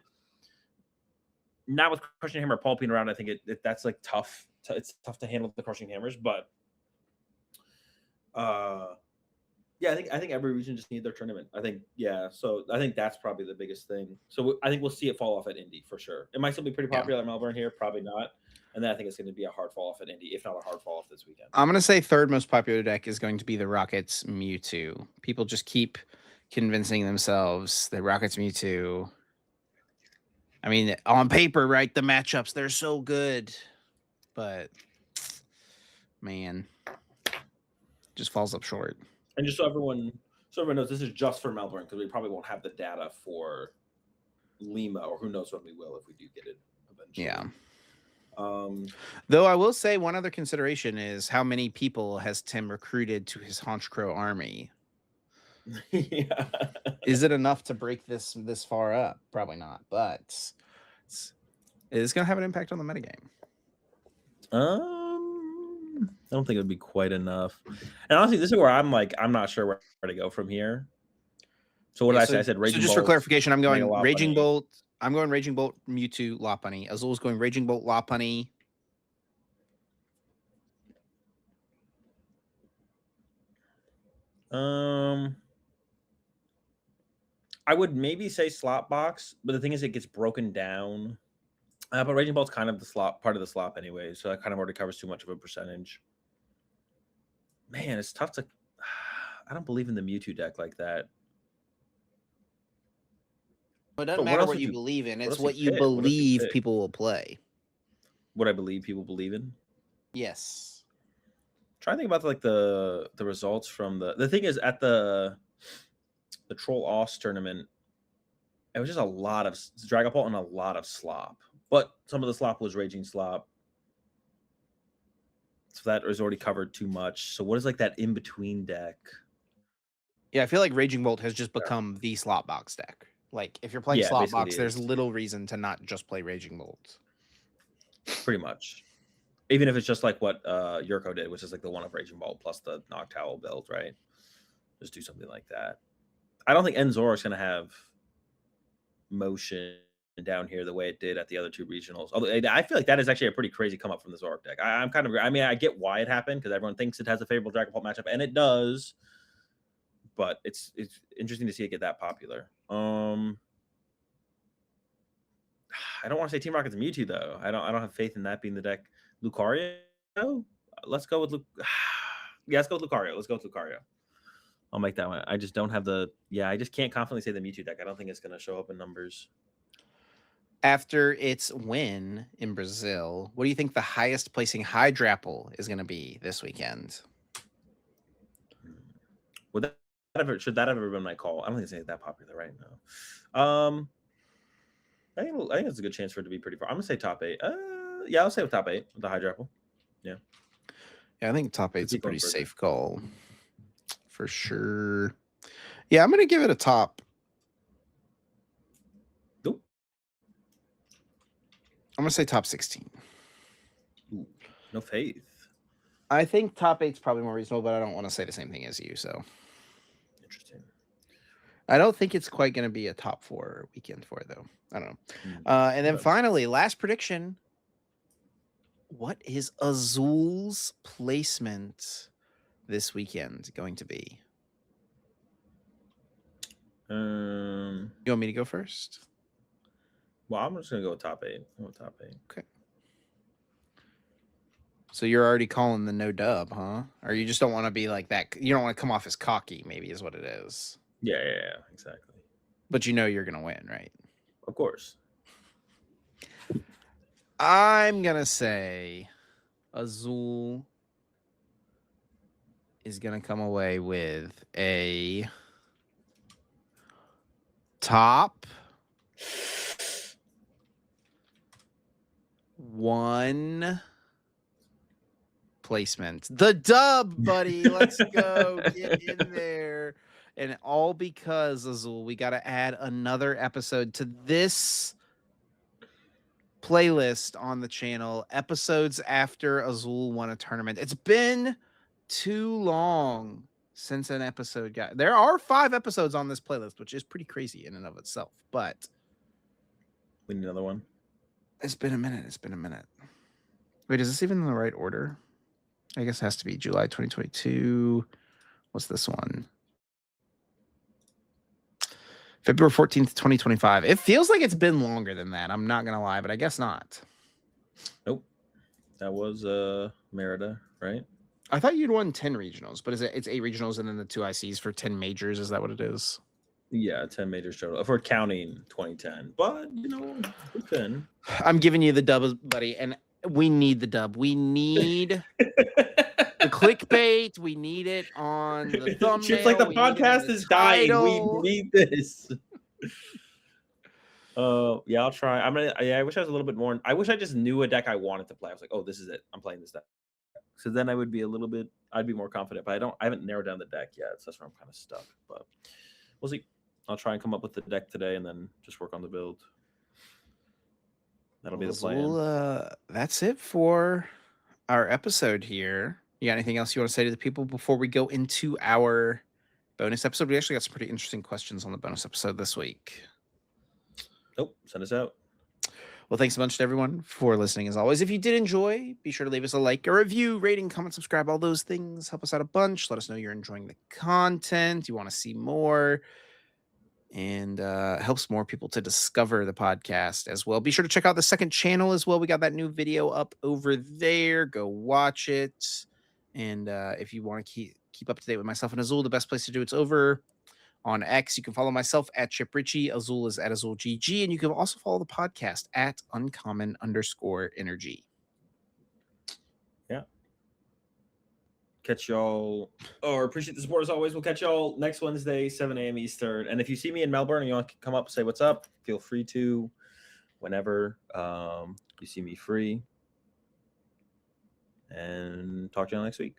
Now with Crushing Hammer pulping around, I think that's like tough. It's tough to handle the Crushing Hammers, but yeah, I think every region just need their tournament. I think so I think that's probably the biggest thing. So I think we'll see it fall off at Indy for sure. It might still be pretty popular at Melbourne here, probably not. And then I think it's going to be a hard fall off at Indy, if not a hard fall off this weekend. I'm going to say third most popular deck is going to be the Rockets Mewtwo. People just keep convincing themselves that Rockets Mewtwo. I mean, on paper, right? The matchups, they're so good. But, man, just falls up short. And just so everyone knows, this is just for Melbourne because we probably won't have the data for Lima, or who knows when we will if we do get it eventually. Yeah. Though I will say one other consideration is how many people has Tim recruited to his Honchkrow army? Yeah. Is it enough to break this far up? Probably not, but it is going to have an impact on the metagame. I don't think it would be quite enough. And honestly, this is where I'm not sure where to go from here. So what Yeah, did I say? I said so Raging just for Bolt, clarification, I'm Mega going Raging Lopunny. Bolt. I'm going Raging Bolt, Mewtwo, Lopunny. Azul's going Raging Bolt, Lopunny. I would maybe say Slop Box, but the thing is, it gets broken down. But Raging Bolt's kind of the slop part of the slop anyway, so that kind of already covers too much of a percentage. Man, it's tough to. I don't believe in the Mewtwo deck like that. It doesn't But what matter else what would you you? believe in. What It's else you what you pick? What else you believe pick? people will play. What I believe people believe in. Yes. Try to think about like the results from the thing is at the Troll Oss tournament, it was just a lot of Dragapult and a lot of slop. But some of the slop was Raging Slop. So that was already covered too much. So what is like that in between deck? Yeah, I feel like Raging Bolt has just become the slot box deck. Like, if you're playing Yeah, slot basically box, it there's is. little reason to not just play Raging Bolt. Pretty much. Even if it's just like what Yurko did, which is like the one of Raging Bolt plus the Noctowl build, right? Just do something like that. I don't think Enzor is going to have motion down here the way it did at the other two regionals. Although I feel like that is actually a pretty crazy come up from the Zork deck. I'm kind of, I mean, I get why it happened because everyone thinks it has a favorable Dragapult matchup, and it does. But it's interesting to see it get that popular. I don't want to say Team Rocket's Mewtwo though. I don't have faith in that being the deck. Lucario. Let's go with yeah, let's go with Lucario. Let's go with Lucario. I'll make that one. I just don't have the. Yeah, I just can't confidently say the Mewtwo deck. I don't think it's going to show up in numbers. After its win in Brazil, what do you think the highest placing Hydrapple is going to be this weekend? Would that should that have ever been my call? I don't think it's that popular right now. I think it's a good chance for it to be pretty far. I'm gonna say top 8. Yeah, I'll say with top 8 with the Hydrapple. Yeah. Yeah, I think top 8's a Keep going pretty further. safe call for sure. Yeah, I'm going to give it a top. Nope. I'm going to say top 16. Ooh, no faith. I think top 8's probably more reasonable, but I don't want to say the same thing as you. So Interesting. I don't think it's quite going to be a top 4 weekend for it, though. I don't know. And then finally, last prediction. What is Azul's placement this weekend going to be? You want me to go first? Well, I'm just gonna go with top 8. Top 8. Okay. So you're already calling the no dub, huh? Or you just don't want to be like that? You don't want to come off as cocky, maybe is what it is. Yeah, exactly. But you know you're gonna win, right? Of course. I'm gonna say Azul is gonna come away with a top 1 placement. The dub, buddy. Let's go. Get in there. And all because, Azul, we got to add another episode to this playlist on the channel. Episodes after Azul won a tournament. It's been too long since an episode got. There are 5 episodes on this playlist, which is pretty crazy in and of itself. But we need another one. It's been a minute. Wait, is this even in the right order? I guess it has to be July 2022. What's this one? February 14th, 2025. It feels like it's been longer than that. I'm not going to lie, but I guess not. Nope. That was Merida, right? I thought you'd won 10 regionals, but it's 8 regionals and then the 2 ICs for 10 majors. Is that what it is? Yeah, 10 majors total. If we're counting 2010. But, good pin. I'm giving you the dub, buddy, and we need the dub. We need the clickbait. We need it on the thumbnail. It's like the podcast is dying. We need this. Yeah, I'll try. I wish I was a little bit more. I wish I just knew a deck I wanted to play. I was like, oh, this is it. I'm playing this deck. So then I would be I'd be more confident. But I haven't narrowed down the deck yet. So that's where I'm kind of stuck. But we'll see. I'll try and come up with the deck today and then just work on the build. That'll be the plan. That's it for our episode here. You got anything else you want to say to the people before we go into our bonus episode. We actually got some pretty interesting questions on the bonus episode this week. Nope. Send us out. Well, thanks a bunch to everyone for listening. As always, if you did enjoy, be sure to leave us a like, a review, rating, comment, subscribe, all those things. Help us out a bunch. Let us know you're enjoying the content. You want to see more. And helps more people to discover the podcast as well. Be sure to check out the second channel as well. We got that new video up over there. Go watch it. And if you want to keep up to date with myself and Azul, the best place to do it's over on X. You can follow myself at Chip Ritchie. Azul is at AzulGG. And you can also follow the podcast at uncommon_energy. Yeah. Catch y'all, or appreciate the support as always. We'll catch y'all next Wednesday, 7 a.m. Eastern. And if you see me in Melbourne and you want to come up, say what's up, feel free to whenever you see me free. And talk to you next week.